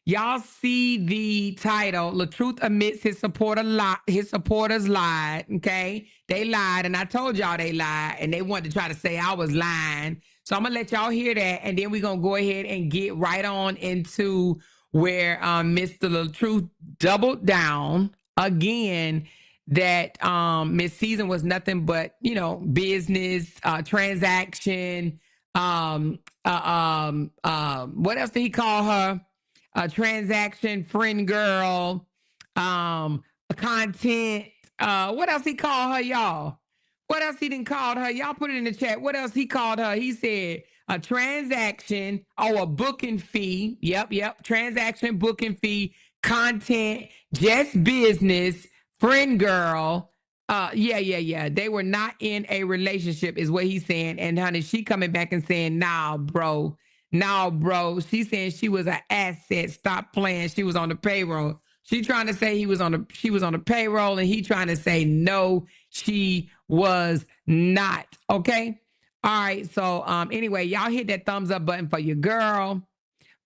Y'all see the title, LaTruth admits his supporters lied, okay? They lied, and I told y'all they lied, and they wanted to try to say I was lying. So I'm going to let y'all hear that, and then we're going to go ahead and get right on into where Mr. LaTruth doubled down again that Miss Season was nothing but, you know, business, transaction, what else did he call her? A transaction, friend girl, content. What else he called her, y'all? What else he didn't call her? Y'all put it in the chat. What else he called her? He said a transaction, a booking fee. Yep. Transaction, booking fee, content, just business, friend girl. Yeah. They were not in a relationship, is what he's saying. And honey, she coming back and saying, nah, bro. No, bro. She saying she was an asset. Stop playing. She was on the payroll. She trying to say she was on the payroll, and he trying to say no, she was not. Okay. All right. So anyway, y'all hit that thumbs up button for your girl,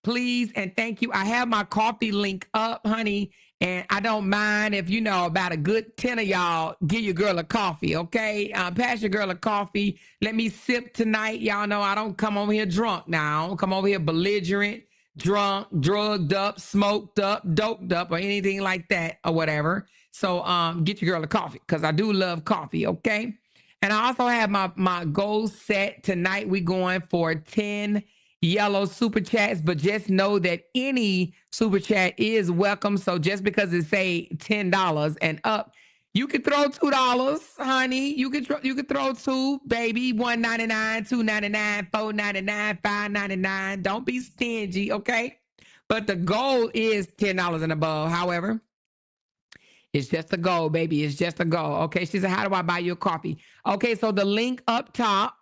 please, and thank you. I have my coffee link up, honey. And I don't mind if, you know, about a good 10 of y'all, give your girl a coffee, okay? Pass your girl a coffee. Let me sip tonight. Y'all know I don't come over here drunk now. I don't come over here belligerent, drunk, drugged up, smoked up, doped up, or anything like that, or whatever. So get your girl a coffee, because I do love coffee, okay? And I also have my goal set tonight. We going for 10 yellow super chats, but just know that any super chat is welcome. So just because it say $10 and up, you could throw $2, honey. You could throw two, baby. $1.99, $2.99, $4.99, $5.99. Don't be stingy, okay? But the goal is $10 and above. However, it's just a goal, baby. It's just a goal. Okay. She said, how do I buy you a coffee? Okay. So the link up top,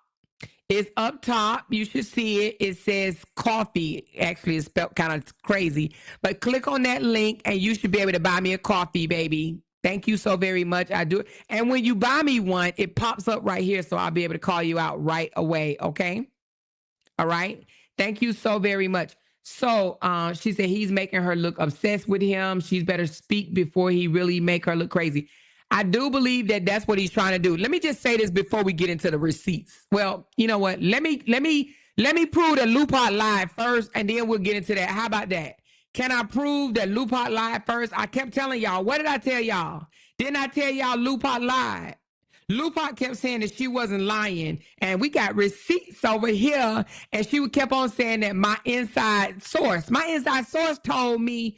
it's up top. You should see it. It says coffee. Actually, it's spelled kind of crazy. But click on that link and you should be able to buy me a coffee, baby. Thank you so very much. I do it. And when you buy me one, it pops up right here. So I'll be able to call you out right away. Okay. All right. Thank you so very much. So she said he's making her look obsessed with him. She's better speak before he really make her look crazy. I do believe that that's what he's trying to do. Let me just say this before we get into the receipts. Well, you know what? Let me prove that LOUDTalkerz lied first, and then we'll get into that. How about that? Can I prove that LOUDTalkerz lied first? I kept telling y'all. What did I tell y'all? Didn't I tell y'all LOUDTalkerz lied? LOUDTalkerz kept saying that she wasn't lying, and we got receipts over here, and she kept on saying that my inside source told me,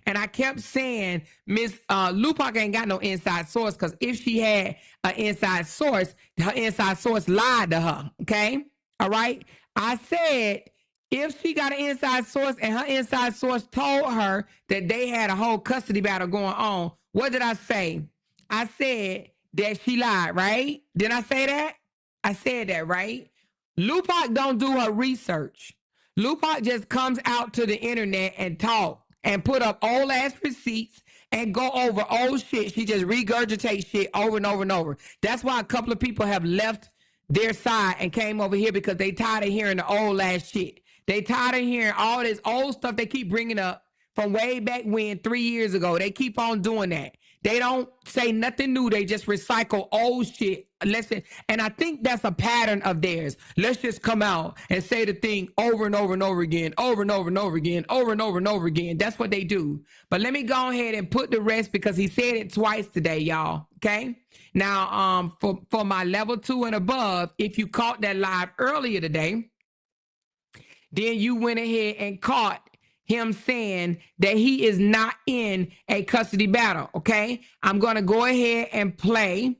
and I kept saying, Miss LOUDTalkerz ain't got no inside source, because if she had an inside source, her inside source lied to her, okay? All right? I said, if she got an inside source and her inside source told her that they had a whole custody battle going on, what did I say? I said that she lied, right? Did I say that? I said that, right? LOUDTalkerz don't do her research. LOUDTalkerz just comes out to the internet and talk and put up old ass receipts and go over old shit. She just regurgitates shit over and over and over. That's why a couple of people have left their side and came over here, because they tired of hearing the old ass shit. They tired of hearing all this old stuff they keep bringing up from way back when, 3 years ago. They keep on doing that. They don't say nothing new. They just recycle old shit. And I think that's a pattern of theirs. Let's just come out and say the thing over and over and over again, over and over and over again, over and over and over again. That's what they do. But let me go ahead and put the rest, because he said it twice today, y'all. Okay. Now, for my level 2 and above, if you caught that live earlier today, then you went ahead and caught him saying that he is not in a custody battle, okay? I'm going to go ahead and play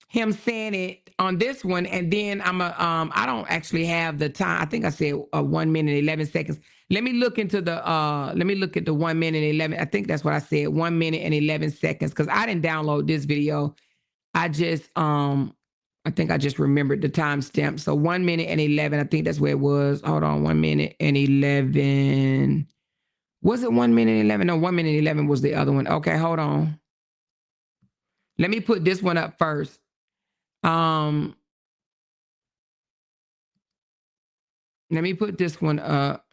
him saying it on this one, and then I don't actually have the time. I think I said 1 minute, 11 seconds. Let me look into the, let me look at the 1 minute, 11. I think that's what I said, 1 minute and 11 seconds, because I didn't download this video. I just, I think I just remembered the timestamp. So 1 minute and 11, I think that's where it was. Hold on, 1 minute and 11. Was it 1 minute and 11? No, 1 minute and 11 was the other one. Okay, hold on. Let me put this one up first. Let me put this one up.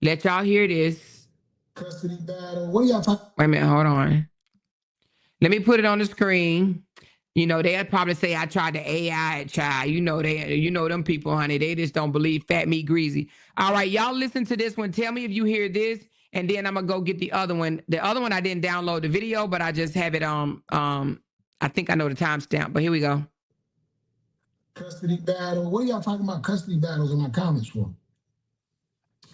Let y'all hear this. Custody battle. What are y'all talking? Wait a minute, hold on. Let me put it on the screen. You know, they'll probably say I tried to AI it, child. You know them people, honey. They just don't believe fat meat greasy. All right, y'all listen to this one. Tell me if you hear this, and then I'm gonna go get the other one. The other one I didn't download the video, but I just have it I think I know the timestamp, but here we go. Custody battle. What are y'all talking about custody battles in my comments for?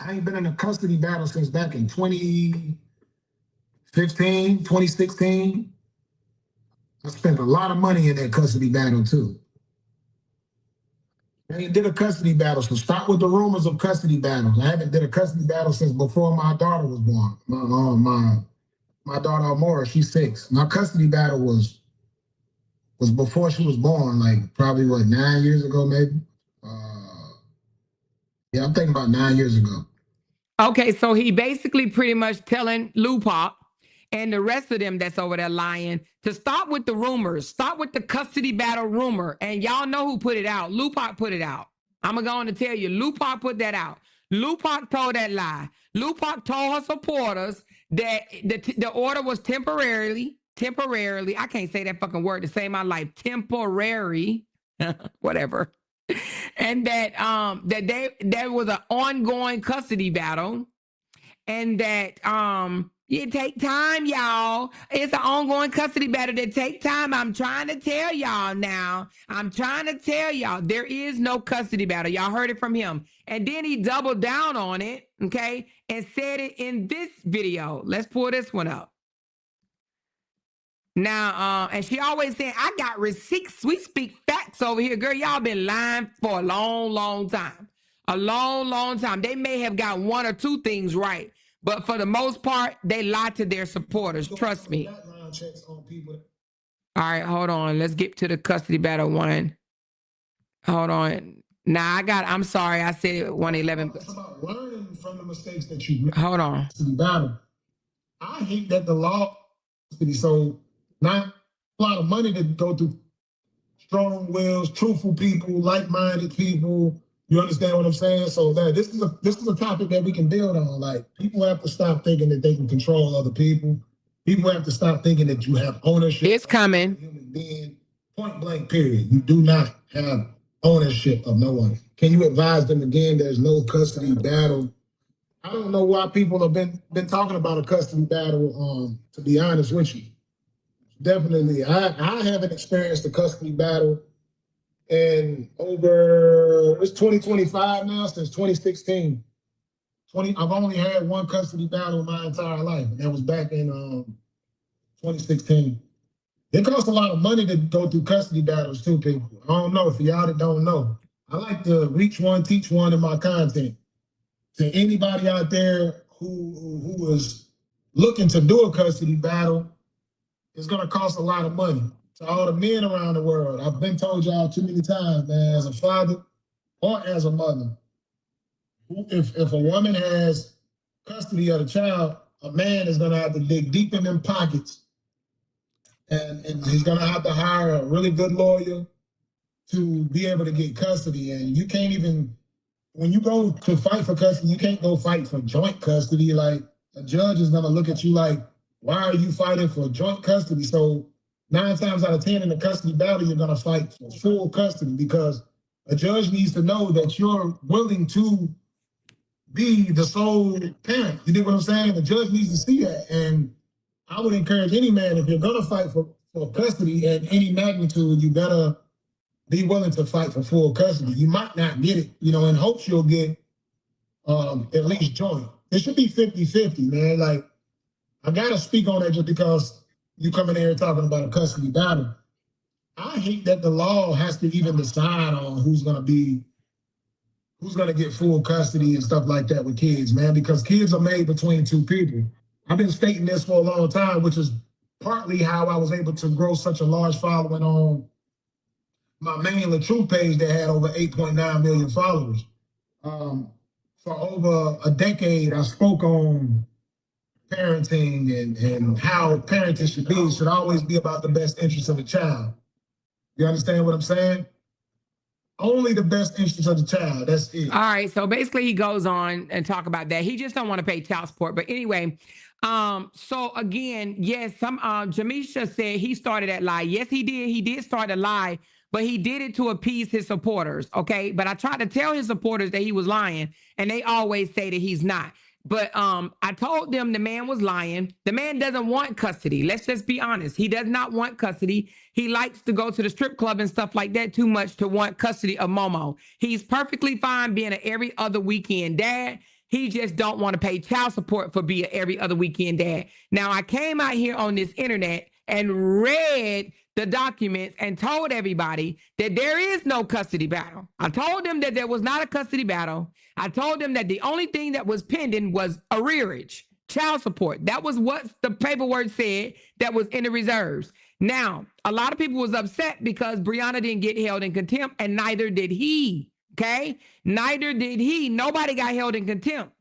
I ain't been in a custody battle since back in 2015, 2016. I spent a lot of money in that custody battle too. I ain't did a custody battle, so stop with the rumors of custody battles. I haven't did a custody battle since before my daughter was born. My daughter Amora, she's 6. My custody battle was before she was born, like probably what 9 years ago, maybe. Yeah, I'm thinking about 9 years ago. Okay, so he basically pretty much telling LOUDTalkerz and the rest of them that's over there lying to stop with the rumors, stop with the custody battle rumor. And y'all know who put it out. LOUDTalkerz put it out. I'm going to tell you, LOUDTalkerz put that out. LOUDTalkerz told that lie. LOUDTalkerz told her supporters that the order was temporarily, I can't say that fucking word to save my life, temporary, whatever. And that there was an ongoing custody battle, and that it take time, y'all. It's an ongoing custody battle that take time. I'm trying to tell y'all now. I'm trying to tell y'all there is no custody battle. Y'all heard it from him. And then he doubled down on it, okay, and said it in this video. Let's pull this one up. Now, and she always saying, I got receipts. We speak facts over here. Girl, y'all been lying for a long, long time. A long, long time. They may have got 1 or 2 things right, but for the most part, they lie to their supporters. Trust me. All right, hold on. Let's get to the custody battle one. Hold on. Now I'm sorry, I said it 111. It's about learning from the mistakes that you made. Hold on. Battle. I hate that the law so not a lot of money to go through strong wills, truthful people, like-minded people. You understand what I'm saying? So that this is a topic that we can build on. Like, people have to stop thinking that they can control other people. People have to stop thinking that you have ownership. It's coming. Human being, point blank, period. You do not have ownership of no one. Can you advise them again? There's no custody battle. I don't know why people have been talking about a custody battle. To be honest with you, definitely, I haven't experienced a custody battle in over, it's 2025 now, since 2016. I've only had 1 custody battle in my entire life, and that was back in 2016. It costs a lot of money to go through custody battles too, people. I don't know, for y'all that don't know. I like to reach one, teach one in my content. To anybody out there who is looking to do a custody battle, it's gonna cost a lot of money. To all the men around the world, I've been told y'all too many times, man, as a father or as a mother, if a woman has custody of the child, a man is gonna have to dig deep in them pockets, and he's gonna have to hire a really good lawyer to be able to get custody. And you can't even, when you go to fight for custody, you can't go fight for joint custody. Like, a judge is gonna look at you like, why are you fighting for joint custody? So 9 times out of 10 in a custody battle, you're gonna fight for full custody, because a judge needs to know that you're willing to be the sole parent. You dig what I'm saying? The judge needs to see that. And I would encourage any man, if you're gonna fight for custody at any magnitude, you better be willing to fight for full custody. You might not get it, in hopes you'll get at least joint. It should be 50-50, man. Like, I gotta speak on that just because you come in here talking about a custody battle. I hate that the law has to even decide on who's gonna get full custody and stuff like that with kids, man, because kids are made between 2 people. I've been stating this for a long time, which is partly how I was able to grow such a large following on my main LaTruth page that had over 8.9 million followers. For over a decade, I spoke on parenting and how parenting should be. It should always be about the best interest of the child. You understand what I'm saying? only the best interest of the child. That's it. All right. So basically he goes on and talk about that. He just don't want to pay child support. But anyway, so again, yes, Jamisha said he started that lie. Yes, he did. He did start a lie, but he did it to appease his supporters. Okay. But I tried to tell his supporters that he was lying, and they always say that he's not. But I told them the man was lying. The man doesn't want custody. Let's just be honest. He does not want custody. He likes to go to the strip club and stuff like that too much to want custody of Momo. He's perfectly fine being an every other weekend dad. He just don't want to pay child support for being every other weekend dad. Now, I came out here on this internet and read the documents and told everybody that there is no custody battle. I told them that there was not a custody battle. I told them that the only thing that was pending was arrearage, child support. That was what the paperwork said that was in the reserves. Now, a lot of people was upset because Brianna didn't get held in contempt, and neither did he, okay? Neither did he. Nobody got held in contempt.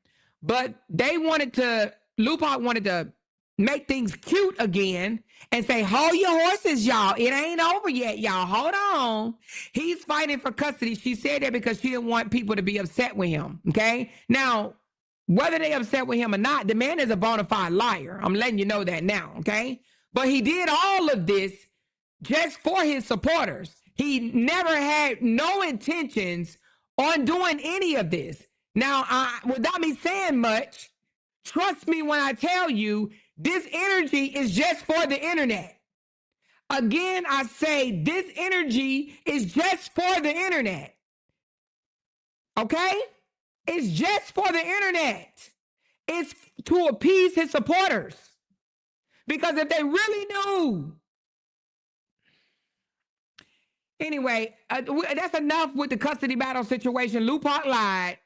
But they wanted to, LOUDTalk wanted to make things cute again and say, hold your horses, y'all. It ain't over yet, y'all. Hold on. He's fighting for custody. She said that because she didn't want people to be upset with him, okay? Now, whether they upset with him or not, the man is a bona fide liar. I'm letting you know that now, okay? But he did all of this just for his supporters. He never had no intentions on doing any of this. Now, without me saying much, trust me when I tell you, this energy is just for the internet. Again, I say this energy is just for the internet. Okay? It's just for the internet. It's to appease his supporters. Because if they really knew. Anyway, that's enough with the custody battle situation. LOUDTalk lied.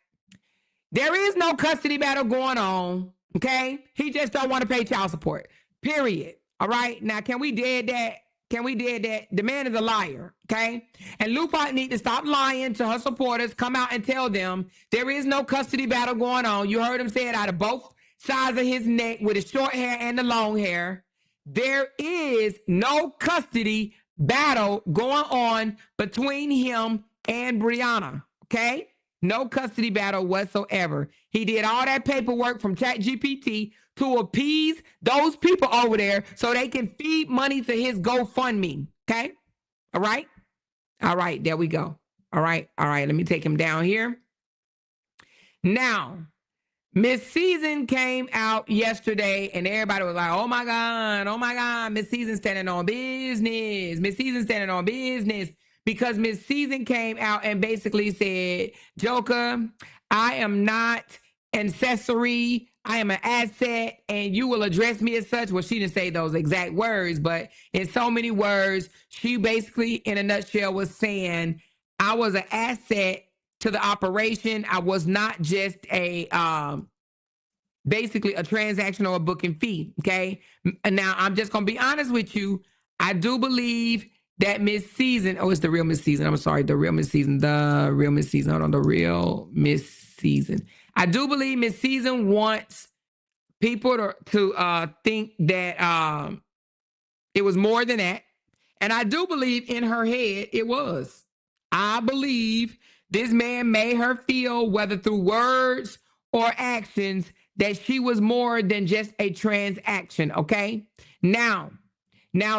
There is no custody battle going on. Okay? He just don't want to pay child support. Period. All right? Now, can we dead that? Can we dead that? The man is a liar. Okay? And LOUDTalk need to stop lying to her supporters. Come out and tell them there is no custody battle going on. You heard him say it out of both sides of his neck with his short hair and the long hair. There is no custody battle going on between him and Brianna. Okay? No custody battle whatsoever. He did all that paperwork from ChatGPT to appease those people over there so they can feed money to his GoFundMe. Okay? All right? All right, there we go. All right, let me take him down here. Now, Miss Season came out yesterday and everybody was like, oh my God, Miss Season standing on business. Miss Season standing on business. Because Miss Season came out and basically said, Joker, I am not an accessory. I am an asset, and you will address me as such. Well, she didn't say those exact words, but in so many words, she basically, in a nutshell, was saying, I was an asset to the operation. I was not just a basically a transaction or a booking fee, okay? Now, I'm just going to be honest with you. I do believe that Miss Season, it's the real Miss Season. I'm sorry, the real Miss Season. Hold on, the real Miss Season. I do believe Miss Season wants people to think that it was more than that. And I do believe in her head it was. I believe this man made her feel, whether through words or actions, that she was more than just a transaction, okay? Now,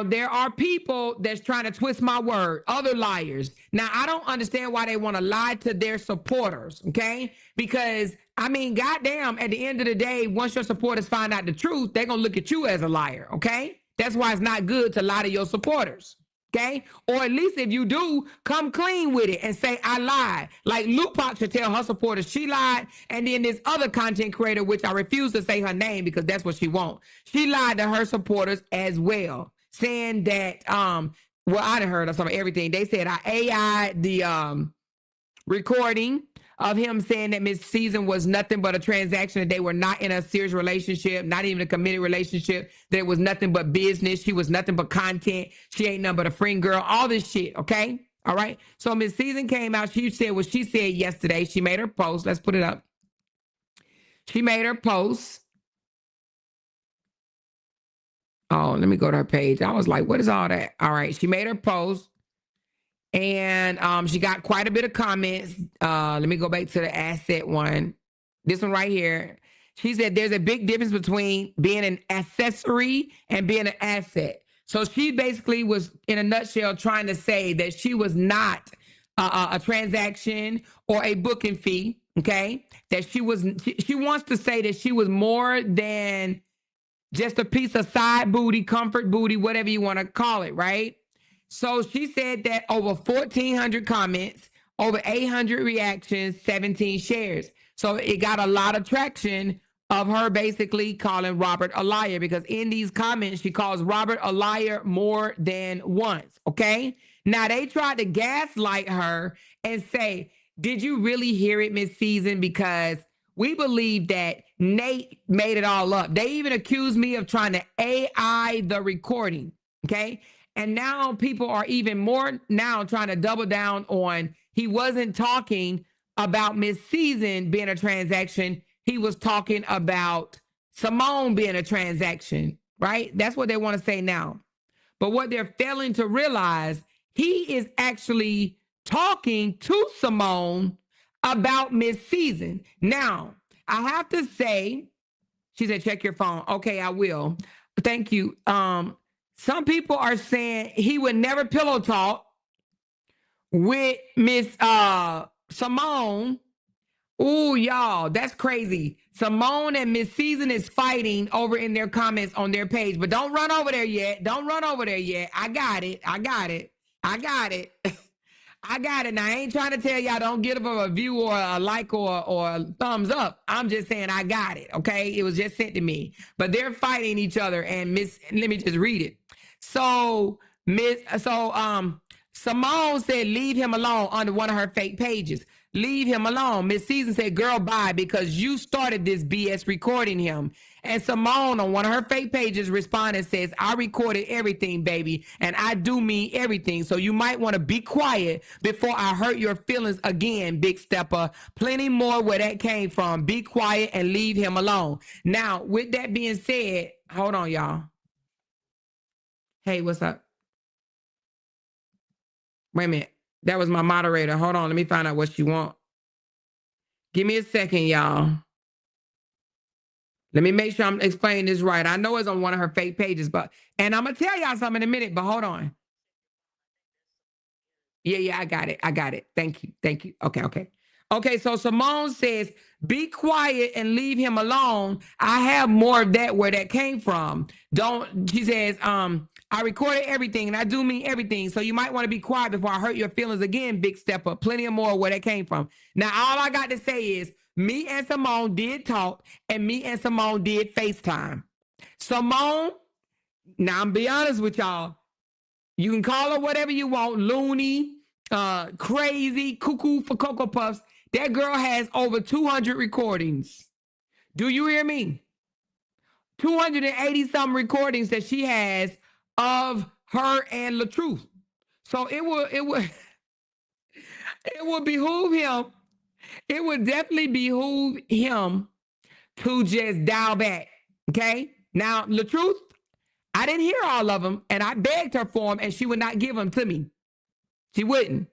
there are people that's trying to twist my word, other liars. Now, I don't understand why they want to lie to their supporters, okay? Because, I mean, goddamn, at the end of the day, once your supporters find out the truth, they're going to look at you as a liar, okay? That's why it's not good to lie to your supporters, okay? Or at least if you do, come clean with it and say, I lied. Like LOUDTalk should tell her supporters she lied, and then this other content creator, which I refuse to say her name because that's what she wants, she lied to her supporters as well, saying that, well, I done heard of some of everything. They said I AI'd the recording of him saying that Miss Season was nothing but a transaction, that they were not in a serious relationship, not even a committed relationship, that it was nothing but business. She was nothing but content. She ain't nothing but a friend girl, all this shit, okay? All right? So Miss Season came out. She said what she said yesterday. She made her post. Let's put it up. She made her post. Oh, let me go to her page. I was like, what is all that? All right. She made her post. And she got quite a bit of comments. Let me go back to the asset one. This one right here. She said there's a big difference between being an accessory and being an asset. So she basically was, in a nutshell, trying to say that she was not a transaction or a booking fee. Okay, that she was. She wants to say that she was more than just a piece of side booty, comfort booty, whatever you want to call it, right? So she said that over 1,400 comments, over 800 reactions, 17 shares. So it got a lot of traction of her basically calling Robert a liar, because in these comments, she calls Robert a liar more than once, okay? Now, they tried to gaslight her and say, did you really hear it, Miss Season? Because we believe that Nate made it all up. They even accused me of trying to AI the recording, okay? And now people are even more now trying to double down on he wasn't talking about Miss Season being a transaction. He was talking about Simone being a transaction, right? That's what they want to say now. But what they're failing to realize, he is actually talking to Simone about Miss Season. Now, I have to say, she said, check your phone. Okay, I will. Thank you. Some people are saying he would never pillow talk with Miss Simone. Ooh, y'all, that's crazy. Simone and Miss Season is fighting over in their comments on their page, but don't run over there yet. Don't run over there yet. I got it. I got it. I got it. I got it. Now, I ain't trying to tell y'all don't give them a view or a like or a thumbs up. I'm just saying I got it, okay? It was just sent to me. But they're fighting each other, and let me just read it. So Simone said, leave him alone under one of her fake pages. Leave him alone. Miss Season said, girl, bye, because you started this BS recording him. And Simone on one of her fake pages responded and says, I recorded everything, baby, and I do mean everything. So you might want to be quiet before I hurt your feelings again, big stepper. Plenty more where that came from. Be quiet and leave him alone. Now, with that being said, hold on, y'all. Hey, what's up? Wait a minute. That was my moderator. Hold on. Let me find out what she want. Give me a second, y'all. Let me make sure I'm explaining this right. I know it's on one of her fake pages, and I'm going to tell y'all something in a minute, but hold on. Yeah, I got it. I got it. Thank you. Thank you. Okay. Okay, so Simone says, be quiet and leave him alone. I have more of that where that came from. She says, I recorded everything and I do mean everything. So you might want to be quiet before I hurt your feelings again, big stepper. Plenty of more where that came from. Now, all I got to say is me and Simone did talk and me and Simone did FaceTime. Simone, now I'm be honest with y'all. You can call her whatever you want, loony, crazy, cuckoo for Cocoa Puffs. That girl has over 200 recordings. Do you hear me? 280 some recordings that she has of her and LaTruth. So it would behoove him. It would definitely behoove him to just dial back. Okay. Now, LaTruth, I didn't hear all of them, and I begged her for them, and she would not give them to me. She wouldn't.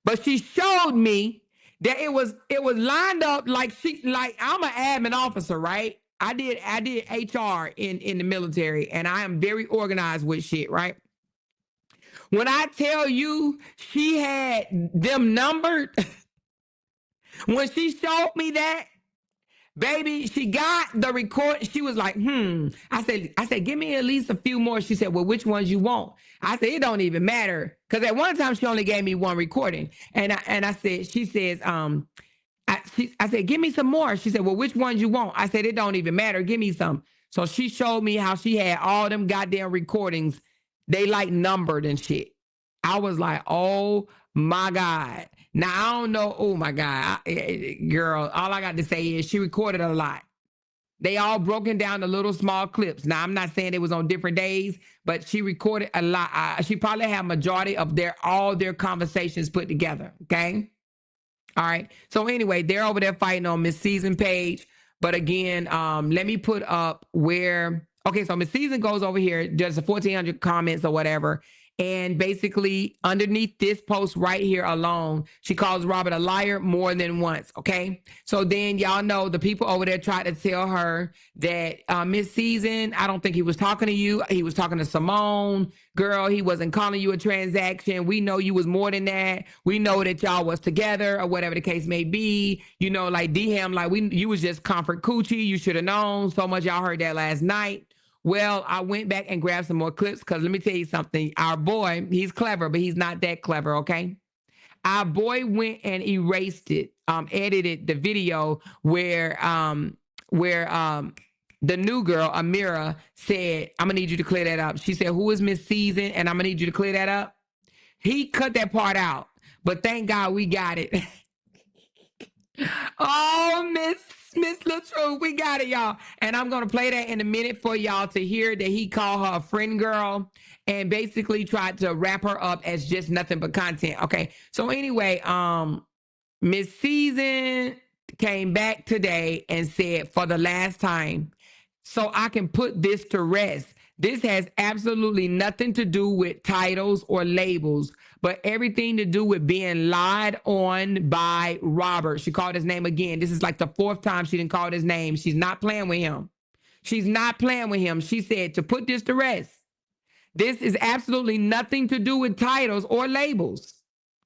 But she showed me that it was lined up like I'm an admin officer, right? I did HR in the military, and I am very organized with shit, right? When I tell you she had them numbered, when she showed me that, baby, she got the record. She was like, I said, give me at least a few more. She said, well, which ones you want? I said, it don't even matter. Because at one time she only gave me one recording. And I said, she says, I said, give me some more. She said, well, which ones you want? I said, it don't even matter. Give me some. So she showed me how she had all them goddamn recordings. They like numbered and shit. I was like, oh my God. Now, I don't know. Oh, my God. Girl, all I got to say is she recorded a lot. They all broken down to little small clips. Now, I'm not saying it was on different days, but she recorded a lot. She probably had majority of all their conversations put together, okay? All right. So, anyway, they're over there fighting on Miss Season page. But, again, let me put up where... Okay, so Miss Season goes over here, does the 1,400 comments or whatever, And basically, underneath this post right here alone, she calls Robert a liar more than once. Okay. So then y'all know the people over there tried to tell her that Miss Season, I don't think he was talking to you. He was talking to Simone. Girl, he wasn't calling you a transaction. We know you was more than that. We know that y'all was together or whatever the case may be. You know, like DM, like you was just comfort coochie. You should have known so much. Y'all heard that last night. Well, I went back and grabbed some more clips because let me tell you something. Our boy, he's clever, but he's not that clever, okay? Our boy went and erased it, edited the video where the new girl, Amira, said, I'm gonna need you to clear that up. She said, who is Miss Season? And I'm gonna need you to clear that up. He cut that part out, but thank God we got it. Oh, Miss LaTruth, we got it, y'all. And I'm gonna play that in a minute for y'all to hear that he called her a friend girl and basically tried to wrap her up as just nothing but content. Okay. So anyway, Miss Season came back today and said for the last time, so I can put this to rest. This has absolutely nothing to do with titles or labels, but everything to do with being lied on by Robert. She called his name again. This is like the fourth time she didn't call his name. She's not playing with him. She's not playing with him. She said to put this to rest. This is absolutely nothing to do with titles or labels.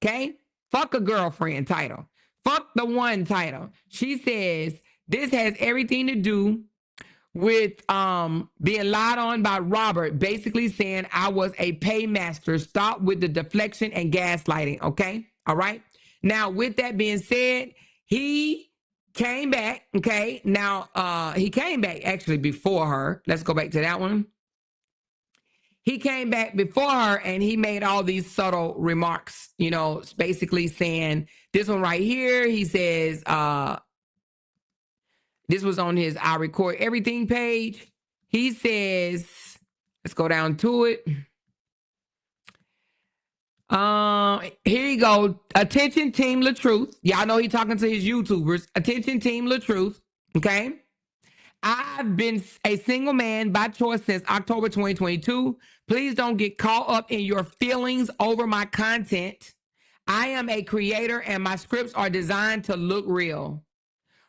Okay? Fuck a girlfriend title. Fuck the one title. She says this has everything to do with being lied on by Robert, basically saying I was a paymaster. Stop with the deflection and gaslighting. Okay. All right. Now, with that being said, he came back. Okay. Now, he came back actually before her. Let's go back to that one. He came back before her and he made all these subtle remarks, you know, basically saying this one right here. He says, this was on his I record everything page. He says, let's go down to it. Here you go. Attention Team LaTruth. Y'all know he talking to his YouTubers. Attention Team LaTruth. Okay. I've been a single man by choice since October 2022. Please don't get caught up in your feelings over my content. I am a creator and my scripts are designed to look real.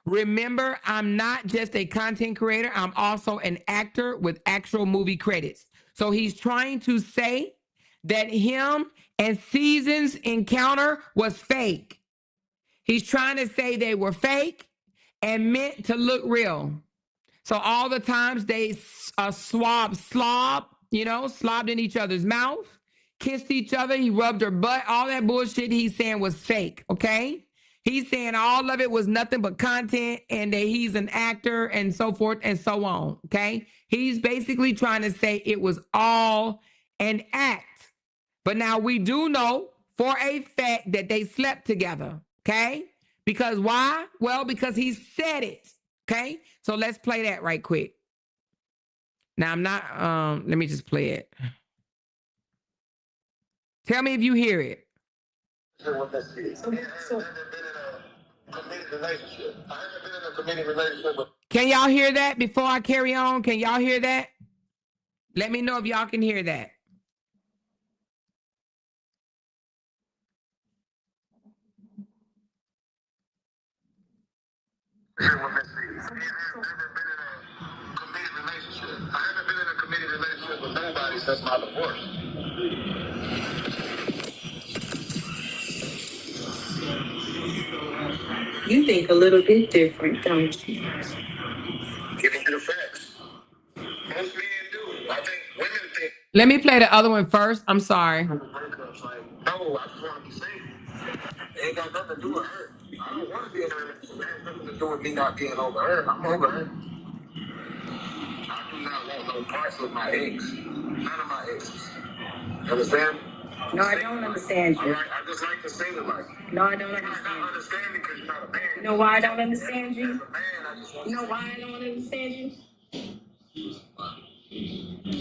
Remember, I'm not just a content creator. I'm also an actor with actual movie credits. So he's trying to say that him and Season's encounter was fake. He's trying to say they were fake and meant to look real. So all the times they slobbed in each other's mouth, kissed each other, he rubbed her butt, all that bullshit he's saying was fake, okay? He's saying all of it was nothing but content and that he's an actor and so forth and so on, okay? He's basically trying to say it was all an act. But now we do know for a fact that they slept together, okay? Because why? Well, because he said it, okay? So let's play that right quick. Now I'm not, let me just play it. Tell me if you hear it. Can y'all hear that before I carry on? Can y'all hear that? Let me know if y'all can hear that. I haven't been in a committed relationship with nobody since my divorce. You think a little bit different, don't you? Giving you the facts. Most men do. I think women think. Let me play the other one first. I'm sorry. No, I just want to be safe. It ain't got nothing to do with her. I don't want to be in a relationship. It has nothing to do with me not being over her. I'm over her. I do not want no parts of my ex. None of my exes. You understand? No, I don't understand you. All right, I just like to say it like. No, I don't understand. You might not understand me because you're not a man. You know why I don't understand you? As a man, I just want. You know why I don't understand you?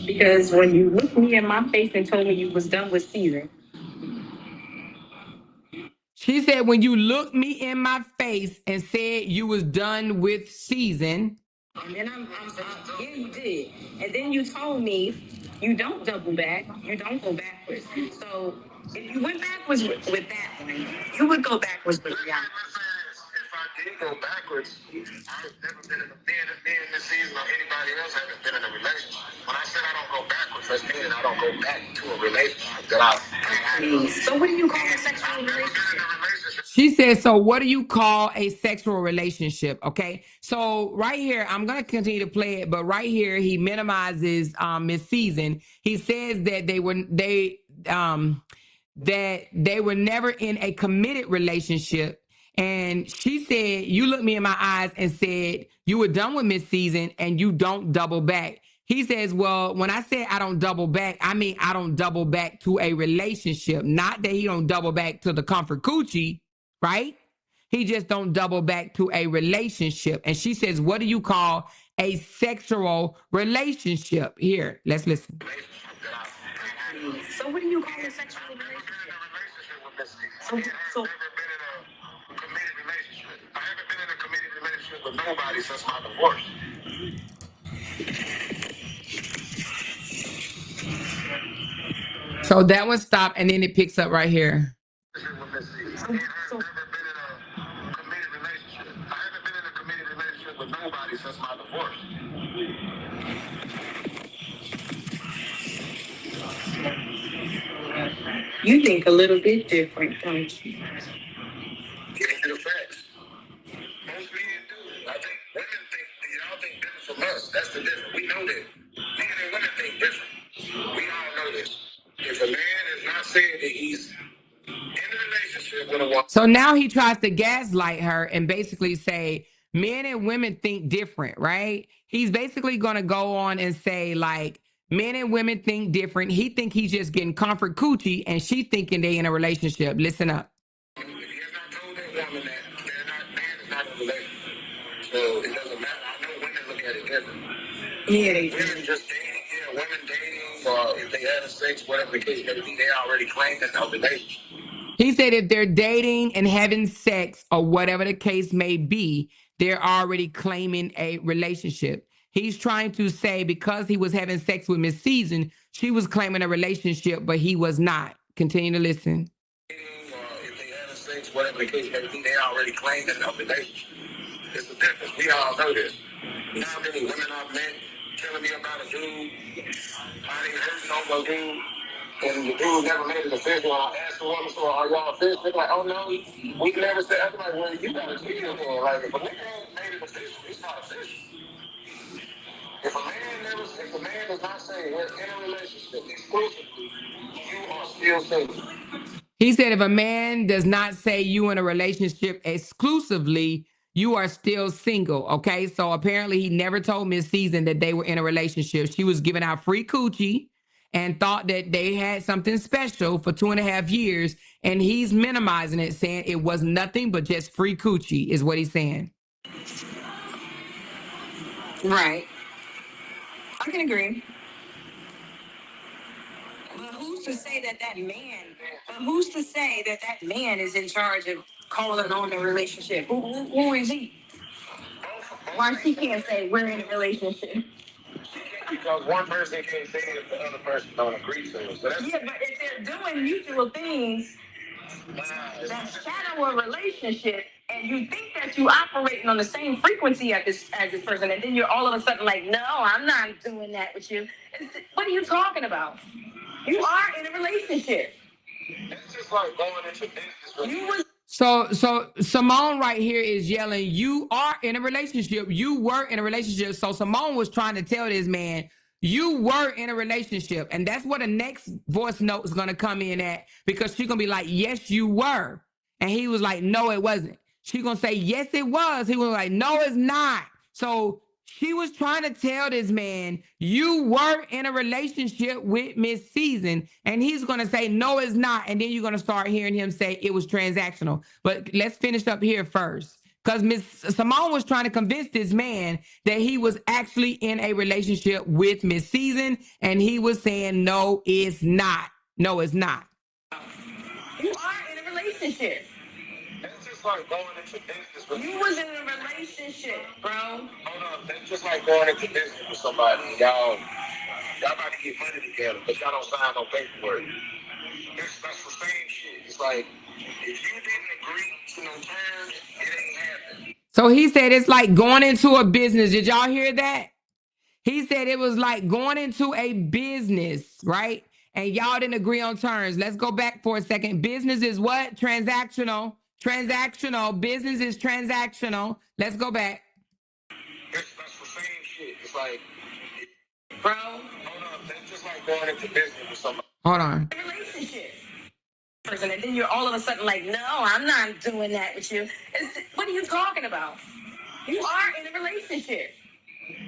Because when you looked me in my face and told me you was done with Caesar. She said, when you looked me in my face and said you was done with season, And then yeah, you did. And then you told me you don't double back, you don't go backwards. So if you went backwards with that one, you would go backwards with Rihanna. If I did go backwards, I've never been in me in this season or anybody else haven't been in a relationship. When I said I don't go backwards, that's meaning I don't go back to a relationship that So what do you call a sexual relationship? She said, so what do you call a sexual relationship? Okay. So right here, I'm going to continue to play it, but right here, he minimizes Miss Season. He says that they were never in a committed relationship. And she said, you looked me in my eyes and said, you were done with Miss Season and you don't double back. He says, well, when I say I don't double back, I mean I don't double back to a relationship. Not that he don't double back to the comfort coochie, right? He just don't double back to a relationship. And she says, what do you call a sexual relationship? Here, let's listen. So what do you call a sexual relationship? So I haven't been in a committed relationship with nobody since my divorce. So that one stopped, and then it picks up right here. I've never been in a committed relationship. I haven't been in a committed relationship with nobody since my divorce. You think a little bit different, don't you? Give me the facts. Most men do. I think women think, y'all think different from us. That's the difference. We know that. Men and women think different. We all know this. If a man is not saying that he's in a relationship with a woman. So now he tries to gaslight her and basically say men and women think different, right? He's basically going to go on and say like men and women think different. He think he's just getting comfort coochie and she thinking they in a relationship. Listen up. If he has not told that woman that man is not in a relationship. So it doesn't matter. I know women look at it different. Yeah, they women just dating, women dating, or if they having sex, whatever the case may be, they already claim that's no relationship. He said if they're dating and having sex or whatever the case may be, they're already claiming a relationship. He's trying to say because he was having sex with Miss Season, she was claiming a relationship, but he was not. Continue to listen. If they having sex, whatever the case may be, they already claim that's no relationship. It's the difference. We all know this. You know how many women I've met telling me about a dude, I ain't heard no dude. And the dude never made it official. I asked the woman, so are y'all official? They're like, oh no, we never said. I'm like, well, you gotta cheat on him. Like, if a nigga ain't made it official, it's not official. If a man does not say we're in a relationship exclusively, you are still single. He said if a man does not say you in a relationship exclusively, you are still single. Okay. So apparently he never told Miss Season that they were in a relationship. She was giving out free coochie and thought that they had something special for 2.5 years. And he's minimizing it, saying it was nothing but just free coochie, is what he's saying. Right. I can agree. But who's to say that who's to say that that man is in charge of calling on the relationship? Who is he? Why she can't say we're in a relationship? Because one person can't say it if the other person don't agree to it. So yeah, but if they're doing mutual things that shadow a relationship, and you think that you operating on the same frequency as this person, and then you're all of a sudden like, no, I'm not doing that with you. What are you talking about? You are in a relationship. It's just like going into business. So Simone right here is yelling, you are in a relationship. You were in a relationship. So Simone was trying to tell this man, you were in a relationship. And that's what the next voice note is going to come in at, because she's going to be like, yes, you were. And he was like, no, it wasn't. She's going to say, yes, it was. He was like, no, it's not. So she was trying to tell this man, you were in a relationship with Miss Season. And he's going to say, no, it's not. And then you're going to start hearing him say it was transactional. But let's finish up here first. Because Miss Simone was trying to convince this man that he was actually in a relationship with Miss Season. And he was saying, no, it's not. No, it's not. You are in a relationship. That's just just like going into business with you was in a relationship, bro. Hold on, that's just like going into business with somebody. Y'all about to get money together, but y'all don't sign no paperwork. That's the same shit. It's like if you didn't agree to no terms, it ain't happening. So he said it's like going into a business. Did y'all hear that? He said it was like going into a business, right? And y'all didn't agree on terms. Let's go back for a second. Business is what? Transactional. Transactional. Business is transactional. Let's go back. That's the same shit. It's like, bro, hold on. That's just like going into business with somebody. Hold on. Relationship. Person, and then you're all of a sudden like, no, I'm not doing that with you. What are you talking about? You are in a relationship.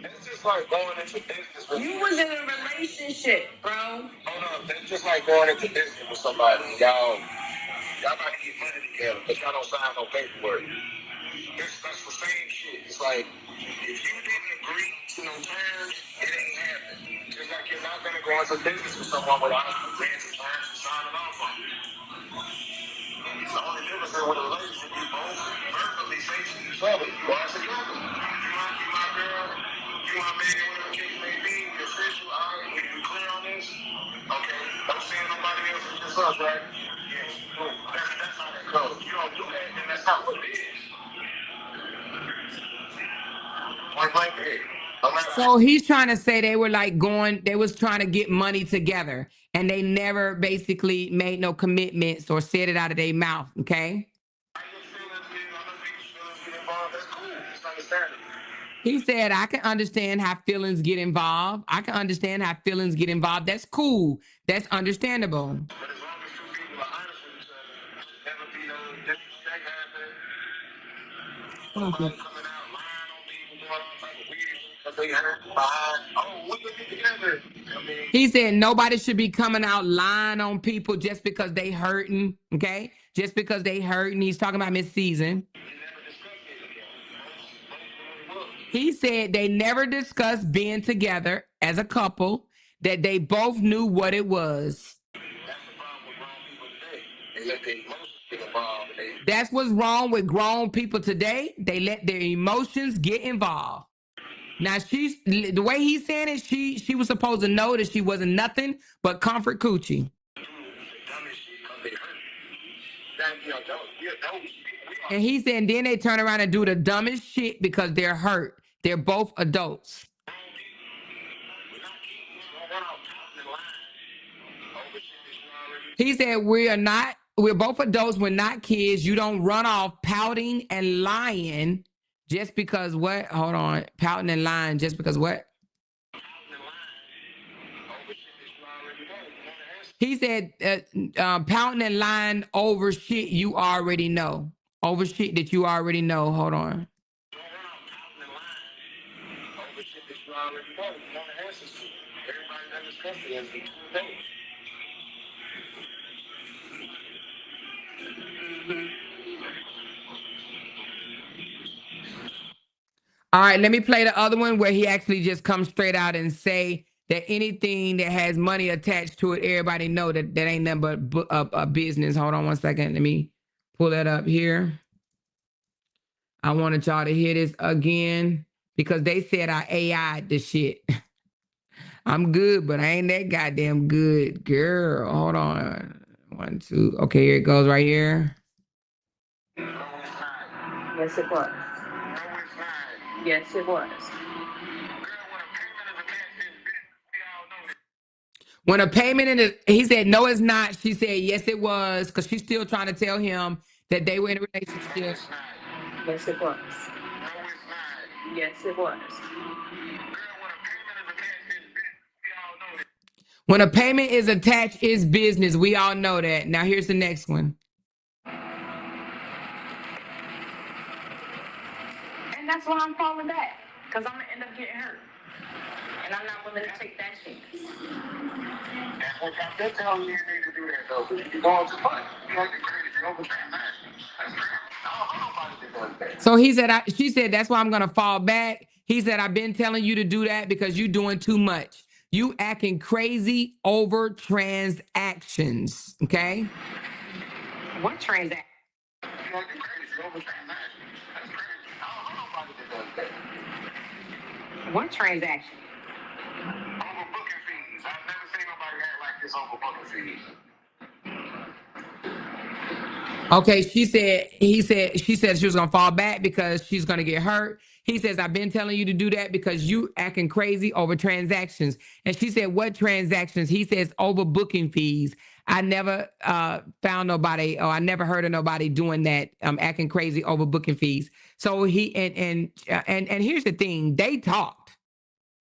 It's just like going into business with you was in a relationship, bro. Hold on, that's just like going into business with somebody. Y'all about to get money together, but y'all don't sign no paperwork. That's the same shit. It's like if you didn't agree to no terms, it ain't happening. Just like you're not gonna go into business with someone without agreeing to terms and signing off on it. The only difference is with a relationship, you both verbally say to each other, you are together. You my girl, you my man, whatever the case may be, the official, all right, we clear on this? Okay, don't say nobody else, it's just us, right? Yes, cool. That's how that goes. You don't do that, then that's not what it is. Point blank, hey. So he's trying to say they were like they was trying to get money together and they never basically made no commitments or said it out of their mouth, okay? He said, I can understand how feelings get involved. I can understand how feelings get involved. That's cool. That's understandable. But as long as two people are honest with each other, never be no disrespect happen. Somebody coming out lying on people, doing all type of weird shit because they hurt behind. Oh, we can get together. I mean, he said nobody should be coming out lying on people just because they hurting, okay? Just because they hurting. He's talking about Miss Season. He said they never discussed being together as a couple, that they both knew what it was. That's what's wrong with grown people today. They let their emotions get involved. Now the way he's saying it, she was supposed to know that she wasn't nothing but comfort coochie. And he said then they turn around and do the dumbest shit because they're hurt. They're both adults. He said we're both adults, we're not kids. You don't run off pouting and lying just because what? Hold on. Pouting and lying just because what? He said pouting and lying over shit you already know. Over shit that you already know. Hold on. All right, let me play the other one where he actually just comes straight out and say that anything that has money attached to it, everybody know that ain't nothing but a business. Hold on one second. Let me pull that up here. I wanted y'all to hear this again because they said I AI'd the shit. I'm good, but I ain't that goddamn good, girl. Hold on. 1, 2. Okay, here it goes right here. Yes, it was. Yes, it was. When a payment he said, no, it's not. She said, yes, it was, because she's still trying to tell him that they were in a relationship. Yes, it was. Yes, it was. When a payment is attached, it's business. We all know that. Now here's the next one. And that's why I'm falling back, because I'm going to end up getting hurt. And I'm not willing to take that chance. That's what I'm just telling you, you need to do that, though. You're going too much. You're crazy. So he said, she said, that's why I'm going to fall back. He said, I've been telling you to do that because you're doing too much. You acting crazy over transactions, okay? What transaction? What transaction? Over booking fees. I've never seen nobody act like this over booking fees. Okay, she said she was gonna fall back because she's gonna get hurt. He says, I've been telling you to do that because you acting crazy over transactions. And she said, what transactions? He says, over booking fees. I never found nobody, or I never heard of nobody doing that, acting crazy over booking fees. So he and here's the thing, they talked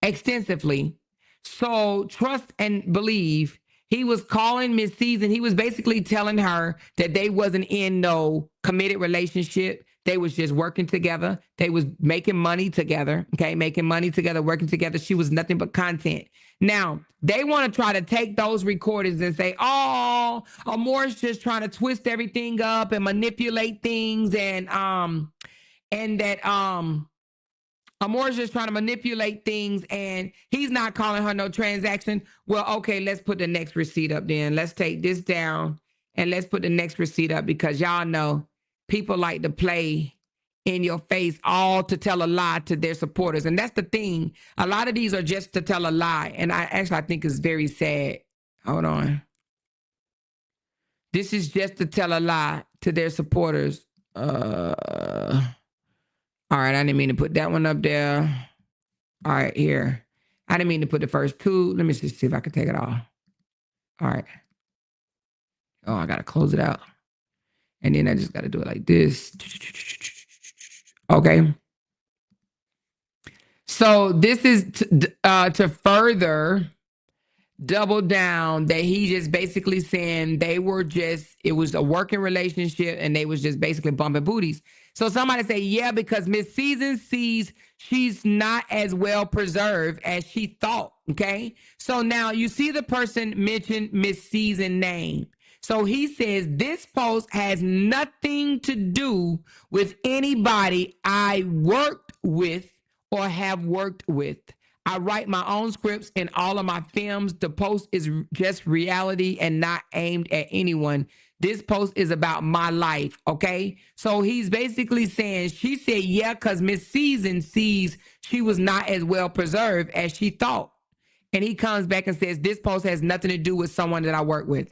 extensively. So trust and believe. He was calling Miss Season. He was basically telling her that they wasn't in no committed relationship. They was just working together. They was making money together. Okay, making money together, working together. She was nothing but content. Now they want to try to take those recordings and say, "Oh, Amore's just trying to twist everything up and manipulate things," and that Amore's just trying to manipulate things and he's not calling her no transaction. Well, okay, let's put the next receipt up then. Let's take this down and let's put the next receipt up because y'all know people like to play in your face all to tell a lie to their supporters. And that's the thing. A lot of these are just to tell a lie. And I think it's very sad. Hold on. This is just to tell a lie to their supporters. All right, I didn't mean to put that one up there. All right, here. I didn't mean to put the first two. Let me just see if I can take it off. All right. Oh, I got to close it out. And then I just got to do it like this. Okay. So this is to further double down that he just basically saying it was a working relationship and they was just basically bumping booties. So somebody say, yeah, because Miss Season sees she's not as well preserved as she thought. Okay. So now you see the person mentioned Miss Season name. So he says this post has nothing to do with anybody I worked with or have worked with. I write my own scripts in all of my films. The post is just reality and not aimed at anyone. This post is about my life, okay? So he's basically saying, she said, yeah, because Miss Season sees she was not as well preserved as she thought. And he comes back and says, this post has nothing to do with someone that I work with.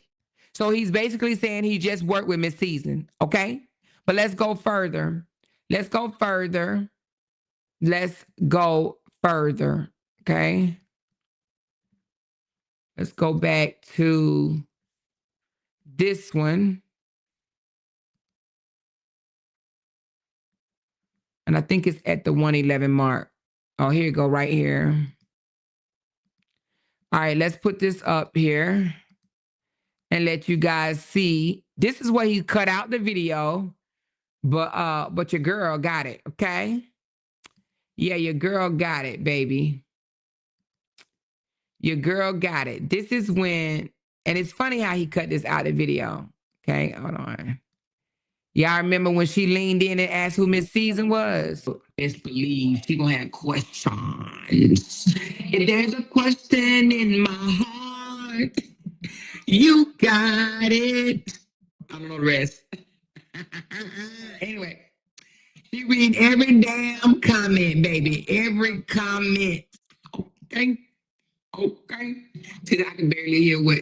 So he's basically saying he just worked with Miss Season, okay? But let's go further. Let's go further. Let's go further, okay? Let's go back to this one. And I think it's at the 111 mark. Oh, here you go, right here. All right, let's put this up here and let you guys see. This is where he cut out the video, but your girl got it, okay? Yeah, your girl got it, baby. Your girl got it. This is when, and it's funny how he cut this out of the video. Okay, hold on. Y'all remember when she leaned in and asked who Miss Season was? Best believe she gonna have questions. If there's a question in my heart, you got it. I don't know the rest. Anyway, she read every damn comment, baby. Every comment. Okay. Okay. See, I can barely hear what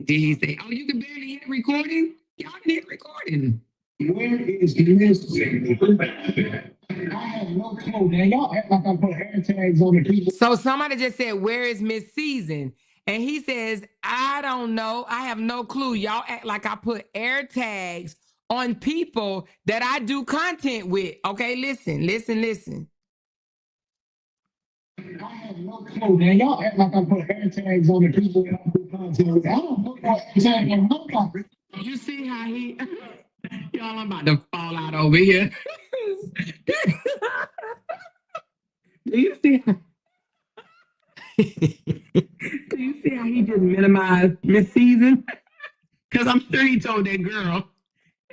did he say. Oh, you can barely hear the recording? Y'all can hear the recording. Where is Miss Season? I have no clue, man. Y'all act like I put hair tags on the people. So somebody just said, where is Miss Season? And he says, I don't know. I have no clue. Y'all act like I put air tags on people that I do content with. Okay, listen. I have no clue, man. Y'all act like I put hair tags on the people that I do content with. I don't put no hair tag on nobody. You see how he... Y'all, I'm about to fall out over here. Do you see? Do you see how he just minimized Miss Season? Because I'm sure he told that girl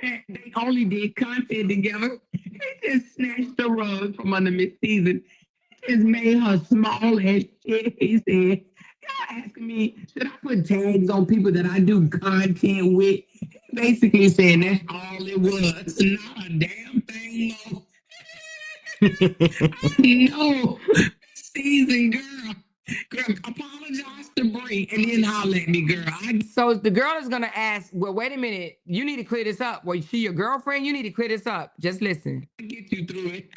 that they only did content together. He just snatched the rug from under Miss Season. Just made her small as shit. He said, Y'all asking me, should I put tags on people that I do content with? Basically saying that's all it was. Not a damn thing more. No, season girl. Girl, apologize to Bree and then holler at me, girl. So the girl is gonna ask, well, wait a minute, you need to clear this up. Well, she your girlfriend, you need to clear this up. Just listen. I'll get you through it.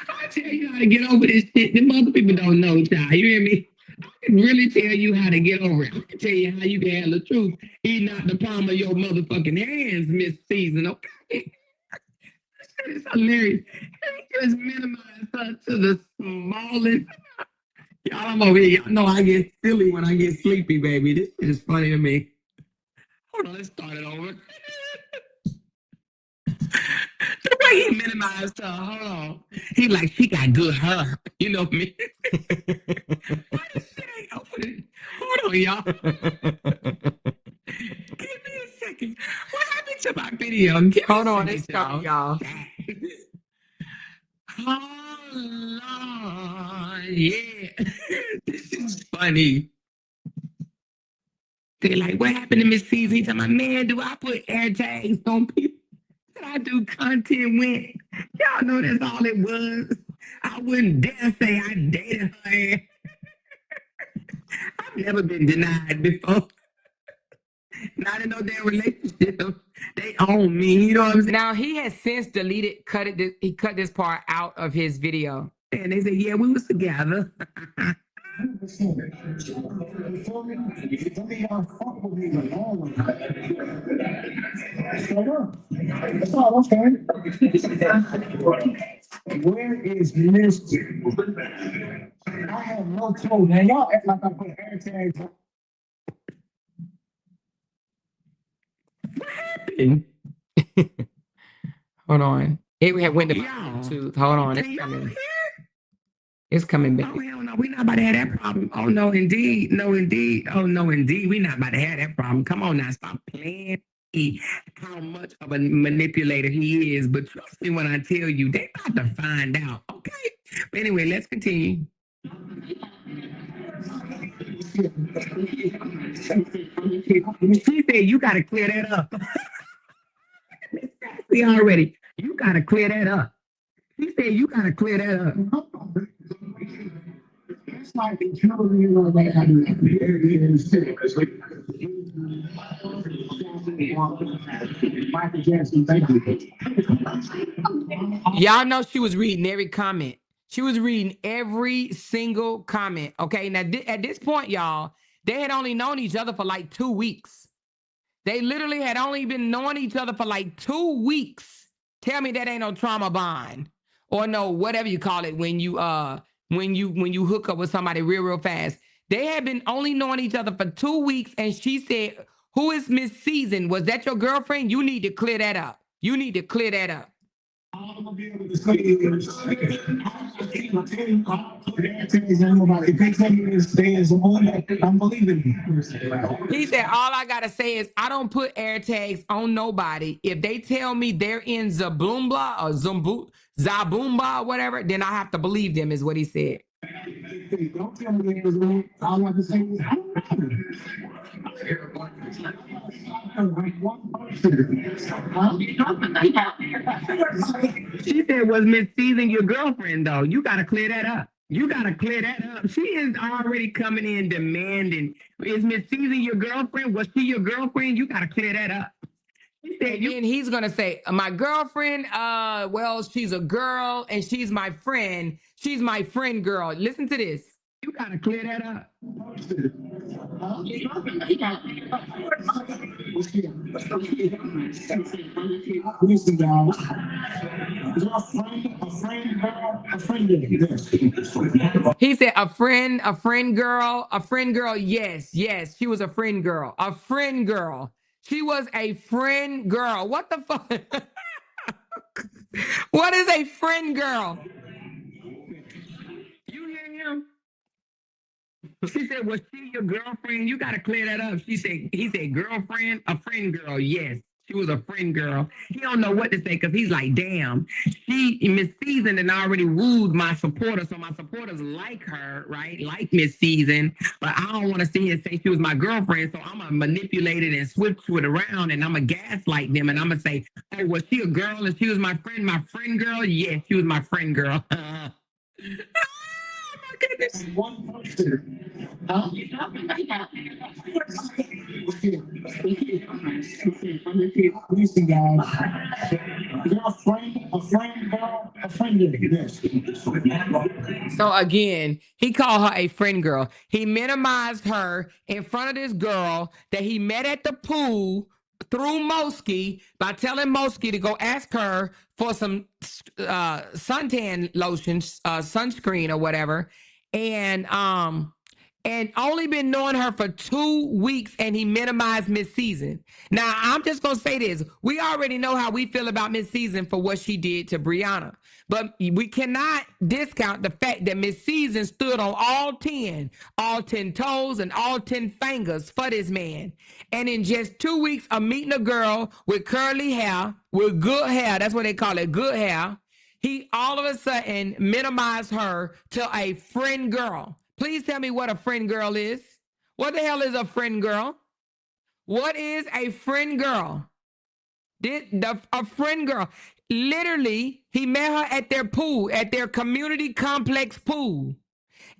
I tell you how to get over this shit. The other people don't know, child. You hear me? I can really tell you how to get over it. I can tell you how you can handle the truth. He not the palm of your motherfucking hands, Miss Season. Okay, it's hilarious. He just minimized her to the smallest. Y'all, I'm over here. Y'all know I get silly when I get sleepy, baby. This shit is funny to me. Hold on, let's start it over. The way he minimized her, hold on. He like, she got good hair. You know me. Why this shit ain't opening? Hold on, y'all. Give me a second. What happened to my video? Hold on, it's coming, y'all. Oh, Lord. Yeah. This is funny. They're like, what happened to Miss Season? He's talking about, man, do I put air tags on people that I do content with? Y'all know that's all it was. I wouldn't dare say I dated her. I've never been denied before. Not in no damn relationship. They own me. You know what I'm saying? Now he has since deleted, he cut this part out of his video. And they said, yeah, we was together. That's all I'm saying. Where is Misty? I have no clue, man. Y'all act like I put air tags on. Hold on. It went to hold on. It's coming. It's coming back. Oh, hell no. We're not about to have that problem. Oh, no, indeed. No, indeed. Oh, no, indeed. We're not about to have that problem. Come on now. Stop playing how much of a manipulator he is. But trust me when I tell you, they about to find out. Okay? But anyway, let's continue. She said, you got to clear that up. See already. You got to clear that up. He said, you got to clear that up. It's like the you know, they had Michael Jackson, thank you. Y'all know she was reading every comment. She was reading every single comment. Okay. Now, at this point, y'all, they had only known each other for like 2 weeks. They literally had only been knowing each other for like 2 weeks. Tell me that ain't no trauma bond or no whatever you call it when you hook up with somebody real fast. They had been only knowing each other for 2 weeks, and she said, "Who is Miss Season? Was that your girlfriend? You need to clear that up. You need to clear that up." I'm gonna be able to say is, if they tell me to stay as a woman, I'm believing you. He said, all I gotta say is I don't put air tags on nobody. If they tell me they're in Zaboomba or Zaboomba or whatever, then I have to believe them, is what he said. Don't tell me there's one. All I have to say is She said, was Miss Season your girlfriend, though? You got to clear that up. You got to clear that up. She is already coming in demanding. Is Miss Season your girlfriend? Was she your girlfriend? You got to clear that up. He said, and he's going to say, my girlfriend, well, she's a girl and she's my friend. She's my friend girl. Listen to this. You got to clear that up. listen, y'all. He said a friend girl. Yes. She was a friend girl. A friend girl. She was a friend girl. What the fuck? What is a friend girl? You hear him? She said, was she your girlfriend? You got to clear that up. He said, girlfriend, a friend girl. Yes. She was a friend girl. He don't know what to say because he's like, damn, Miss Season and already wooed my supporters. So my supporters like her, right? Like Miss Season. But I don't want to see her say she was my girlfriend. So I'm going to manipulate it and switch it around and I'm going to gaslight them. And I'm going to say, oh, was she a girl and she was my friend girl? Yes, she was my friend girl. Goodness. One person. Huh? Listen, guys. You're a friend girl, a friend girl. Yes. So again, he called her a friend girl. He minimized her in front of this girl that he met at the pool through Mosky by telling Mosky to go ask her for some suntan lotion, sunscreen or whatever. And only been knowing her for 2 weeks and he minimized Miss Season. Now, I'm just going to say this. We already know how we feel about Miss Season for what she did to Brianna. But we cannot discount the fact that Miss Season stood on all 10 toes and all 10 fingers for this man. And in just 2 weeks of meeting a girl with curly hair, with good hair, that's what they call it, good hair, he all of a sudden minimized her to a friend girl. Please tell me what a friend girl is. What the hell is a friend girl? What is a friend girl? A friend girl. Literally, he met her at their pool, at their community complex pool.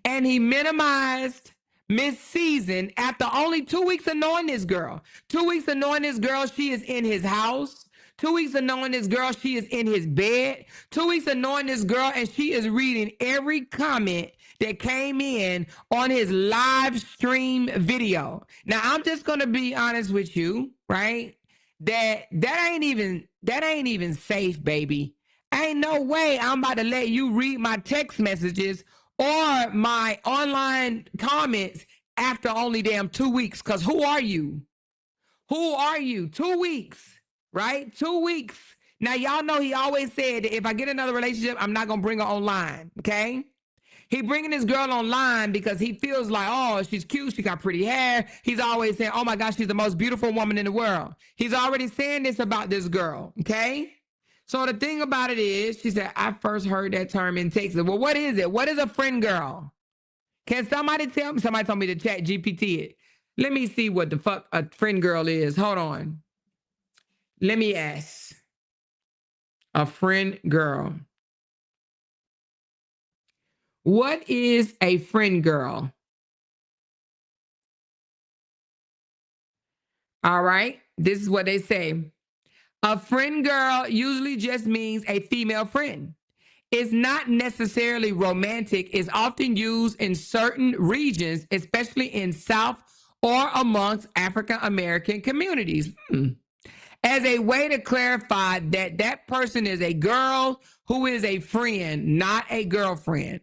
And he minimized Miss Season after only 2 weeks of knowing this girl. 2 weeks of knowing this girl, she is in his house. 2 weeks of knowing this girl, she is in his bed. 2 weeks of knowing this girl, and she is reading every comment that came in on his live stream video. Now, I'm just going to be honest with you, right? That ain't even safe, baby. Ain't no way I'm about to let you read my text messages or my online comments after only damn 2 weeks. Because who are you? Who are you? 2 weeks, right? 2 weeks. Now, y'all know he always said that if I get another relationship, I'm not going to bring her online, okay? He bringing this girl online because he feels like, oh, she's cute. She got pretty hair. He's always saying, oh, my gosh, she's the most beautiful woman in the world. He's already saying this about this girl, okay? So the thing about it is, she said, I first heard that term in Texas. Well, what is it? What is a friend girl? Can somebody tell me? Somebody told me to chat GPT it. Let me see what the fuck a friend girl is. Hold on. Let me ask. A friend girl. What is a friend girl? All right. This is what they say. A friend girl usually just means a female friend. It's not necessarily romantic. It's often used in certain regions, especially in South or amongst African American communities, as a way to clarify that that person is a girl who is a friend, not a girlfriend.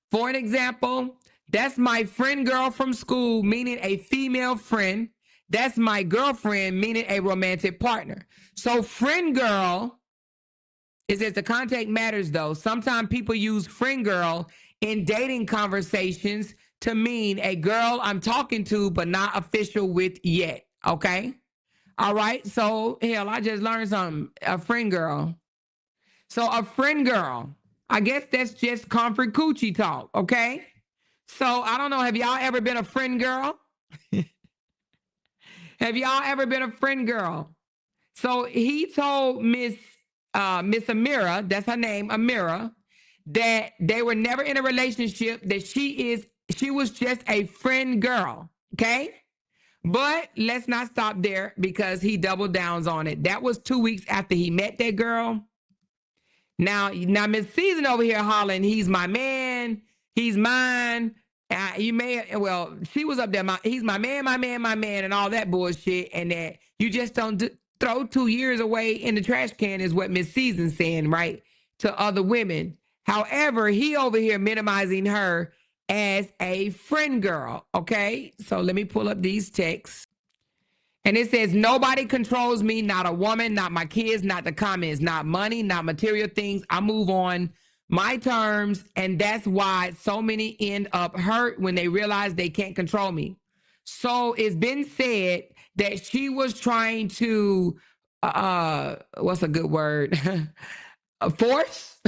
For an example, that's my friend girl from school, meaning a female friend. That's my girlfriend, meaning a romantic partner. So friend girl is that the context matters, though. Sometimes people use friend girl in dating conversations to mean a girl I'm talking to, but not official with yet. Okay. All right. So, hell, I just learned something. A friend girl. So, a friend girl. I guess that's just comfort coochie talk. Okay. So, I don't know. Have y'all ever been a friend girl? Have y'all ever been a friend girl? So, he told Miss Amira, that's her name, Amira, that they were never in a relationship, that she was just a friend girl, okay? But let's not stop there because he doubled downs on it. That was 2 weeks after he met that girl. Now Miss Season over here hollering, he's my man, he's mine. She was up there, he's my man, and all that bullshit, and that you just don't throw 2 years away in the trash can is what Miss Season's saying, right, to other women. However, he over here minimizing her as a friend girl, okay? So let me pull up these texts. And it says, nobody controls me, not a woman, not my kids, not the comments, not money, not material things. I move on my terms, and that's why so many end up hurt when they realize they can't control me. So it's been said that she was trying to what's a good word? Force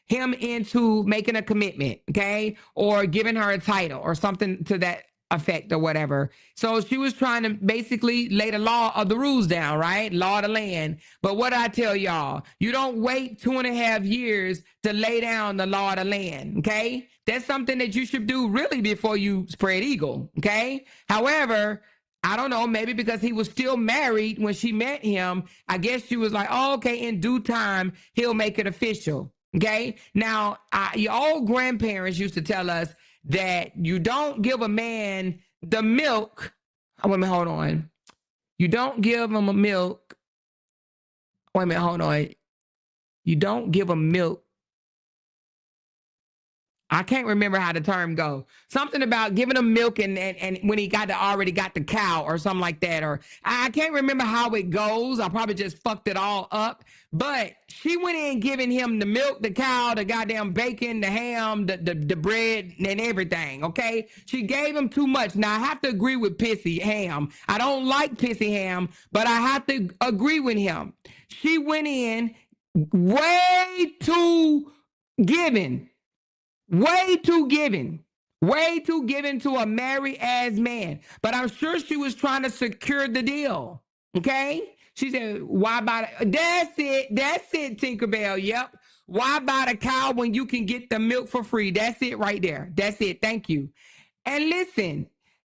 him into making a commitment, okay? Or giving her a title or something to that effect or whatever. So she was trying to basically lay the law of the rules down, right? Law of the land. But what I tell y'all, you don't wait 2.5 years to lay down the law of the land, okay? That's something that you should do really before you spread eagle, okay? However, I don't know, maybe because he was still married when she met him, I guess she was like, oh, okay, in due time, he'll make it official. Okay. Now, your old grandparents used to tell us that you don't give a man the milk. Oh, wait a minute, hold on. You don't give him a milk. Wait a minute, hold on. You don't give him milk. I can't remember how the term go. Something about giving him milk and when he already got the cow or something like that. Or I can't remember how it goes. I probably just fucked it all up. But she went in giving him the milk, the cow, the goddamn bacon, the ham, the bread, and everything. Okay, she gave him too much. Now I have to agree with Pissy Ham. I don't like Pissy Ham, but I have to agree with him. She went in way too giving. Way too giving to a married ass man. But I'm sure she was trying to secure the deal. Okay? She said, why buy that's it, Tinkerbell. Yep. Why buy the cow when you can get the milk for free? That's it right there. That's it. Thank you. And listen,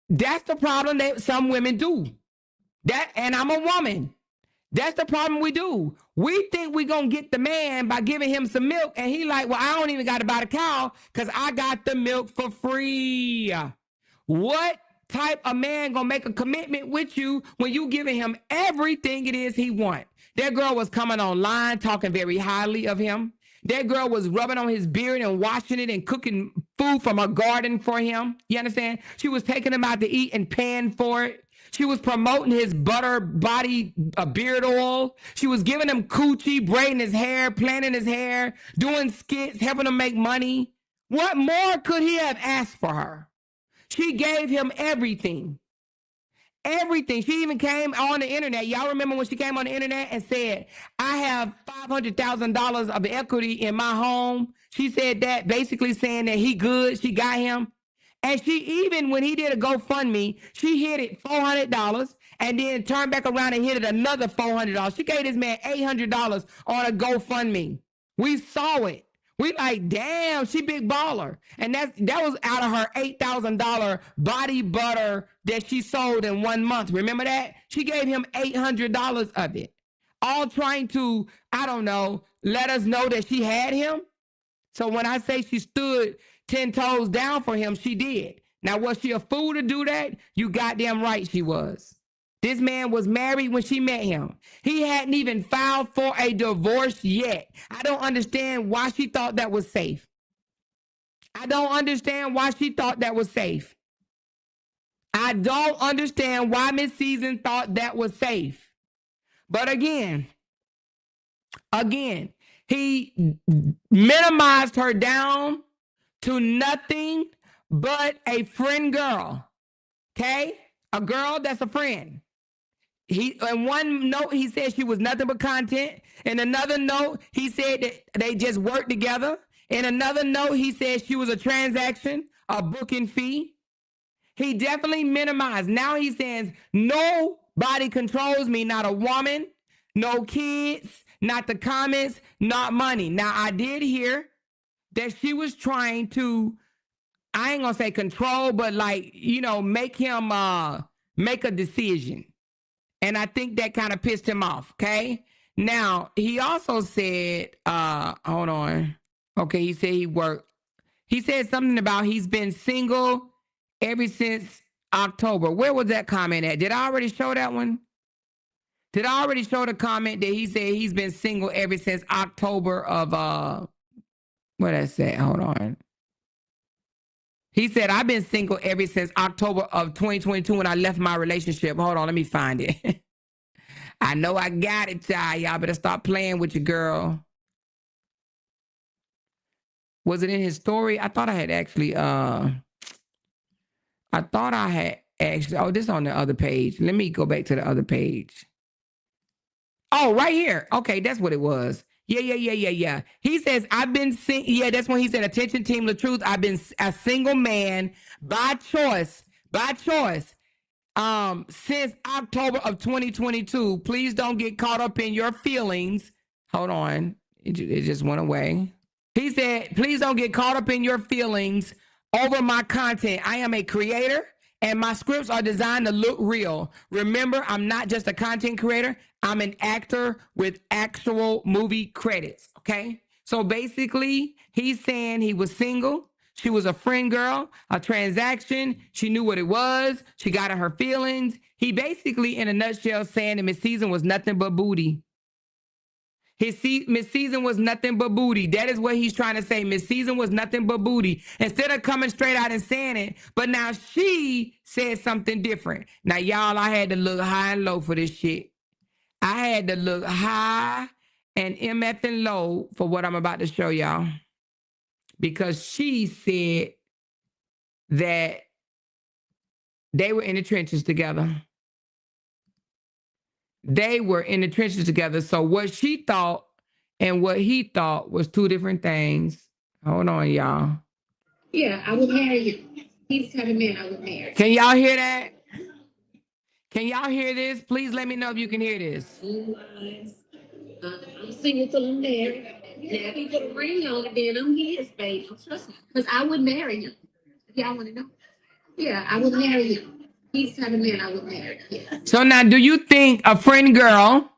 that's the problem that some women do. And I'm a woman. That's the problem we do. We think we're going to get the man by giving him some milk. And he like, well, I don't even got to buy the cow because I got the milk for free. What type of man going to make a commitment with you when you giving him everything it is he want? That girl was coming online talking very highly of him. That girl was rubbing on his beard and washing it and cooking food from a garden for him. You understand? She was taking him out to eat and paying for it. She was promoting his butter body beard oil. She was giving him coochie, braiding his hair, planting his hair, doing skits, helping him make money. What more could he have asked for her? She gave him everything. Everything. She even came on the internet. Y'all remember when she came on the internet and said, I have $500,000 of equity in my home. She said that, basically saying that he good. She got him. And she even, when he did a GoFundMe, she hit it $400 and then turned back around and hit it another $400. She gave this man $800 on a GoFundMe. We saw it. We like, damn, she big baller. And that was out of her $8,000 body butter that she sold in 1 month. Remember that? She gave him $800 of it. All trying to, I don't know, let us know that she had him. So when I say she stood 10 toes down for him, she did. Now, was she a fool to do that? You goddamn right she was. This man was married when she met him. He hadn't even filed for a divorce yet. I don't understand why she thought that was safe. I don't understand why she thought that was safe. I don't understand why Miss Season thought that was safe. But again, he minimized her down to nothing but a friend girl. Okay? A girl that's a friend. In one note, he said she was nothing but content. In another note, he said that they just worked together. In another note, he said she was a transaction, a booking fee. He definitely minimized. Now he says, nobody controls me, not a woman, no kids, not the comments, not money. Now, I did hear that she was trying to, I ain't gonna say control, but like, make him make a decision. And I think that kind of pissed him off, okay? Now, he also said, hold on. Okay, he said he said something about he's been single ever since October. Where was that comment at? Did I already show that one? Did I already show the comment that he said he's been single ever since October of, what did I say? Hold on. He said, I've been single ever since October of 2022 when I left my relationship. Hold on, let me find it. I know I got it, child. Y'all better stop playing with your girl. Was it in his story? I thought I had actually, oh, this is on the other page. Let me go back to the other page. Oh, right here. Okay, that's what it was. Yeah. He says, I've been yeah, that's when he said, attention team, LaTruth, I've been a single man by choice, since October of 2022. Please don't get caught up in your feelings. Hold on. It just went away. He said, please don't get caught up in your feelings over my content. I am a creator and my scripts are designed to look real. Remember, I'm not just a content creator. I'm an actor with actual movie credits. Okay. So basically, he's saying he was single. She was a friend girl, a transaction. She knew what it was. She got in her feelings. He basically, in a nutshell, saying that Miss Season was nothing but booty. Miss Season was nothing but booty. That is what he's trying to say. Miss Season was nothing but booty. Instead of coming straight out and saying it, but now she said something different. Now, y'all, I had to look high and low for this shit. I had to look high and MF and low for what I'm about to show y'all. Because she said that they were in the trenches together. They were in the trenches together. So what she thought and what he thought was two different things. Hold on, y'all. Yeah, I would marry you. He's the type of man I would marry. Can y'all hear that? Can y'all hear this? Please let me know if you can hear this. I'm single till I'm married. Now, if he put a ring on it, then I'm his, baby. Trust me. Because I would marry him. Y'all want to know? Yeah, I would marry him. He's the type of man I would marry. Yeah. So now, do you think a friend girl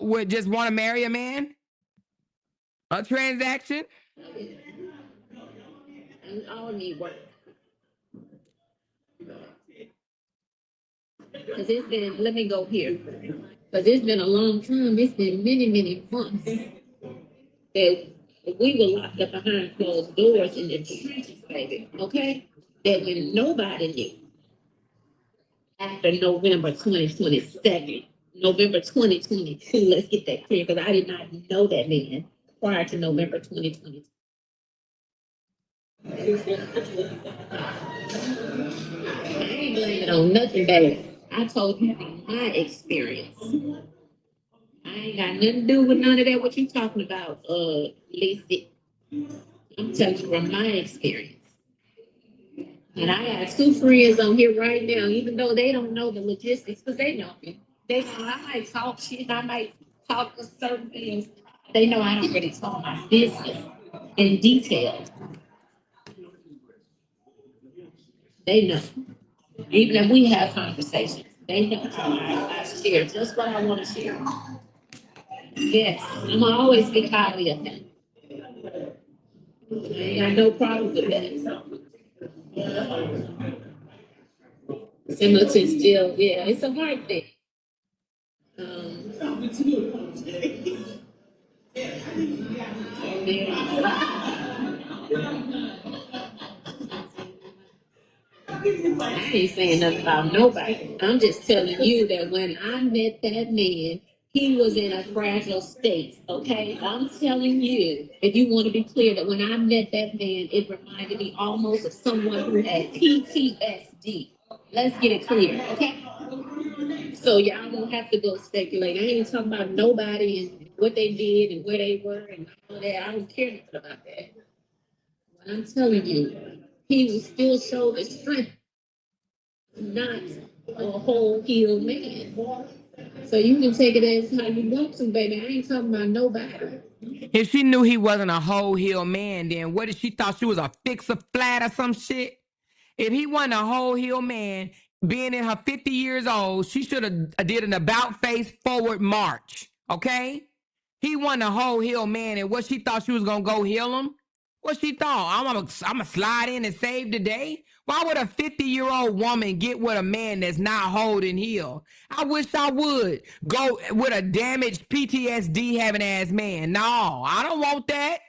would just want to marry a man? A transaction? And all need work. Because it's been, let me go here. Because it's been a long time. It's been many, many months that we were locked up behind closed doors in the trenches, baby. Okay? That when nobody knew. After November 2027, November 2022, let's get that clear, because I did not know that man prior to November 2022. I ain't blaming it on nothing, baby. I told you my experience. I ain't got nothing to do with none of that, what you talking about, Lisa. I'm telling you from my experience. And I have two friends on here right now, even though they don't know the logistics, because they know me. They know I might talk shit, I might talk to certain things. They know I don't really talk my business in detail. They know. Even if we have conversations, they know I share just what I want to share. Yes, I'm gonna always speak highly of them. I ain't got no problem with that. Similar to still, yeah, it's a hard thing. I ain't saying nothing about nobody. I'm just telling you that when I met that man, he was in a fragile state. Okay, I'm telling you, if you want to be clear, that when I met that man, it reminded me almost of someone who had PTSD. Let's get it clear, okay? So y'all don't have to go speculate. I ain't talking about nobody and what they did and where they were and all that. I don't care nothing about that. What I'm telling you, he was still showed the strength, not a whole healed man. So you can take it as how you want to, baby. I ain't talking about nobody. If she knew he wasn't a whole heel man, then what if she thought she was a fixer flat or some shit? If he wasn't a whole heel man, being in her 50 years old, she should have did an about face forward march. Okay? He wasn't a whole heel man, and what she thought she was gonna go heal him? What she thought? I'm gonna slide in and save the day? Why would a 50-year-old woman get with a man that's not holding heel? I wish I would go with a damaged PTSD having ass man. No, I don't want that.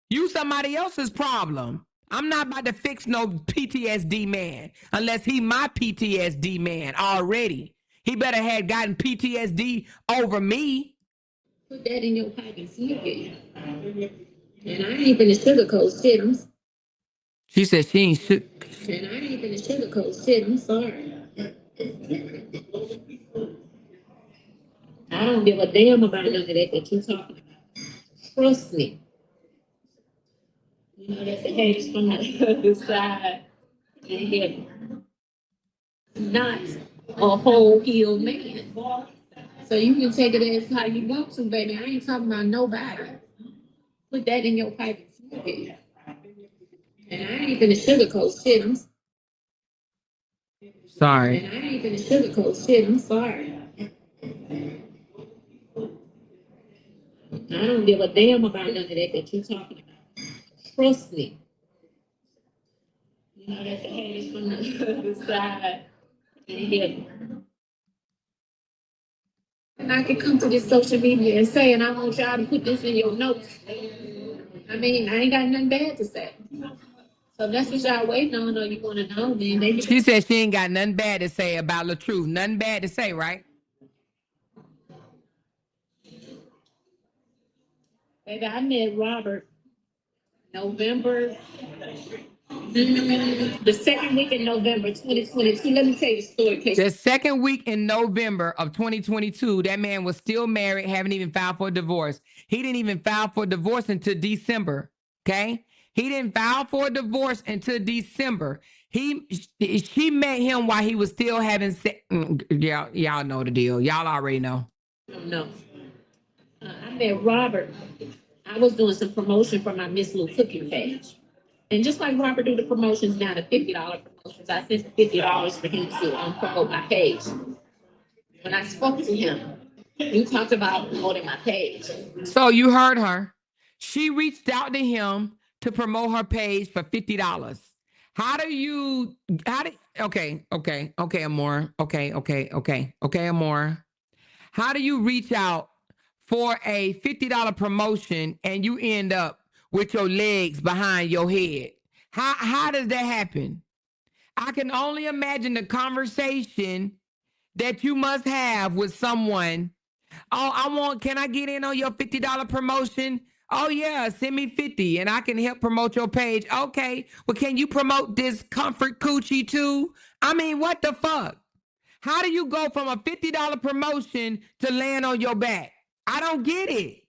You somebody else's problem. I'm not about to fix no PTSD man unless he my PTSD man already. He better have gotten PTSD over me. Put that in your pipe and smoke it. And I ain't finna sugarcoat shit. She said she ain't shook. And I ain't finna sugarcoat shit. I'm sorry. I I don't give a damn about none of that you're talking about. Trust me. You know, that's the haters from the other side. And he not a whole healed man. So you can take it as how you want to, baby. I ain't talking about nobody. Put that in your pipe and smoke it. And I ain't finna sugarcoat shit. Sorry. And I ain't finna sugarcoat shit. I'm sorry. I don't give a damn about none of that you're talking about. Trust me. You know, that's the haters from the other side. And I can come to this social media and say, and I want y'all to put this in your notes. I mean, I ain't got nothing bad to say. So that's what y'all waiting on, or you want to know, man. She said she ain't got nothing bad to say about LaTruth. Nothing bad to say, right? Baby, I met Robert November, the second week in November 2022. Let me tell you the story. The second week in November of 2022, that man was still married, haven't even filed for a divorce. He didn't even file for a divorce until December. Okay? He didn't file for a divorce until December. She met him while he was still having sex. Y'all know the deal. Y'all already know. No. I met Robert. I was doing some promotion for my Miss Lou cooking page. And just like Robert do the promotions now, the $50 promotions, I sent $50 for him to promote my page. When I spoke to him, you talked about promoting my page. So you heard her. She reached out to him to promote her page for $50. Okay, Amor. Okay, Amor. How do you reach out for a $50 promotion and you end up with your legs behind your head? How does that happen? I can only imagine the conversation that you must have with someone. Oh, can I get in on your $50 promotion? Oh yeah, send me 50 and I can help promote your page. Okay. Well, can you promote this comfort coochie too? I mean, what the fuck? How do you go from a $50 promotion to land on your back? I don't get it.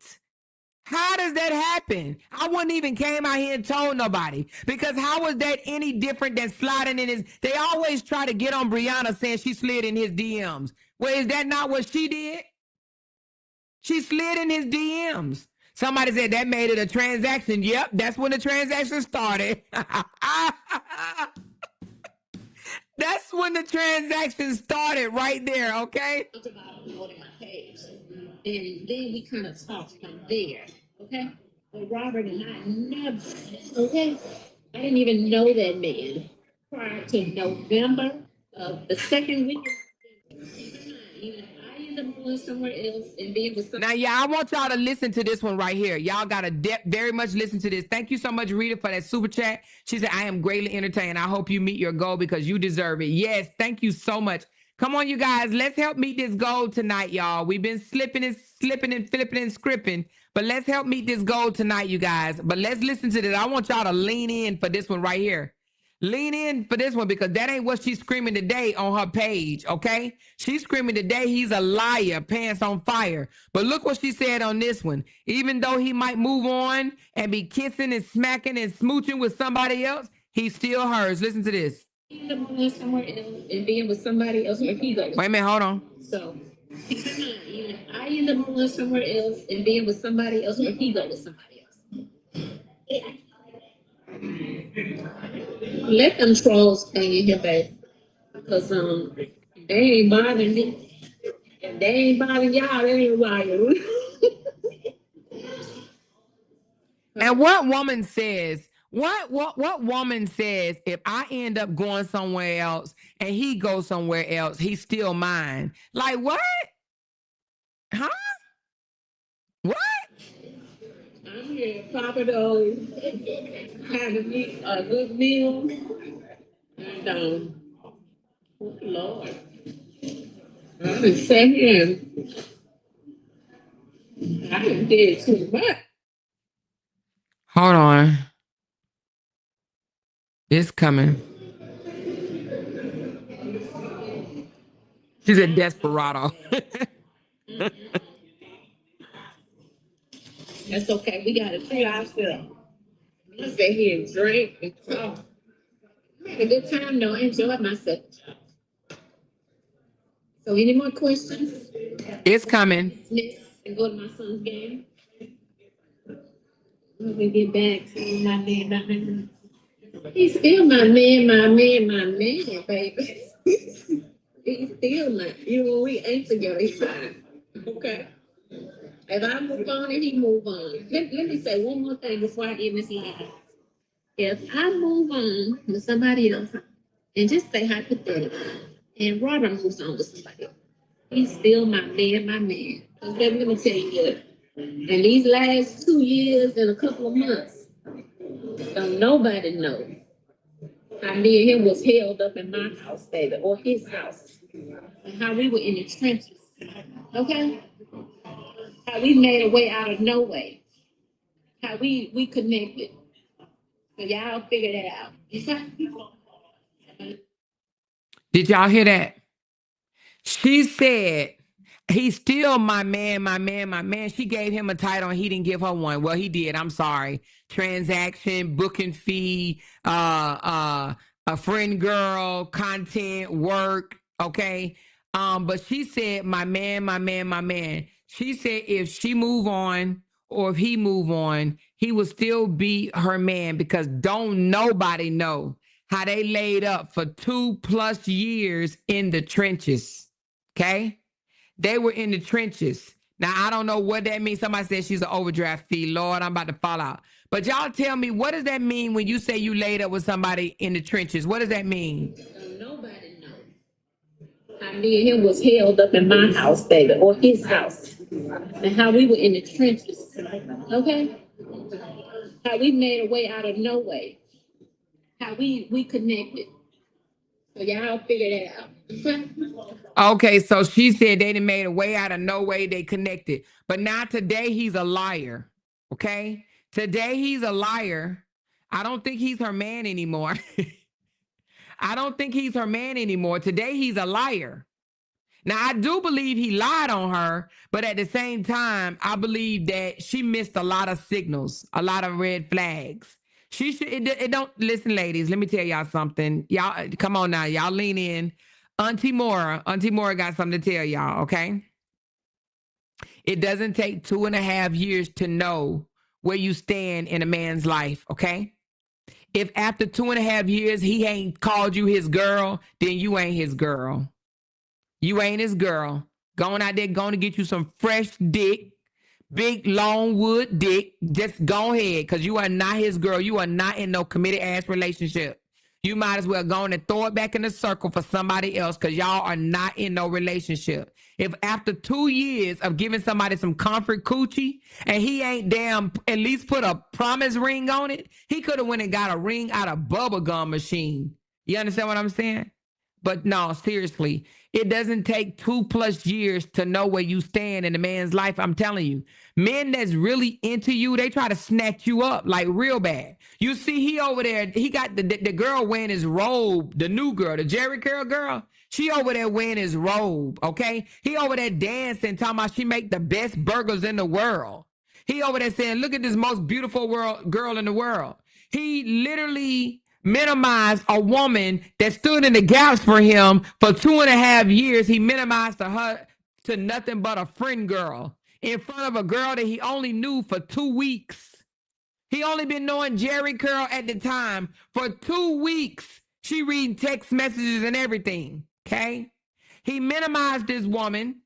How does that happen? I wouldn't even came out here and told nobody, because how was that any different than sliding in his? They always try to get on Brianna saying she slid in his DMs. Well, is that not what she did? She slid in his DMs. Somebody said that made it a transaction. Yep, that's when the transaction started. That's when the transaction started right there, okay? About promoting my page. And then we kind of talked from there, okay? But Robert and I never, okay? I didn't even know that man prior to November of the second week. Even if I end up going somewhere else and being with Now, yeah, I want y'all to listen to this one right here. Y'all got to very much listen to this. Thank you so much, Rita, for that super chat. She said, I am greatly entertained. I hope you meet your goal because you deserve it. Yes, thank you so much. Come on, you guys. Let's help meet this goal tonight, y'all. We've been slipping and flipping and scripping, but let's help meet this goal tonight, you guys. But let's listen to this. I want y'all to lean in for this one right here. Lean in for this one because that ain't what she's screaming today on her page, okay? She's screaming today, he's a liar, pants on fire. But look what she said on this one. Even though he might move on and be kissing and smacking and smooching with somebody else, he's still hers. Listen to this. Somewhere else and being with somebody else where he goes. Wait a minute, hold on. So, even if I end up going somewhere else and being with somebody else where he goes with somebody else. Let them trolls stay in here, babe. Because they ain't bothering me. If they ain't bothering y'all, they ain't bothering. And what woman says, what woman says, if I end up going somewhere else and he goes somewhere else, he's still mine? Like what? Huh? What? I'm here popping those, having me a good meal. And oh Lord. I've been sitting here. I done did too much. Hold on. It's coming. She's a desperado. That's okay. We got to treat ourselves. I sit here and drink and talk. I had a good time though. I enjoyed myself. So any more questions? It's coming. Dismiss and go to my son's game. Let me get back to my man. He's still my man, baby. He's still my, we ain't together, he's fine. Okay. If I move on and he move on. Let me say one more thing before I end this live. If I move on with somebody else, and just say hypothetically, and Robert moves on with somebody else, he's still my man. Let me tell you, in these last 2 years and a couple of months, don't nobody know how me and him was held up in my house, baby, or his house, and how we were in the trenches. Okay? How we made a way out of no way. How we connected. So y'all figure that out. Did y'all hear that? She said, he's still my man. She gave him a title and he didn't give her one. Well, he did. I'm sorry. Transaction, booking fee, a friend girl, content, work. Okay. But she said, my man. She said if she move on or if he move on, he will still be her man because don't nobody know how they laid up for 2+ years in the trenches. Okay? They were in the trenches. Now, I don't know what that means. Somebody said she's an overdraft fee. Lord, I'm about to fall out. But y'all tell me, what does that mean when you say you laid up with somebody in the trenches? What does that mean? Nobody knows how me and him was held up in my house, baby, or his house. And how we were in the trenches. Okay? How we made a way out of no way. How we connected. So y'all figure that out. Okay, so she said they done made a way out of no way, they connected. But now today he's a liar. Okay? Today he's a liar. I don't think he's her man anymore. I don't think he's her man anymore. Today he's a liar. Now, I do believe he lied on her, but at the same time, I believe that she missed a lot of signals, a lot of red flags. She should, it don't, listen, ladies, let me tell y'all something. Y'all, come on now, y'all lean in. Auntie Mora got something to tell y'all, okay? It doesn't take 2.5 years to know where you stand in a man's life, okay? If after 2.5 years he ain't called you his girl, then you ain't his girl. You ain't his girl. Going out there, going to get you some fresh dick, big long wood dick. Just go ahead, because you are not his girl. You are not in no committed ass relationship. You might as well go on and throw it back in the circle for somebody else, because y'all are not in no relationship. If after 2 years of giving somebody some comfort coochie and he ain't damn at least put a promise ring on it, he could have went and got a ring out of bubblegum machine. You understand what I'm saying? But no, seriously, it doesn't take 2+ years to know where you stand in a man's life. I'm telling you, men that's really into you, they try to snatch you up like real bad. You see, he over there, he got the girl wearing his robe, the new girl, the Jerry Curl girl. She over there wearing his robe, okay? He over there dancing, talking about she make the best burgers in the world. He over there saying, look at this most beautiful girl in the world. He literally minimized a woman that stood in the gaps for him for 2.5 years. He minimized her to nothing but a friend girl in front of a girl that he only knew for 2 weeks. He only been knowing Jerry Curl at the time for 2 weeks. She reading text messages and everything, okay? He minimized this woman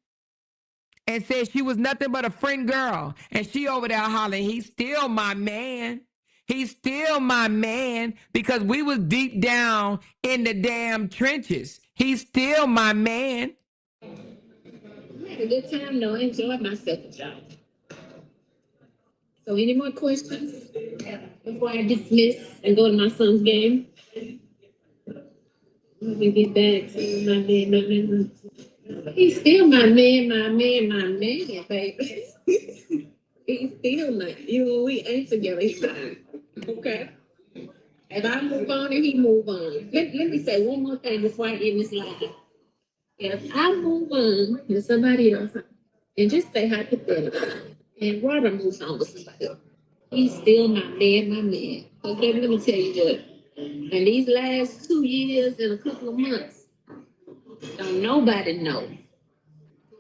and said she was nothing but a friend girl. And she over there hollering, he's still my man. He's still my man because we was deep down in the damn trenches. He's still my man. I had a good time though. I enjoyed myself, y'all. So any more questions before I dismiss and go to my son's game? Let me get back to my man. He's still my man, baby. He's still my, we ain't together, he's fine. Okay? If I move on and he move on. Let me say one more thing before I end this live. If I move on with somebody else, And just say hypothetically. And Robert moves on with somebody else. He's still my man. So baby, let me tell you what. In these last 2 years and a couple of months, don't nobody know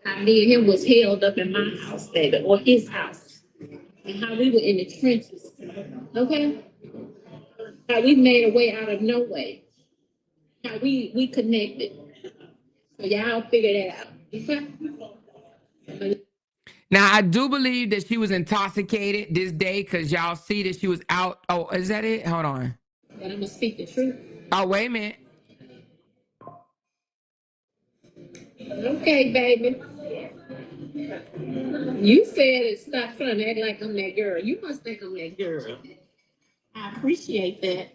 how me and him was held up in my house, baby, or his house. And how we were in the trenches. Okay? How we made a way out of no way. How we connected. So y'all figure that out. Okay? Now, I do believe that she was intoxicated this day because y'all see that she was out. Oh, is that it? Hold on. But I'm gonna speak the truth. Oh, wait a minute. Okay, baby. You said it. Stop trying to act like I'm that girl. You must think I'm that girl. I appreciate that.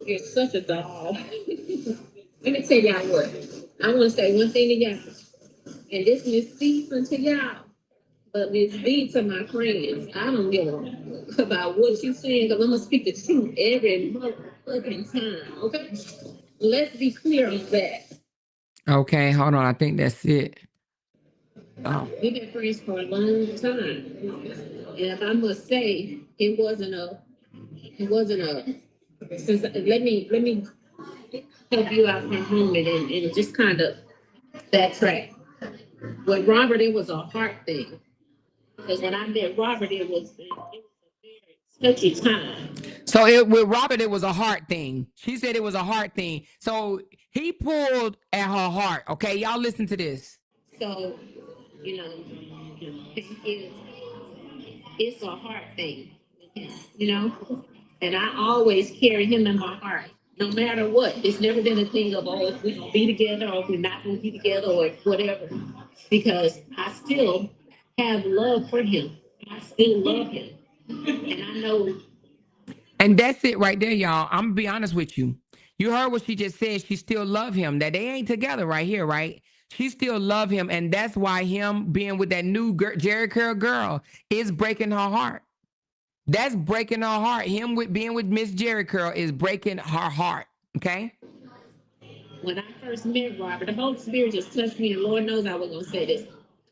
You're such a doll. Let me tell y'all what. I want to say one thing to y'all. And this Miss Season to y'all. But Miss B to my friends. I don't give a about what you saying because I'm going to speak the truth every motherfucking time. Okay? Let's be clear on that. Okay, hold on. I think that's it. Oh. We've been friends for a long time. And if I must say, it wasn't a since let me help you out for a moment and just kind of backtrack. With Robert, it was a heart thing. Because when I met Robert, it was a very touchy time. So with Robert, it was a heart thing. She said it was a heart thing. So he pulled at her heart. Okay, y'all listen to this. So, it's a heart thing, and I always carry him in my heart, no matter what. It's never been a thing of, oh, if we're going to be together or if we're not going to be together or whatever, because I still have love for him. I still love him. And I know. And that's it right there, y'all. I'm going to be honest with you. You heard what she just said. She still love him. That they ain't together right here, right? She still love him. And that's why him being with that new Jerry Curl girl is breaking her heart. That's breaking her heart. Him being with Miss Jerry Curl is breaking her heart. Okay? When I first met Robert, the Holy Spirit just touched me, and Lord knows I was going to say this.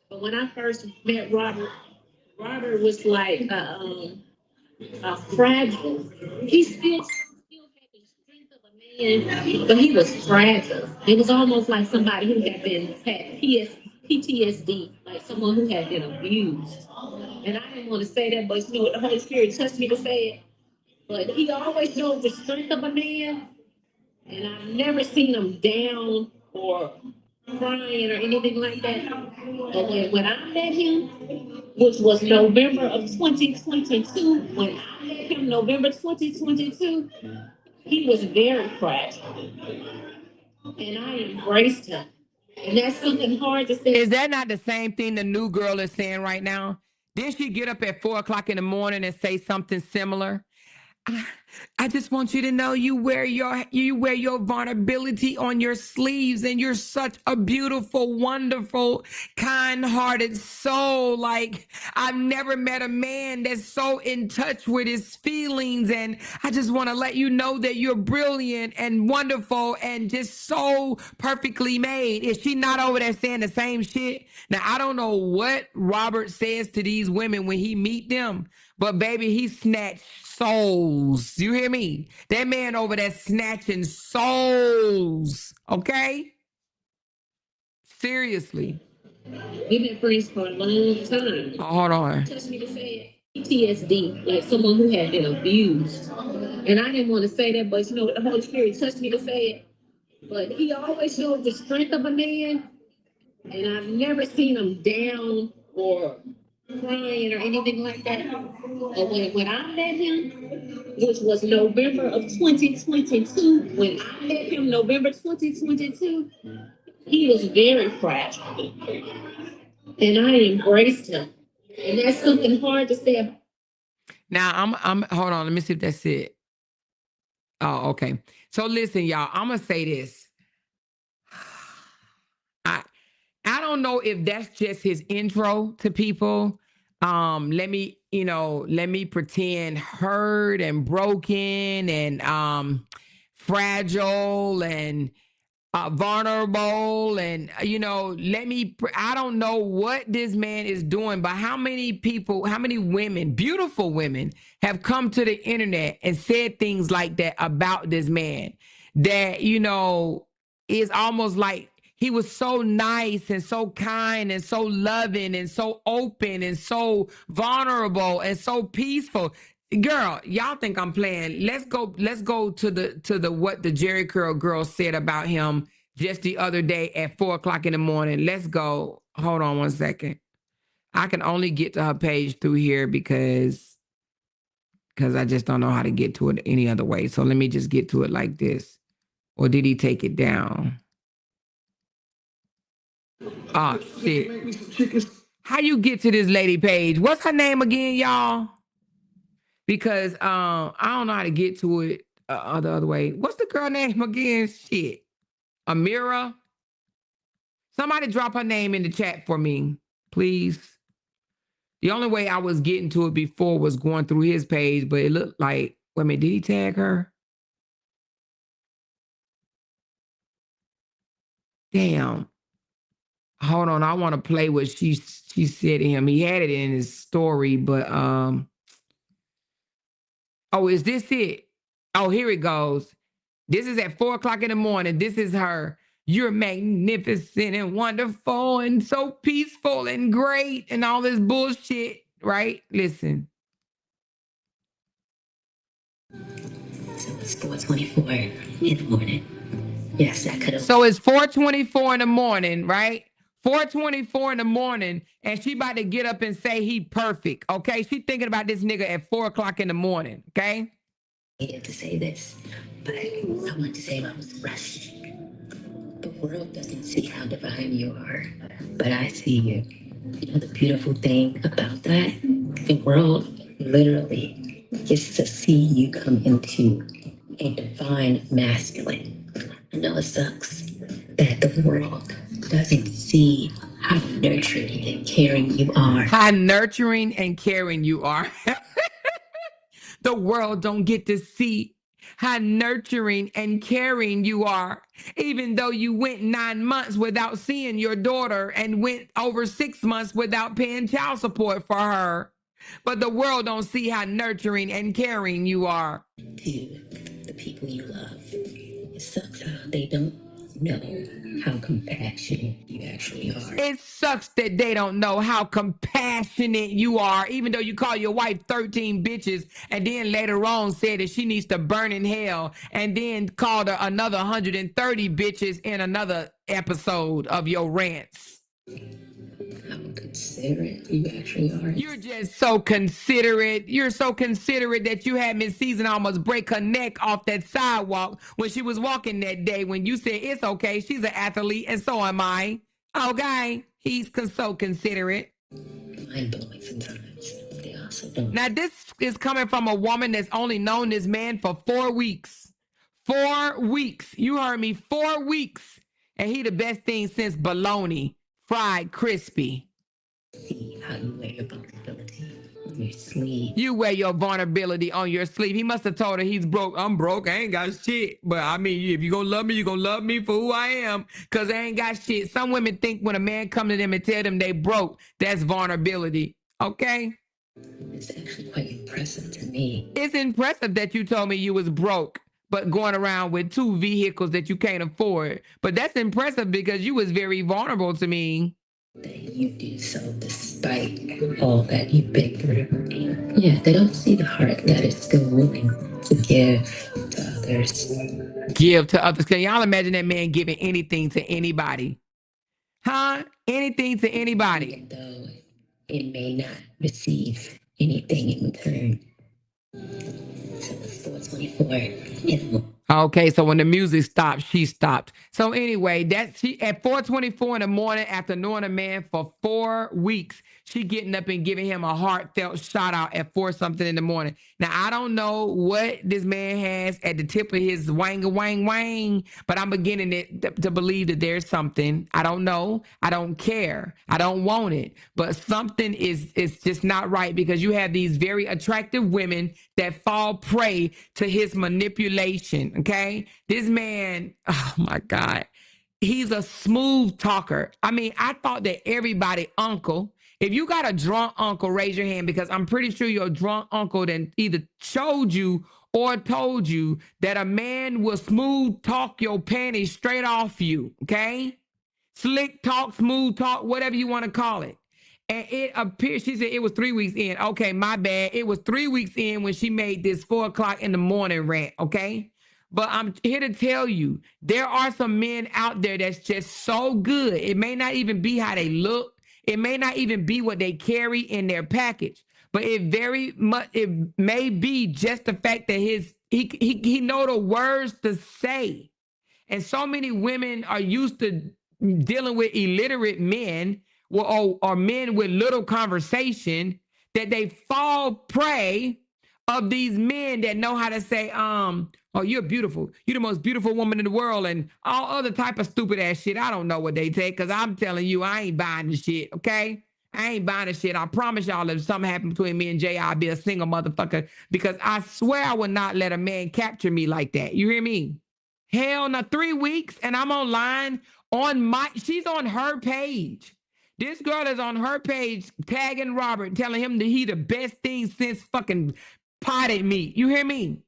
But when I first met Robert, Robert was like fragile. He still had the strength of a man, but he was fragile. It was almost like somebody who had PTSD, like someone who had been abused. And I didn't want to say that, but the Holy Spirit touched me to say it. But he always showed the strength of a man, and I've never seen him down or crying or anything like that. But when I met him, which was November of 2022, when I met him, November 2022, he was very fragile. And I embraced him. And that's something hard to say. Is that not the same thing the new girl is saying right now? Didn't she get up at 4:00 in the morning and say something similar? I just want you to know you wear your vulnerability on your sleeves, and you're such a beautiful, wonderful, kind-hearted soul. Like, I've never met a man that's so in touch with his feelings, and I just want to let you know that you're brilliant and wonderful and just so perfectly made. Is she not over there saying the same shit? Now, I don't know what Robert says to these women when he meet them, but baby, he snatched souls. You hear me? That man over there snatching souls. Okay? Seriously. We've been friends for a long time. Oh, hold on. Touched me to say it. PTSD, like someone who had been abused. And I didn't want to say that, but the Holy Spirit touched me to say it. But he always showed the strength of a man, and I've never seen him down or crying or anything like that. But when I met him, which was November of 2022, when I met him, November 2022, he was very fragile. And I embraced him. And that's something hard to say about. Now I'm hold on, let me see if that's it. Oh, okay. So listen, y'all, I'm gonna say this. I don't know if that's just his intro to people. Let me pretend hurt and broken and fragile and vulnerable, and I don't know what this man is doing, but how many people, how many women, beautiful women, have come to the internet and said things like that about this man, that is almost like he was so nice and so kind and so loving and so open and so vulnerable and so peaceful. Girl, y'all think I'm playing. Let's go to the what the Jerry Curl girl said about him just the other day at 4:00 in the morning. Let's go. Hold on one second. I can only get to her page through here because I just don't know how to get to it any other way. So let me just get to it like this. Or did he take it down? Oh shit. How you get to this lady page? What's her name again, y'all? Because I don't know how to get to it the other way. What's the girl name again? Shit. Amira? Somebody drop her name in the chat for me, please. The only way I was getting to it before was going through his page, but it looked like, wait a minute, did he tag her? Damn. Hold on, I want to play what she said to him. He had it in his story, but oh, is this it? Oh, here it goes. This is at 4:00 in the morning. This is her. You're magnificent and wonderful and so peaceful and great and all this bullshit, right? Listen. So it's 4:24 in the morning. Yes, I could have. So it's 4:24 in the morning, right? 4:24 in the morning, and she about to get up and say he perfect, okay? She thinking about this nigga at 4:00 in the morning, okay? I needed to say this, but I want to say I was rushed. The world doesn't see how divine you are, but I see you. You know the beautiful thing about that? The world literally gets to see you come into a divine masculine. I know it sucks that the world doesn't see how nurturing and caring you are. How nurturing and caring you are. The world don't get to see how nurturing and caring you are, even though you went 9 months without seeing your daughter and went over 6 months without paying child support for her. But the world don't see how nurturing and caring you are. To the people you love, it sucks how they don't know how compassionate you actually are. It sucks that they don't know how compassionate you are, even though you call your wife 13 bitches and then later on said that she needs to burn in hell and then called her another 130 bitches in another episode of your rants. How considerate you actually are. You're just so considerate. You're so considerate that you had Miss Season almost break her neck off that sidewalk when she was walking that day when you said, it's okay, she's an athlete and so am I. Okay, he's so considerate. Mind-blowing sometimes. They also don't. Now, this is coming from a woman that's only known this man for 4 weeks. 4 weeks. You heard me, 4 weeks. And he the best thing since bologna, fried crispy. See how you wear your vulnerability on your sleeve. You wear your vulnerability on your sleeve. He must have told her he's broke. I'm broke. I ain't got shit. But I mean, if you're going to love me, you're going to love me for who I am because I ain't got shit. Some women think when a man come to them and tell them they broke, that's vulnerability. Okay? It's actually quite impressive to me. It's impressive that you told me you was broke, but going around with 2 vehicles that you can't afford. But that's impressive because you was very vulnerable to me. That you do so despite all that you've been through. Yeah, they don't see the heart that is still willing to give to others. Give to others. Can y'all imagine that man giving anything to anybody? Huh? Anything to anybody. Though it may not receive anything in return. So it's 4:24. Okay, so when the music stopped, she stopped. So anyway, that's she at 4:24 in the morning after knowing a man for 4 weeks. She getting up and giving him a heartfelt shout out at 4 something in the morning. Now I don't know what this man has at the tip of his wang, but I'm beginning to believe that there's something. I don't know. I don't care. I don't want it. But something is just not right because you have these very attractive women that fall prey to his manipulation. Okay, this man. Oh my God. he's a smooth talker. I mean, I thought that everybody, uncle, if you got a drunk uncle, raise your hand, because I'm pretty sure your drunk uncle then either showed you or told you that a man will smooth talk your panties straight off you, okay? Slick talk, smooth talk, whatever you want to call it. And it appears, she said it was 3 weeks in. Okay, my bad. It was 3 weeks in when she made this 4 o'clock in the morning rant, okay? But I'm here to tell you, there are some men out there that's just so good. It may not even be how they look. It may not even be what they carry in their package. But it may be just the fact that he know the words to say. And so many women are used to dealing with illiterate men or men with little conversation that they fall prey of these men that know how to say, oh, you're beautiful. You're the most beautiful woman in the world, and all other type of stupid ass shit. I don't know what they take, because I'm telling you, I ain't buying the shit, okay? I ain't buying the shit. I promise y'all, if something happened between me and Jay, I'll be a single motherfucker, because I swear I would not let a man capture me like that. You hear me? Hell no, 3 weeks and I'm online she's on her page. This girl is on her page tagging Robert, telling him that he the best thing since fucking potted meat. You hear me?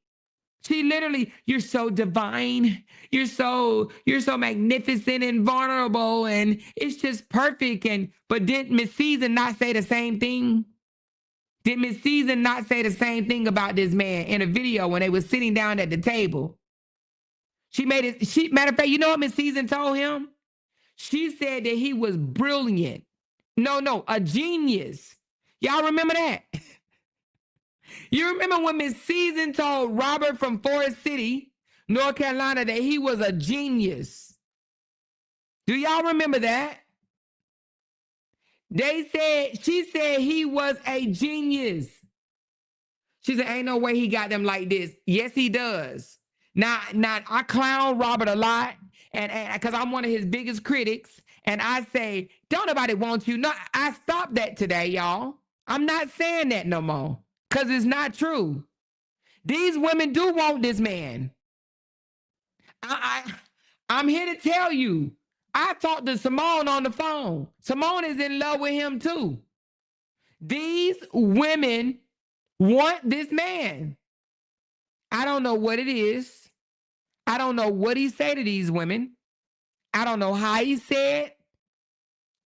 She literally, you're so divine. You're so magnificent and vulnerable, and it's just perfect. But did Miss Season not say the same thing? Did Miss Season not say the same thing about this man in a video when they were sitting down at the table? She made it. Matter of fact, you know what Miss Season told him? She said that he was brilliant. No, a genius. Y'all remember that? You remember when Miss Season told Robert from Forest City, North Carolina, that he was a genius? Do y'all remember that? She said he was a genius. She said, ain't no way he got them like this. Yes, he does. Now I clown Robert a lot, and because I'm one of his biggest critics, and I say, don't nobody want you. No, I stopped that today, y'all. I'm not saying that no more, because it's not true. These women do want this man. I'm here to tell you, I talked to Simone on the phone. Simone is in love with him too. These women want this man. I don't know what it is. I don't know what he say to these women. I don't know how he said.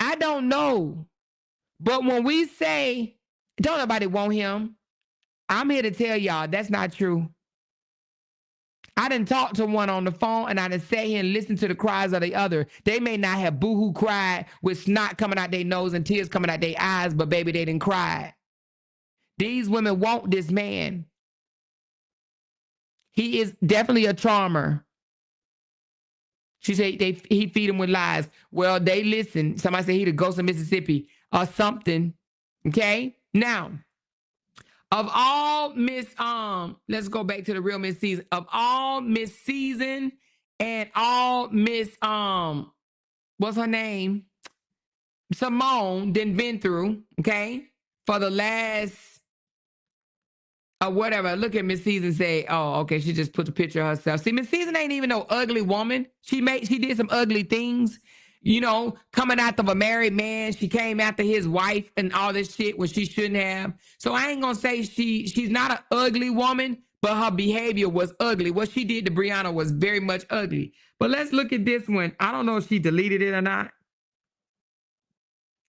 I don't know. But when we say, don't nobody want him, I'm here to tell y'all that's not true. I done talked to one on the phone, and I done sat here and listened to the cries of the other. They may not have boohoo cried with snot coming out their nose and tears coming out their eyes, but baby, they didn't cry. These women want this man. He is definitely a charmer. She said he feed them with lies. Well, they listen. Somebody said he the ghost of Mississippi or something. Okay? Now, of all Miss, let's go back to the real Miss Season. Of all Miss Season and all Miss, what's her name? Simone done been through, okay? For the last, whatever. Look at Miss Season say, oh, okay, she just put the picture of herself. See, Miss Season ain't even no ugly woman. She did some ugly things, you know, coming after a married man. She came after his wife and all this shit when she shouldn't have. So I ain't gonna say she's not an ugly woman, but her behavior was ugly. What she did to Brianna was very much ugly. But let's look at this one. I don't know if she deleted it or not.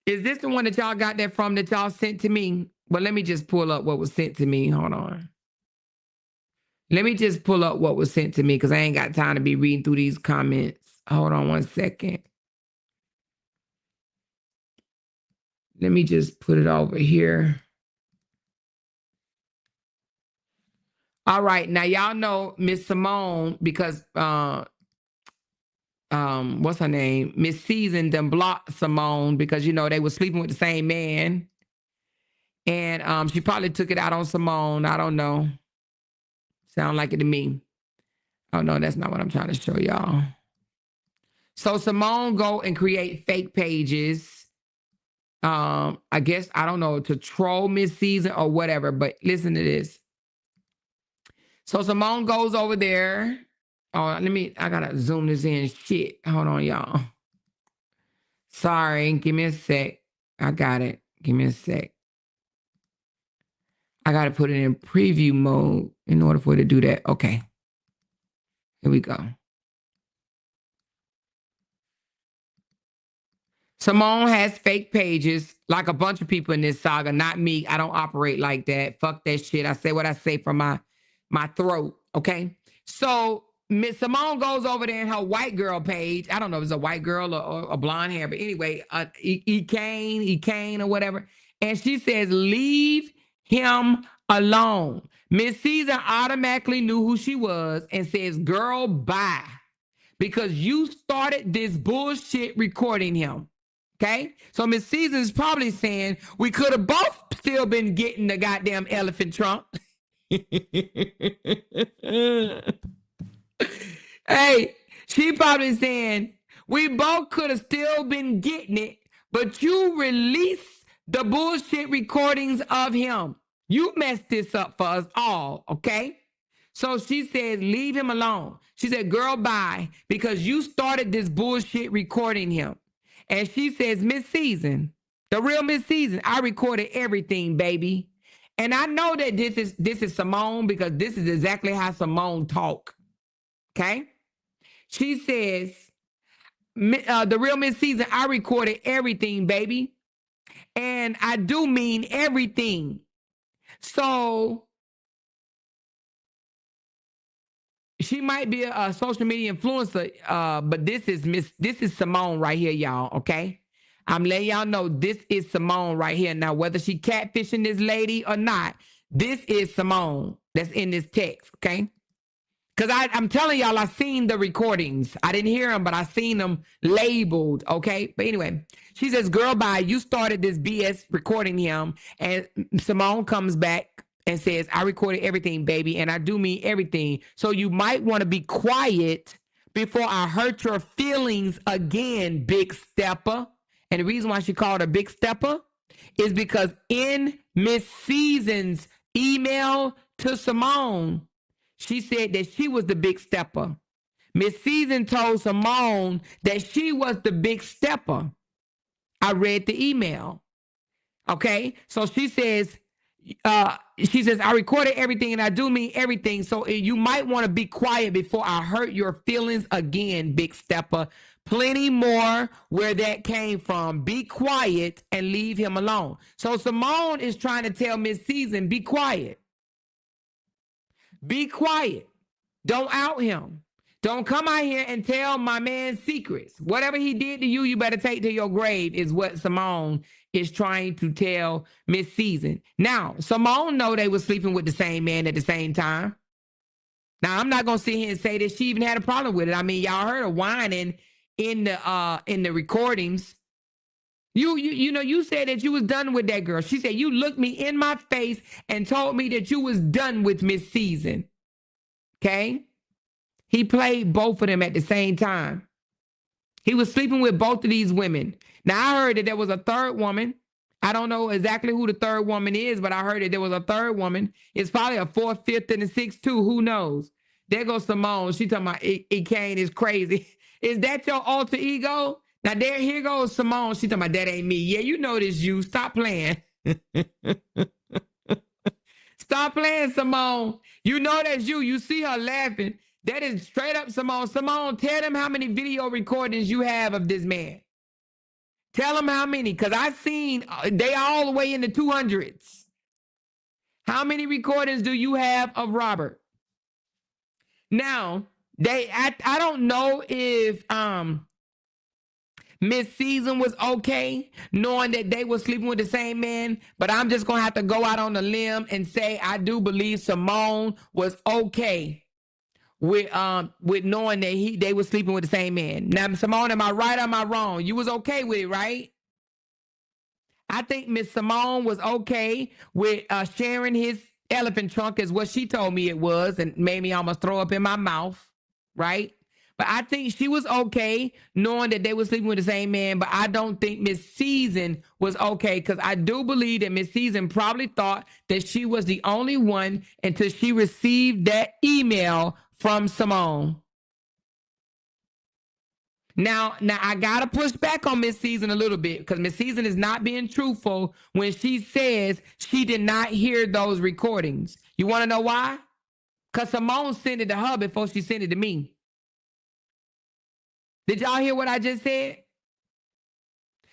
Is this the one that y'all got that from, that y'all sent to me? But let me just pull up what was sent to me. Hold on. Let me just pull up what was sent to me, because I ain't got time to be reading through these comments. Hold on 1 second. Let me just put it over here. All right. Now, y'all know Miss Simone, because what's her name? Miss Season done blocked Simone because, you know, they were sleeping with the same man. And she probably took it out on Simone. I don't know. Sound like it to me. Oh, no, that's not what I'm trying to show y'all. So Simone go and create fake pages. I guess, I don't know, to troll Miss Season or whatever, but listen to this. So Simone goes over there Oh, I gotta zoom this in. Shit. Hold on, y'all. Sorry. Give me a sec. I got it. Give me a sec. I gotta put it in preview mode in order for it to do that. Okay. Here we go. Simone has fake pages, like a bunch of people in this saga. Not me. I don't operate like that. Fuck that shit. I say what I say from my throat. Okay. So Miss Simone goes over there in her white girl page. I don't know if it's a white girl or a blonde hair, but anyway, Kane or whatever. And she says, leave him alone. Miss Season automatically knew who she was and says, girl, bye. Because you started this bullshit recording him. Okay? So Miss Season is probably saying we could have both still been getting the goddamn elephant trunk. Hey, she probably saying we both could have still been getting it, but you released the bullshit recordings of him. You messed this up for us all, okay? So she says, leave him alone. She said, girl, bye, because you started this bullshit recording him. And she says, Miss Season, the real Miss Season, I recorded everything, baby. And I know that this is Simone because this is exactly how Simone talk. Okay? She says, the real Miss Season, I recorded everything, baby. And I do mean everything. So she might be a social media influencer, but this is Simone right here, y'all, okay? I'm letting y'all know this is Simone right here. Now, whether she catfishing this lady or not, this is Simone that's in this text, okay? Because I'm telling y'all, I seen the recordings. I didn't hear them, but I seen them labeled, okay? But anyway, she says, girl, bye, you started this BS recording him. And Simone comes back and says, I recorded everything, baby, and I do mean everything. So you might want to be quiet before I hurt your feelings again, big stepper. And the reason why she called her big stepper is because in Miss Season's email to Simone, she said that she was the big stepper. Miss Season told Simone that she was the big stepper. I read the email. Okay? So she says, I recorded everything and I do mean everything. So you might want to be quiet before I hurt your feelings again, big stepper. Plenty more where that came from. Be quiet and leave him alone. So Simone is trying to tell Miss Season, be quiet. Be quiet. Don't out him. Don't come out here and tell my man secrets. Whatever he did to you, you better take to your grave is what Simone is trying to tell Miss Season. Now, Simone know they were sleeping with the same man at the same time. Now, I'm not going to sit here and say that she even had a problem with it. I mean, y'all heard her whining in the recordings. You know, you said that you was done with that girl. She said, you looked me in my face and told me that you was done with Miss Season. Okay? He played both of them at the same time. He was sleeping with both of these women. Now, I heard that there was a third woman. I don't know exactly who the third woman is, but I heard that there was a third woman. It's probably a fourth, fifth, and a sixth, too. Who knows? There goes Simone. She talking about Kane is crazy. Is that your alter ego? Now, here goes Simone. She talking about that ain't me. Yeah, you know this, you. Stop playing. Stop playing, Simone. You know that's you. You see her laughing. That is straight up Simone. Simone, tell them how many video recordings you have of this man. Tell them how many, because I seen they all the way in the 200s. How many recordings do you have of Robert? Now, I don't know if Miss Season was okay knowing that they were sleeping with the same man, but I'm just going to have to go out on a limb and say I do believe Simone was okay with knowing that they were sleeping with the same man. Now, Simone, am I right or am I wrong? You was okay with it, right? I think Miss Simone was okay with sharing his elephant trunk is what she told me it was and made me almost throw up in my mouth, right? But I think she was okay knowing that they were sleeping with the same man, but I don't think Miss Season was okay because I do believe that Miss Season probably thought that she was the only one until she received that email from Simone. Now I gotta push back on Miss Season a little bit because Miss Season is not being truthful when she says she did not hear those recordings. You want to know why? Because Simone sent it to her before she sent it to me. Did y'all hear what I just said?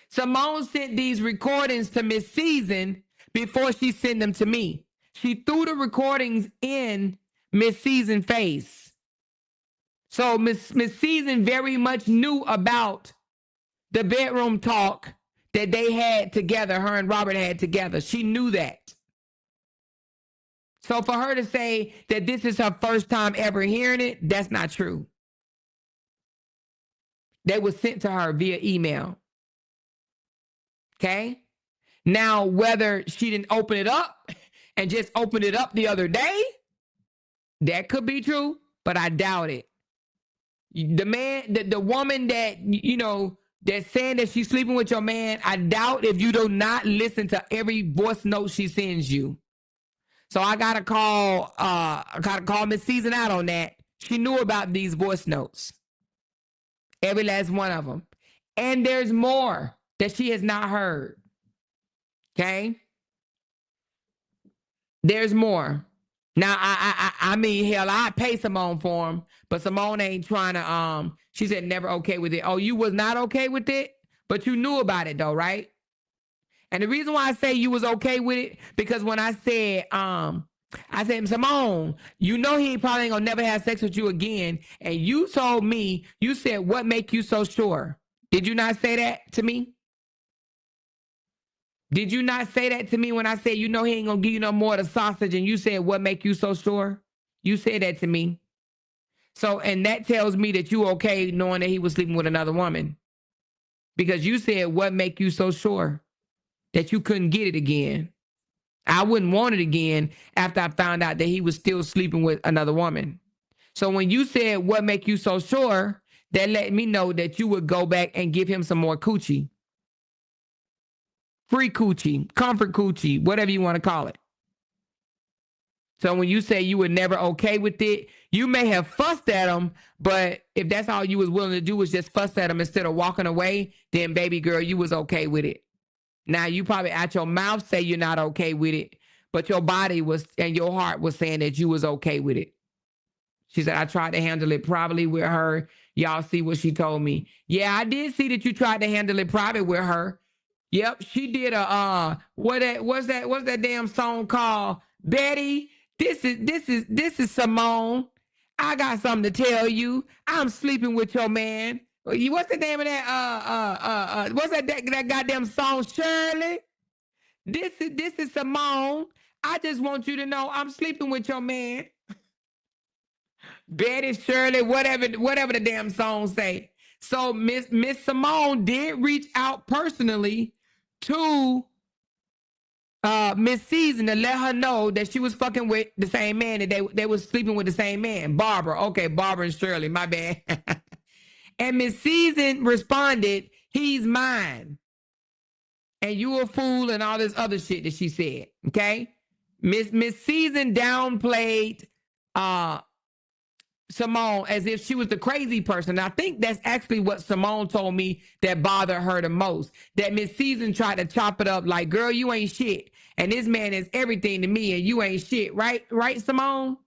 Simone sent these recordings to Miss Season before she sent them to me. She threw the recordings in Miss Season's face. So Miss Season very much knew about the bedroom talk that they had together, her and Robert had together. She knew that. So for her to say that this is her first time ever hearing it, that's not true. They were sent to her via email. Okay? Now, whether she didn't open it up and just opened it up the other day, that could be true, but I doubt it. The man, the woman that, you know, that's saying that she's sleeping with your man, I doubt if you do not listen to every voice note she sends you. So I gotta call Miss Season out on that. She knew about these voice notes. Every last one of them. And there's more that she has not heard. Okay? There's more. Now, I mean, hell, I'd pay Simone for them, but Simone ain't trying to, she said never okay with it. Oh, you was not okay with it? But you knew about it though, right? And the reason why I say you was okay with it, because when I said, Simone, you know he probably ain't gonna never have sex with you again. And you told me, you said, what make you so sure? Did you not say that to me? Did you not say that to me when I said, you know he ain't gonna give you no more of the sausage, and you said, what make you so sure? You said that to me. So, and that tells me that you okay knowing that he was sleeping with another woman. Because you said, what make you so sure that you couldn't get it again? I wouldn't want it again after I found out that he was still sleeping with another woman. So when you said, what make you so sure, that let me know that you would go back and give him some more coochie. Free coochie, comfort coochie, whatever you want to call it. So when you say you were never okay with it, you may have fussed at him, but if that's all you was willing to do was just fuss at him instead of walking away, then baby girl, you was okay with it. Now you probably out your mouth say you're not okay with it, but your body was and your heart was saying that you was okay with it. She said, I tried to handle it privately with her. Y'all see what she told me. Yeah, I did see that you tried to handle it private with her. Yep, she did a what's that damn song called? Betty, this is Simone. I got something to tell you. I'm sleeping with your man. What's the name of that what's that goddamn song, Shirley? This is Simone. I just want you to know I'm sleeping with your man. Betty, Shirley, whatever the damn song say. So Miss Simone did reach out personally to Miss Season to let her know that she was fucking with the same man, and they was sleeping with the same man. Barbara. Okay, Barbara and Shirley, my bad. And Miss Season responded, he's mine. And you a fool and all this other shit that she said. Okay? Miss Season downplayed Simone as if she was the crazy person. I think that's actually what Simone told me that bothered her the most. That Miss Season tried to chop it up like, girl, you ain't shit. And this man is everything to me and you ain't shit. Right, Simone?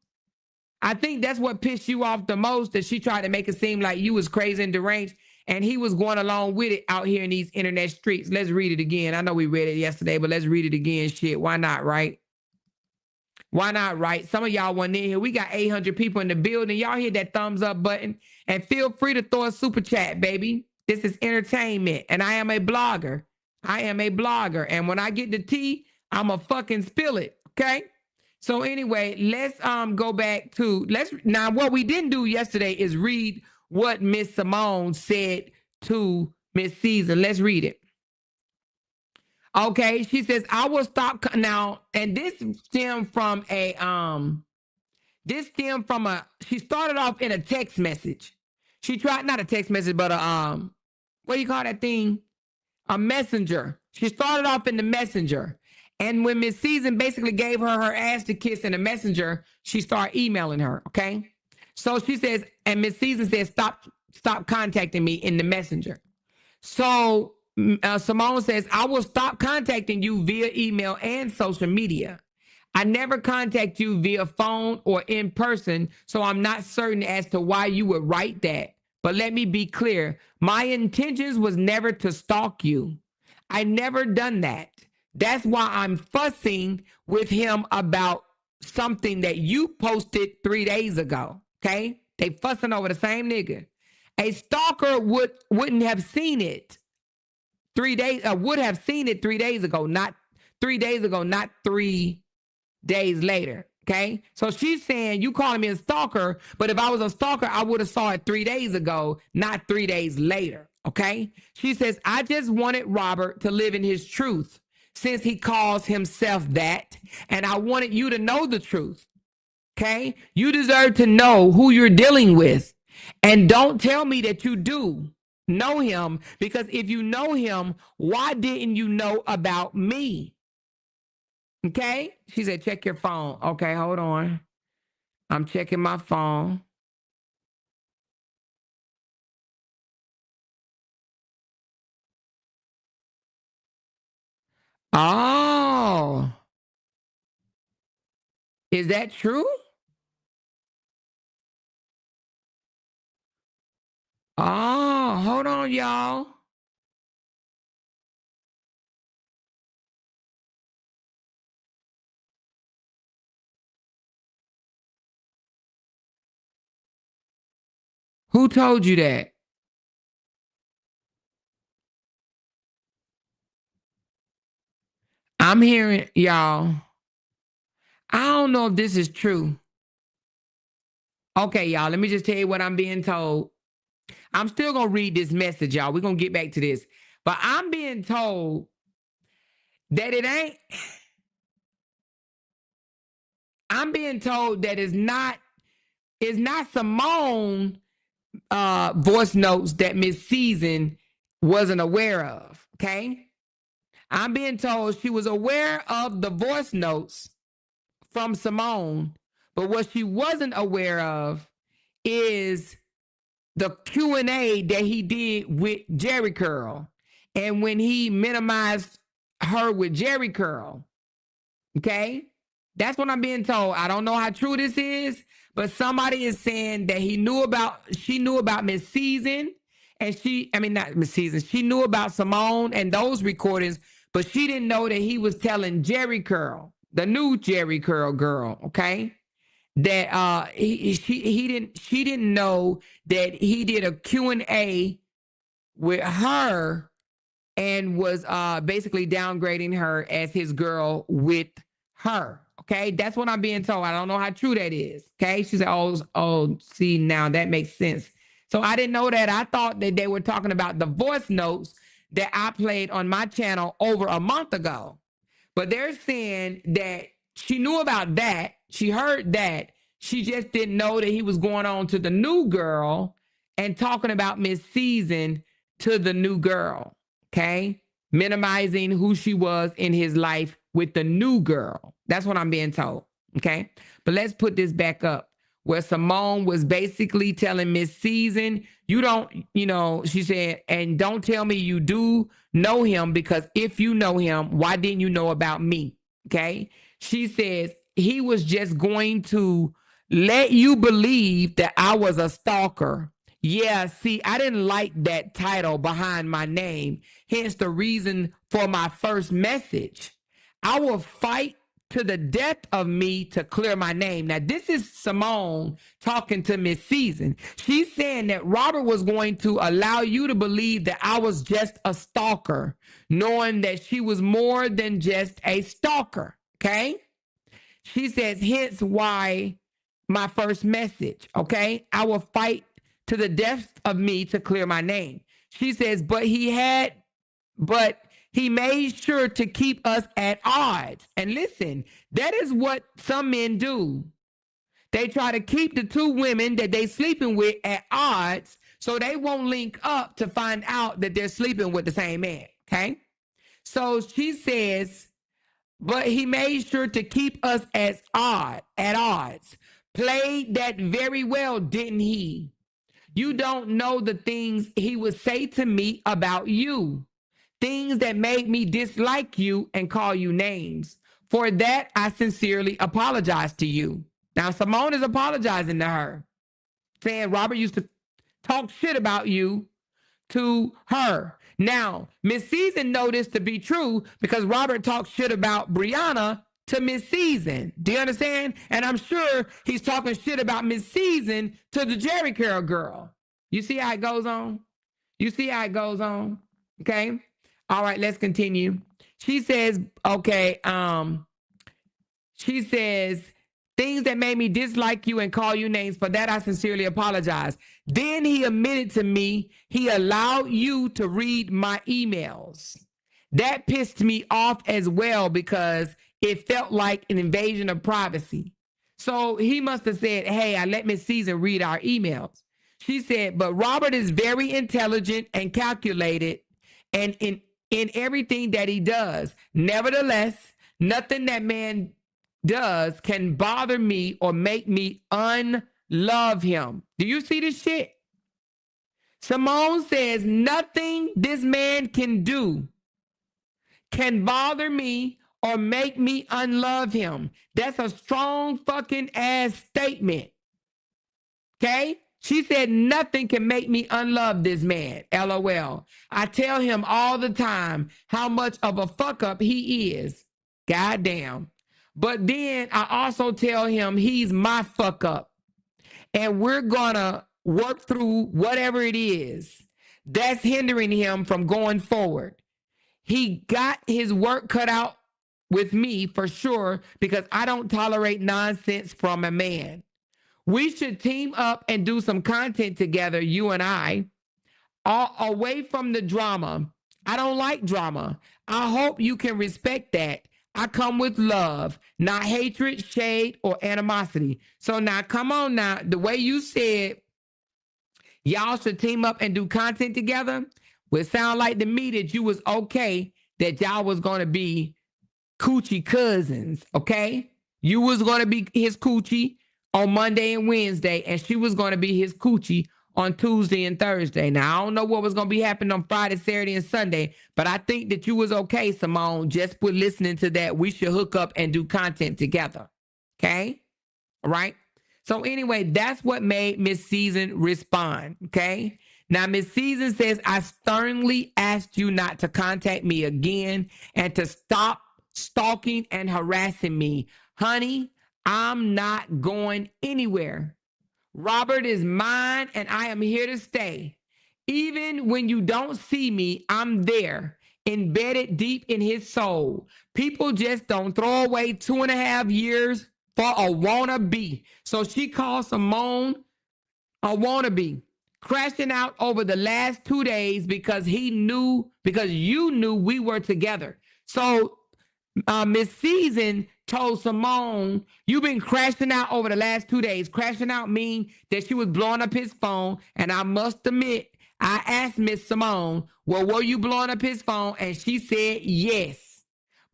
I think that's what pissed you off the most, that she tried to make it seem like you was crazy and deranged and he was going along with it out here in these internet streets. Let's read it again. I know we read it yesterday, but let's read it again. Shit, why not, right? Why not, right? Some of y'all wasn't in here. We got 800 people in the building. Y'all hit that thumbs up button and feel free to throw a super chat, baby. This is entertainment, and I am a blogger. I am a blogger, and when I get the tea, I'ma fucking spill it, okay? So anyway, let's go back to now what we didn't do yesterday is read what Miss Simone said to Miss Season. Let's read it. Okay, she says, I will stop now, and this stemmed from she started off in a text message. She tried, not a text message, but what do you call that thing? A messenger. She started off in the messenger. And when Miss Season basically gave her ass to kiss in the messenger, she started emailing her, okay? So she says, and Miss Season says, stop stop contacting me in the messenger. So Simone says, I will stop contacting you via email and social media. I never contact you via phone or in person, so I'm not certain as to why you would write that. But let me be clear. My intentions was never to stalk you. I never done that. That's why I'm fussing with him about something that you posted 3 days ago. Okay? They fussing over the same nigga. A stalker wouldn't have seen it 3 days, would have seen it 3 days ago, not 3 days ago, not 3 days later. Okay. So she's saying you calling me a stalker, but if I was a stalker, I would have saw it 3 days ago, not 3 days later. Okay. She says, I just wanted Robert to live in his truth since he calls himself that. And I wanted you to know the truth. Okay. You deserve to know who you're dealing with. And don't tell me that you do know him, because if you know him, why didn't you know about me? Okay. She said, check your phone. Okay, hold on. I'm checking my phone. Oh, is that true? Oh, hold on, y'all. Who told you that? I'm hearing, y'all. I don't know if this is true. Okay, y'all, let me just tell you what I'm being told. I'm still going to read this message, y'all. We're going to get back to this. But I'm being told that it ain't. I'm being told that it's not Simone voice notes that Miss Season wasn't aware of. Okay. I'm being told she was aware of the voice notes from Simone, but what she wasn't aware of is the Q&A that he did with Jerry Curl. And when he minimized her with Jerry Curl. Okay. That's what I'm being told. I don't know how true this is, but somebody is saying that she knew about Miss Season, and not Miss Season. She knew about Simone and those recordings, but she didn't know that he was telling Jerry Curl, the new Jerry Curl girl, okay? That she didn't know that he did a Q&A with her and was basically downgrading her as his girl with her. Okay, that's what I'm being told. I don't know how true that is. Okay, she said, "Oh, see, now that makes sense." So I didn't know that. I thought that they were talking about the voice notes that I played on my channel over a month ago. But they're saying that she knew about that. She heard that. She just didn't know that he was going on to the new girl and talking about Miss Season to the new girl. Okay. Minimizing who she was in his life with the new girl. That's what I'm being told. Okay. But let's put this back up where Simone was basically telling Miss Season, you don't, she said, and don't tell me you do know him, because if you know him, why didn't you know about me? Okay. She says he was just going to let you believe that I was a stalker. Yeah, see, I didn't like that title behind my name, hence the reason for my first message. I will fight to the death of me to clear my name. Now, this is Simone talking to Miss Season. She's saying that Robert was going to allow you to believe that I was just a stalker, knowing that she was more than just a stalker. Okay? She says, hence why my first message. Okay? I will fight to the death of me to clear my name. She says, but he made sure to keep us at odds. And listen, that is what some men do. They try to keep the two women that they sleeping with at odds so they won't link up to find out that they're sleeping with the same man. Okay? So she says, but he made sure to keep us at odds. Played that very well, didn't he? You don't know the things he would say to me about you, things that made me dislike you and call you names. For that, I sincerely apologize to you. Now, Simone is apologizing to her, saying Robert used to talk shit about you to her. Now, Miss Season know this to be true because Robert talks shit about Brianna to Miss Season. Do you understand? And I'm sure he's talking shit about Miss Season to the Jerry Curl girl. You see how it goes on? You see how it goes on? Okay. All right, let's continue. She says, okay, she says, things that made me dislike you and call you names. For that, I sincerely apologize. Then he admitted to me he allowed you to read my emails. That pissed me off as well because it felt like an invasion of privacy. So he must have said, hey, I let Miss Season read our emails. She said, but Robert is very intelligent and calculated and in everything that he does. Nevertheless, nothing that man does can bother me or make me unlove him. Do you see this shit? Simone says nothing this man can do can bother me or make me unlove him. That's a strong fucking ass statement. Okay? She said nothing can make me unlove this man. LOL. I tell him all the time how much of a fuck up he is. Goddamn. But then I also tell him he's my fuck up. And we're gonna work through whatever it is that's hindering him from going forward. He got his work cut out with me for sure because I don't tolerate nonsense from a man. We should team up and do some content together, you and I, all away from the drama. I don't like drama. I hope you can respect that. I come with love, not hatred, shade, or animosity. So now, come on now. The way you said y'all should team up and do content together would sound like to me that you was okay that y'all was going to be coochie cousins, okay? You was going to be his coochie on Monday and Wednesday, and she was going to be his coochie on Tuesday and Thursday. Now, I don't know what was going to be happening on Friday, Saturday, and Sunday, but I think that you was okay, Simone, just for listening to that. We should hook up and do content together, okay? All right? So anyway, that's what made Miss Season respond, okay? Now, Miss Season says, I sternly asked you not to contact me again and to stop stalking and harassing me. Honey, I'm not going anywhere. Robert is mine and I am here to stay. Even when you don't see me, I'm there, embedded deep in his soul. People just don't throw away 2.5 years for a wannabe. So she calls Simone a wannabe, crashing out over the last 2 days because you knew we were together. So Miss Season told Simone, you've been crashing out over the last 2 days. Crashing out mean that she was blowing up his phone. And I must admit, I asked Miss Simone, well, were you blowing up his phone? And she said yes.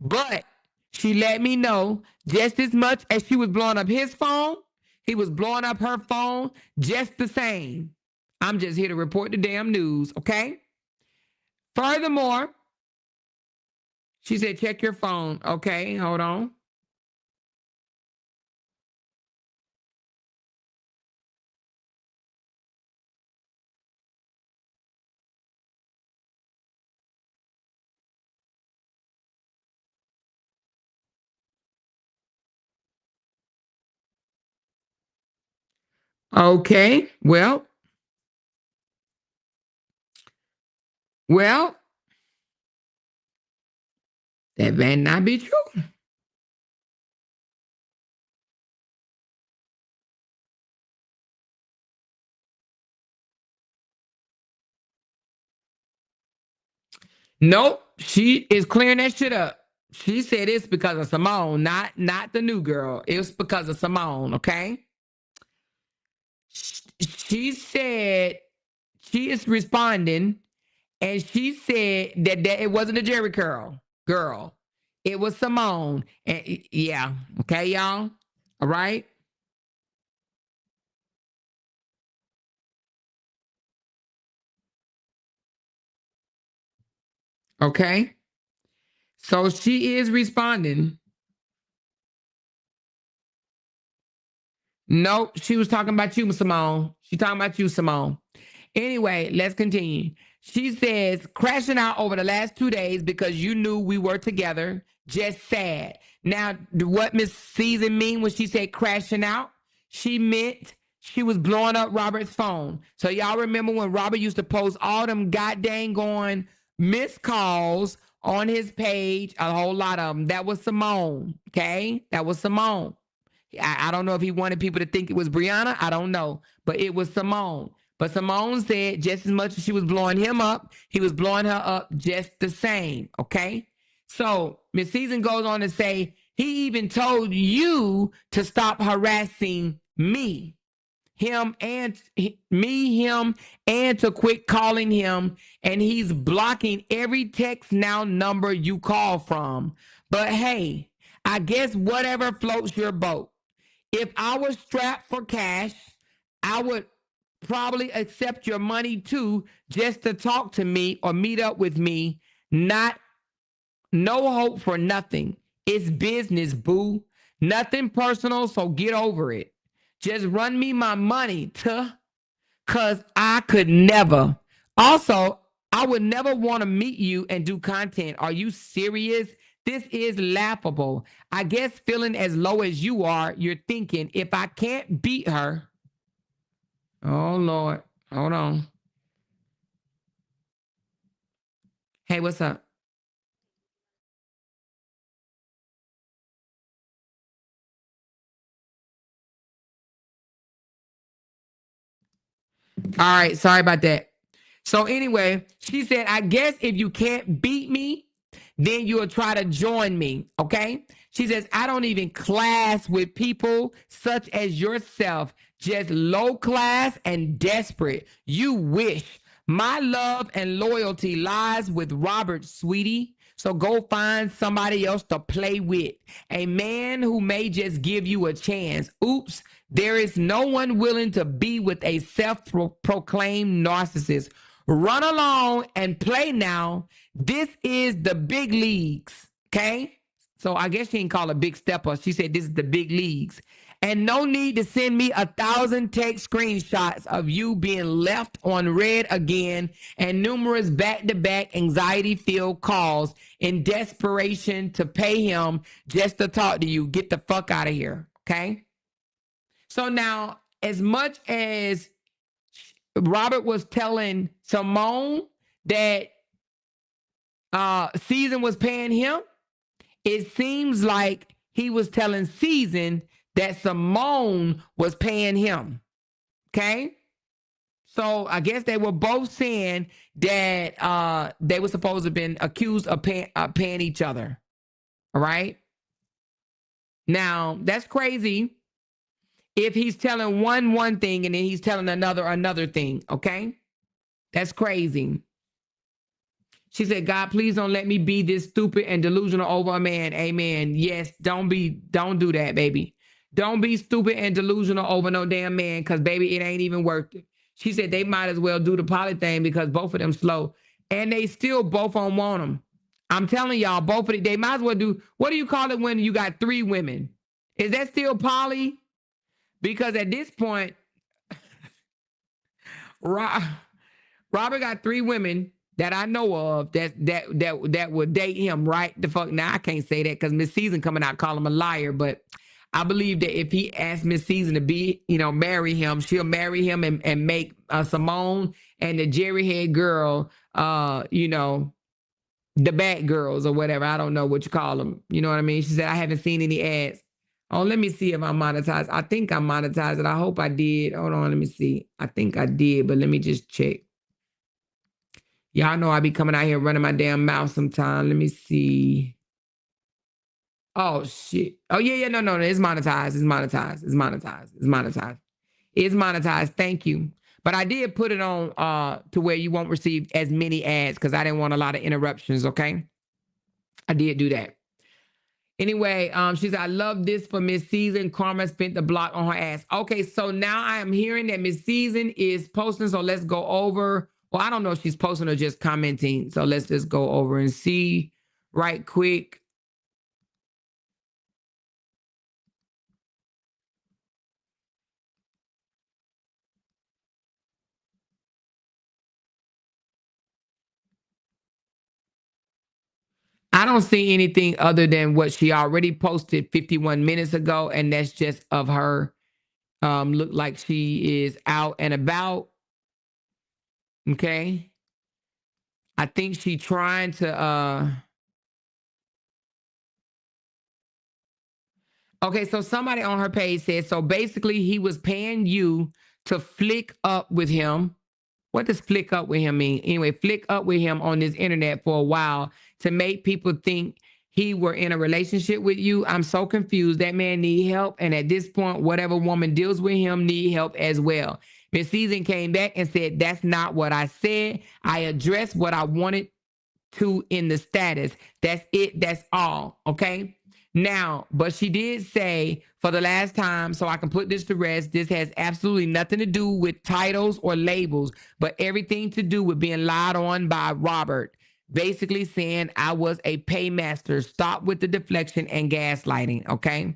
But she let me know just as much as she was blowing up his phone, he was blowing up her phone just the same. I'm just here to report the damn news, okay? Furthermore, she said, check your phone. Okay, hold on. Okay, well, that may not be true. Nope, she is clearing that shit up. She said it's because of Simone, not the new girl. It was because of Simone, okay? She said she is responding, and she said that it wasn't a Jerry Curl girl. It was Simone. And yeah, okay, y'all. All right. Okay. So she is responding. No, she was talking about you, Simone. She talking about you, Simone. Anyway, let's continue. She says, crashing out over the last 2 days because you knew we were together. Just sad. Now, what Miss Season mean when she said crashing out? She meant she was blowing up Robert's phone. So y'all remember when Robert used to post all them goddamn going missed calls on his page, a whole lot of them. That was Simone, okay? That was Simone. I don't know if he wanted people to think it was Brianna. I don't know. But it was Simone. But Simone said just as much as she was blowing him up, he was blowing her up just the same. Okay. So Miss Season goes on to say, he even told you to stop harassing me. Him and to quit calling him, and he's blocking every text now number you call from. But hey, I guess whatever floats your boat. If I was strapped for cash, I would probably accept your money too, just to talk to me or meet up with me. No hope for nothing. It's business, boo. Nothing personal, so get over it. Just run me my money, cause I could never. Also, I would never want to meet you and do content. Are you serious? This is laughable. I guess feeling as low as you are, you're thinking, if I can't beat her. Oh, Lord. Hold on. Hey, what's up? All right. Sorry about that. So, anyway, she said, I guess if you can't beat me, then you'll try to join me. Okay. She says, I don't even class with people such as yourself, just low class and desperate. You wish. My love and loyalty lies with Robert, sweetie. So go find somebody else to play with. A man who may just give you a chance. Oops, there is no one willing to be with a self-proclaimed narcissist. Run along and play now. This is the big leagues. Okay? So I guess she didn't call it big stepper. She said this is the big leagues. And no need to send me 1,000 text screenshots of you being left on red again and numerous back-to-back anxiety-filled calls in desperation to pay him just to talk to you. Get the fuck out of here. Okay? So now, as much as Robert was telling Simone that Season was paying him, it seems like he was telling Season that Simone was paying him. Okay? So I guess they were both saying that they were supposed to have been accused of paying each other. All right? Now, that's crazy if he's telling one thing and then he's telling another thing. Okay? That's crazy. She said, God, please don't let me be this stupid and delusional over a man. Amen. Yes, don't do that, baby. Don't be stupid and delusional over no damn man, because, baby, it ain't even worth it. She said they might as well do the poly thing because both of them slow. And they still both don't want them. I'm telling y'all, both of them, they might as well do, what do you call it when you got 3 women? Is that still poly? Because at this point, Robert got 3 women that I know of that would date him, right? The fuck. Now I can't say that because Miss Season coming out calling him a liar, but I believe that if he asked Miss Season to marry him, she'll marry him and make Simone and the Jerry head girl, the bad girls or whatever. I don't know what you call them. You know what I mean? She said, I haven't seen any ads. Oh, let me see if I'm monetized. I think I'm monetized. I hope I did. Hold on, let me see. I think I did, but let me just check. Y'all know I be coming out here running my damn mouth sometime. Let me see. Oh, shit. Oh, yeah. No. It's monetized. It's monetized. It's monetized. It's monetized. It's monetized. Thank you. But I did put it on to where you won't receive as many ads because I didn't want a lot of interruptions, okay? I did do that. Anyway, she said, I love this for Miss Season. Karma spent the block on her ass. Okay, so now I am hearing that Miss Season is posting, so let's go over Well, I don't know if she's posting or just commenting. So let's just go over and see right quick. I don't see anything other than what she already posted 51 minutes ago, and that's just of her look like she is out and about. Okay. I think she trying to okay, so somebody on her page said, so basically he was paying you to flick up with him. What does flick up with him mean? Anyway, flick up with him on this internet for a while to make people think he were in a relationship with you. I'm so confused. That man need help. And at this point, whatever woman deals with him need help as well. Miss Season came back and said, that's not what I said. I addressed what I wanted to in the status. That's it. That's all. Okay. Now, but she did say for the last time, so I can put this to rest, this has absolutely nothing to do with titles or labels, but everything to do with being lied on by Robert, basically saying I was a paymaster. Stop with the deflection and gaslighting. Okay.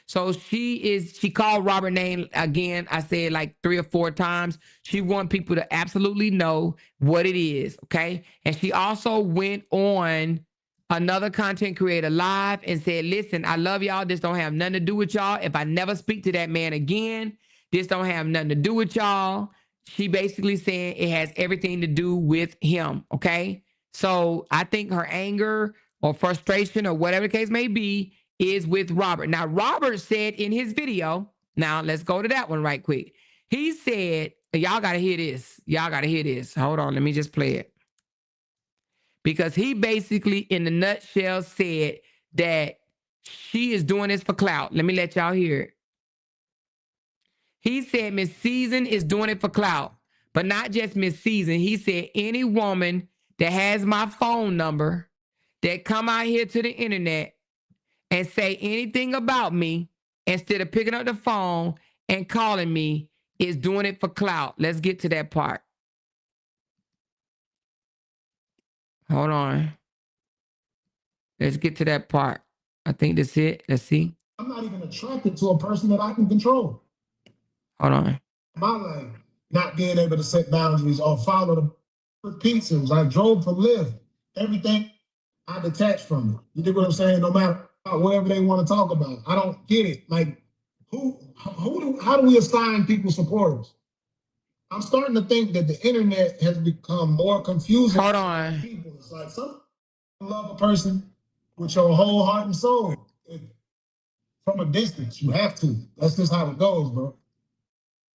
So she called Robert name again. I said like 3 or 4 times. She want people to absolutely know what it is. Okay. And she also went on another content creator live and said, listen, I love y'all. This don't have nothing to do with y'all. If I never speak to that man again, this don't have nothing to do with y'all. She basically saying it has everything to do with him. Okay. So I think her anger or frustration or whatever the case may be is with Robert. Now, Robert said in his video, now let's go to that one right quick. He said, y'all got to hear this. Y'all got to hear this. Hold on. Let me just play it. Because he basically, in a nutshell, said that she is doing this for clout. Let me let y'all hear it. He said Miss Season is doing it for clout, but not just Miss Season. He said any woman that has my phone number that come out here to the internet and say anything about me instead of picking up the phone and calling me is doing it for clout. Let's get to that part. Hold on. Let's get to that part. I think that's it. Let's see. I'm not even attracted to a person that I can control. Hold on. My life, not being able to set boundaries or follow the pizzas. I drove for Lyft. Everything I detached from it. You get what I'm saying? No matter whatever they want to talk about. I don't get it. Like, how do we assign people supporters? I'm starting to think that the internet has become more confusing. Hold on. People. It's like some love a person with your whole heart and soul. From a distance, you have to. That's just how it goes, bro.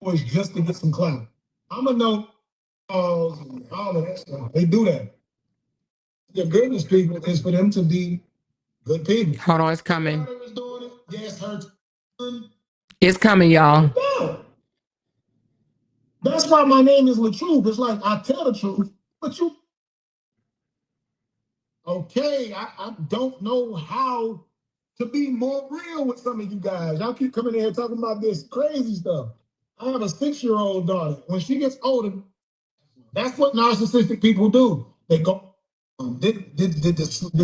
It's just to get some clout. I'm gonna know all of that stuff. They do that. The goodness people is for them to be good people. Hold on, it's coming. Doing it, yes, her. It's coming, y'all. Yeah. That's why my name is LaTruth. It's like I tell the truth, but you. Okay, I don't know how to be more real with some of you guys. Y'all keep coming in here talking about this crazy stuff. I have a 6-year-old daughter. When she gets older, that's what narcissistic people do. They go, did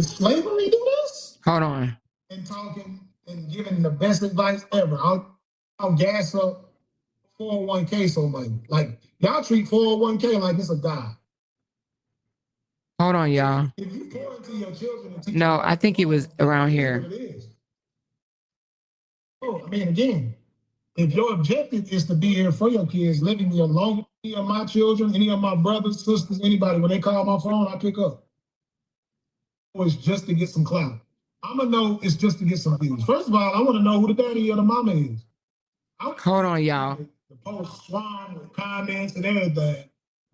slavery do this? Hold on. And talking and giving the best advice ever. I'll gas up 401k so much. Like, y'all treat 401k like it's a god. Hold on, y'all. If you pour into your children and teach No, I think it was around here. What it is. Oh, I mean, again, if your objective is to be here for your kids, living your long, any of my children, any of my brothers, sisters, anybody, when they call my phone, I pick up. It's just to get some clout. I'm gonna know it's just to get some views. First of all, I want to know who the daddy or the mama is. Hold on, y'all. The post swarm with comments and everything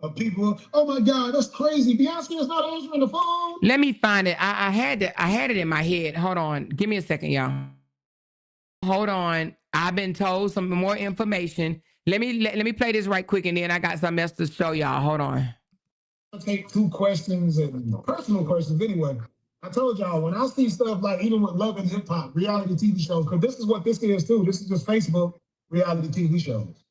of people. Oh my God, that's crazy. Beyonce is not answering the phone. Let me find it. I had it in my head. Hold on. Give me a second, y'all. Hold on. I've been told some more information. Let me play this right quick, and then I got something else to show y'all. Hold on. I'll take 2 questions and personal questions anyway. I told y'all, when I see stuff like even with Love and Hip Hop, reality TV shows, because this is what this is too. This is just Facebook reality TV shows.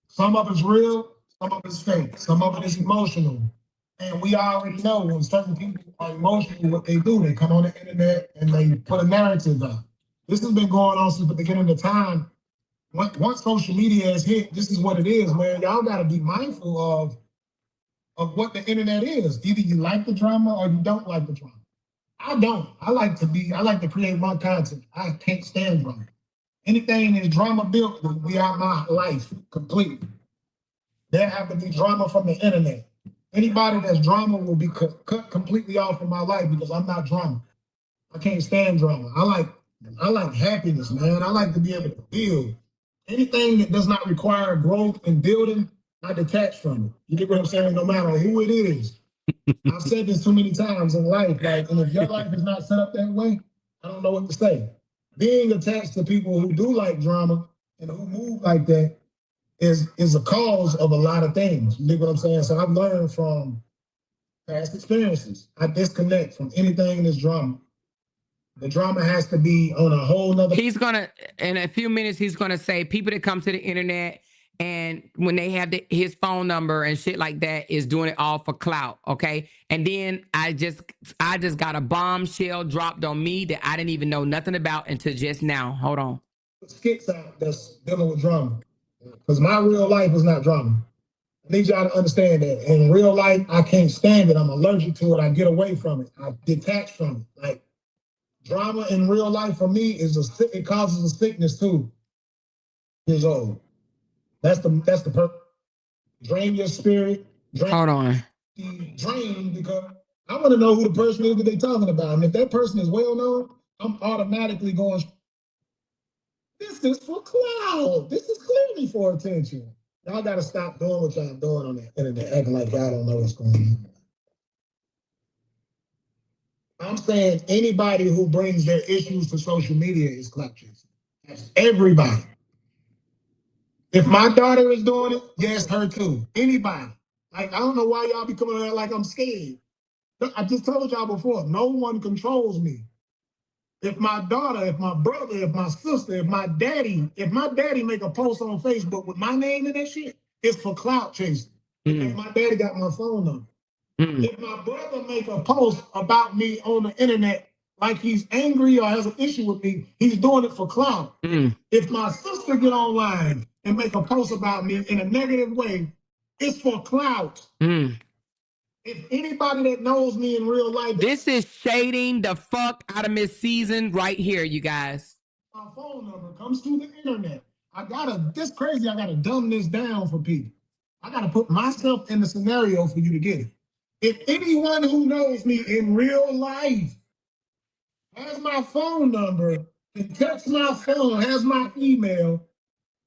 Some of it's real, Some of it's fake. Some of it is emotional. And we already know when certain people are emotional, what they do, they come on the internet and they put a narrative out. This has been going on since the beginning of time. Once social media has hit, this is what it is, man. Y'all got to be mindful of what the internet is. Either you like the drama or you don't like the drama. I don't. I like to create my content. I can't stand drama. Anything that's drama built will be out my life completely. There have to be drama from the internet. Anybody that's drama will be cut completely off from my life because I'm not drama. I can't stand drama. I like happiness, man. I like to be able to build. Anything that does not require growth and building, I detach from it. You get what I'm saying? No matter who it is. I've said this too many times in life, like, and if your life is not set up that way, I don't know what to say. Being attached to people who do like drama and who move like that is a cause of a lot of things. You get what I'm saying? So I've learned from past experiences. I disconnect from anything that's drama. The drama has to be on a whole nother. He's gonna, in a few minutes, he's gonna say people that come to the internet and when they have his phone number and shit like that is doing it all for clout, okay? And then I just got a bombshell dropped on me that I didn't even know nothing about until just now. Hold on. Skits out that's dealing with drama. Because my real life is not drama. I need y'all to understand that. In real life, I can't stand it. I'm allergic to it. I get away from it. I detach from it. Like, drama in real life for me it causes a sickness too. Years old. That's the purpose. Drain your spirit. Hold on. Drain because I want to know who the person is that they're talking about. And if that person is well known, I'm automatically going, this is for clout. This is clearly for attention. Y'all got to stop doing what y'all doing on the internet, acting like y'all don't know what's going on. I'm saying anybody who brings their issues to social media is clout chasing. That's everybody. If my daughter is doing it, yes, her too. Anybody. Like, I don't know why y'all be coming around like I'm scared. I just told y'all before, no one controls me. If my daughter, if my brother, if my sister, if my daddy make a post on Facebook with my name in that shit, it's for clout chasing. Because my daddy got my phone number. If my brother make a post about me on the internet like he's angry or has an issue with me, he's doing it for clout. If my sister get online and make a post about me in a negative way, it's for clout. If anybody that knows me in real life, this is shading the fuck out of Miss Season right here, you guys. My phone number comes through the internet. I gotta dumb this down for people. I gotta put myself in the scenario for you to get it. If anyone who knows me in real life has my phone number, can text my phone, has my email,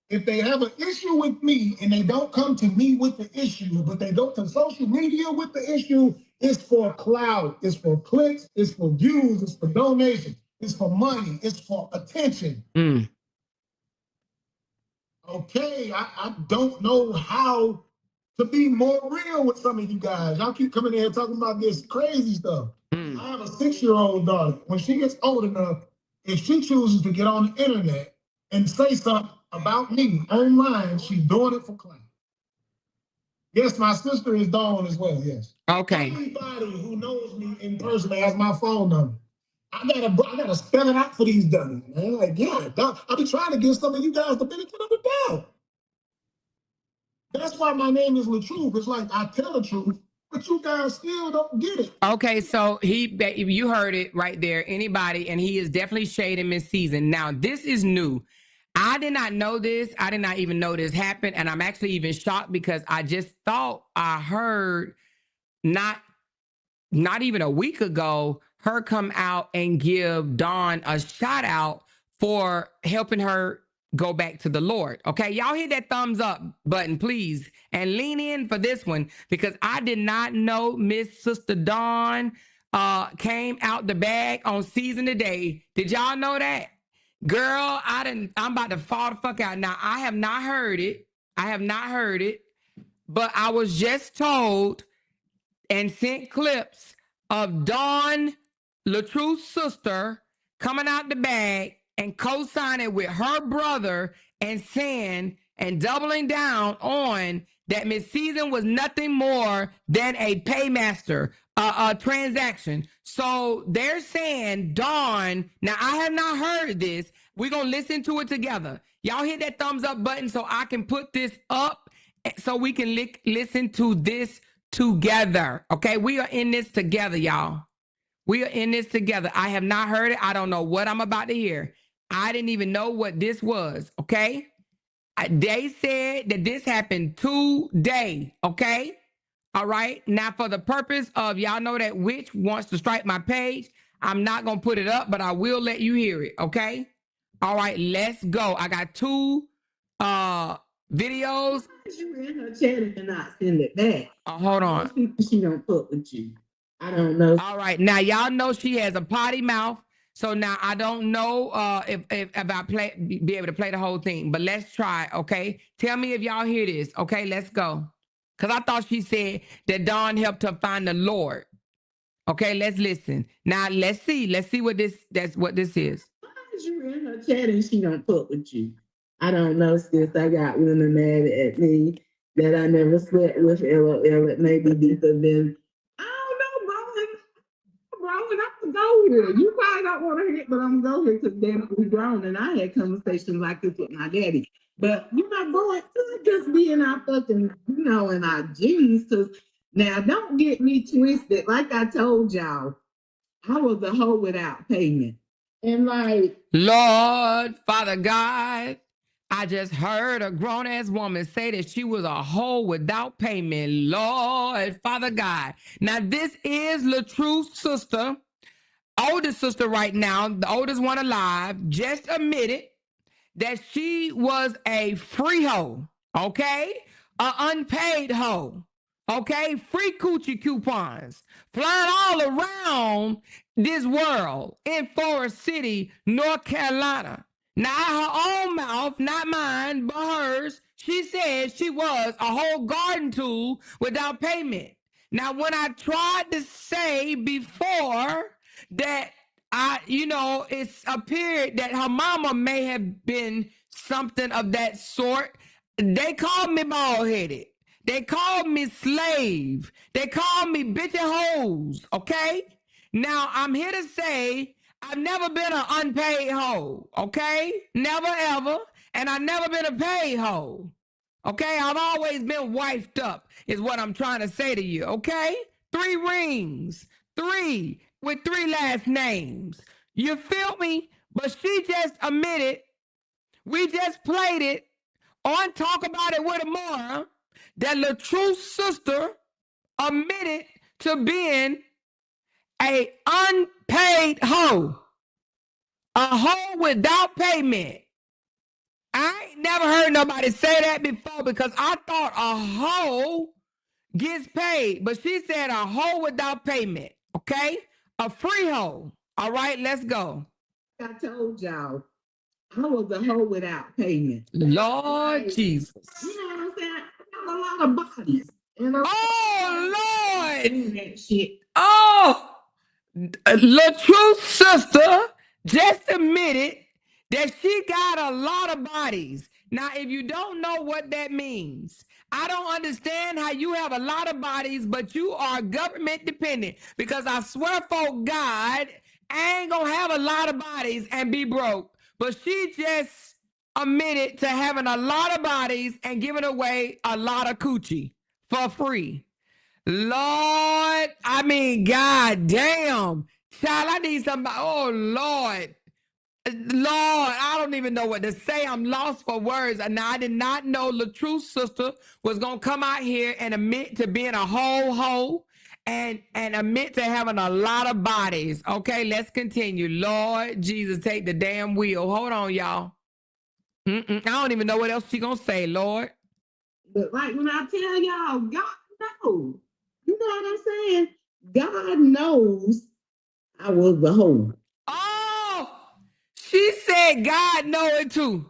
if they have an issue with me and they don't come to me with the issue, but they go to social media with the issue, it's for clout, it's for clicks, it's for views, it's for donations, it's for money, it's for attention. Okay, I don't know how to be more real with some of you guys. Y'all keep coming in here talking about this crazy stuff. I have a 6-year-old daughter. When she gets old enough, if she chooses to get on the internet and say something about me online, she's doing it for clout. Yes, my sister is Dawn as well, yes. Okay. Anybody who knows me in person has my phone number. I gotta spell it out for these dummies, man. Like, yeah, I be trying to give some of you guys the benefit of the doubt. That's why my name is LaTruth. It's like I tell the truth, but you guys still don't get it. Okay, so you heard it right there. Anybody, and he is definitely shading Miss Season. Now, this is new. I did not know this. I did not even know this happened, and I'm actually even shocked because I just thought I heard not even a week ago her come out and give Dawn a shout out for helping her go back to the Lord. Okay, y'all hit that thumbs up button, please, and lean in for this one because I did not know Miss Sister Dawn came out the bag on Season Today. Did y'all know that? Girl, I'm about to fall the fuck out. Now, I have not heard it. But I was just told and sent clips of Dawn, LaTruth's sister, coming out the bag and co-signing with her brother and saying and doubling down on that Miss Season was nothing more than a paymaster, a transaction. So they're saying Dawn. Now I have not heard this. We're gonna listen to it together. Y'all hit that thumbs up button so I can put this up so we can listen to this together. Okay, we are in this together, y'all. We are in this together. I have not heard it. I don't know what I'm about to hear. I didn't even know what this was. Okay. They said that this happened today. Okay. All right. Now, for the purpose of y'all know that witch wants to strike my page, I'm not going to put it up, but I will let you hear it. Okay. All right. Let's go. I got two videos. You in her chat and not send it back. Hold on. Most people, she don't fuck with you. I don't know. All right. Now, y'all know she has a potty mouth. So now I don't know if I be able to play the whole thing, but let's try, okay? Tell me if y'all hear this, okay? Let's go. Because I thought she said that Dawn helped her find the Lord. Okay, let's listen. Now, let's see. Let's see what this is. Why is you in her chat and she don't fuck with you? I don't know, sis. I got women mad at me that I never slept with. LOL. It may be deeper than I don't know, bro. And I'm gonna go here. You probably don't want to hear it, but I'm gonna go here because then we grown and I had conversations like this with my daddy. But you're not going to just be in our fucking, in our genes. Because now, don't get me twisted. Like I told y'all, I was a hoe without payment. And like, Lord, Father God, I just heard a grown-ass woman say that she was a hoe without payment. Lord, Father God. Now, this is LaTruth's sister, oldest sister right now, the oldest one alive, just admitted that she was a free hoe, okay? An unpaid hoe, okay? Free coochie coupons, flying all around this world in Forest City, North Carolina. Now, her own mouth, not mine, but hers, she said she was a whole garden tool without payment. Now, when I tried to say before that it's appeared that her mama may have been something of that sort. They called me bald-headed. They called me slave. They called me bitch and hoes, okay? Now, I'm here to say I've never been an unpaid hoe, okay? Never, ever. And I've never been a paid hoe, okay? I've always been wifed up is what I'm trying to say to you, okay? 3 rings, 3 with 3 last names. You feel me? But she just admitted, we just played it on Talk About It with Amora, that LaTruth's sister admitted to being a unpaid hoe. A hoe without payment. I ain't never heard nobody say that before because I thought a hoe gets paid. But she said a hoe without payment, okay? A free hoe. All right, let's go. I told y'all, I was a hoe without payment. Lord Jesus. You know what I'm saying? I have a lot of bodies. Oh, Lord. That shit. Oh, LaTruth's sister just admitted that she got a lot of bodies. Now, if you don't know what that means, I don't understand how you have a lot of bodies, but you are government dependent. Because I swear for God, I ain't gonna have a lot of bodies and be broke. But she just admitted to having a lot of bodies and giving away a lot of coochie for free. Lord, I mean, God damn. Child, I need somebody. Oh, Lord. Lord, I don't even know what to say. I'm lost for words. And I did not know LaTruth's sister was going to come out here and admit to being a whole hoe and admit to having a lot of bodies. Okay, let's continue. Lord Jesus, take the damn wheel. Hold on, y'all. I don't even know what else she going to say, Lord. But like when I tell y'all, God knows. You know what I'm saying? God knows I was the hoe. Oh, she said God know it too.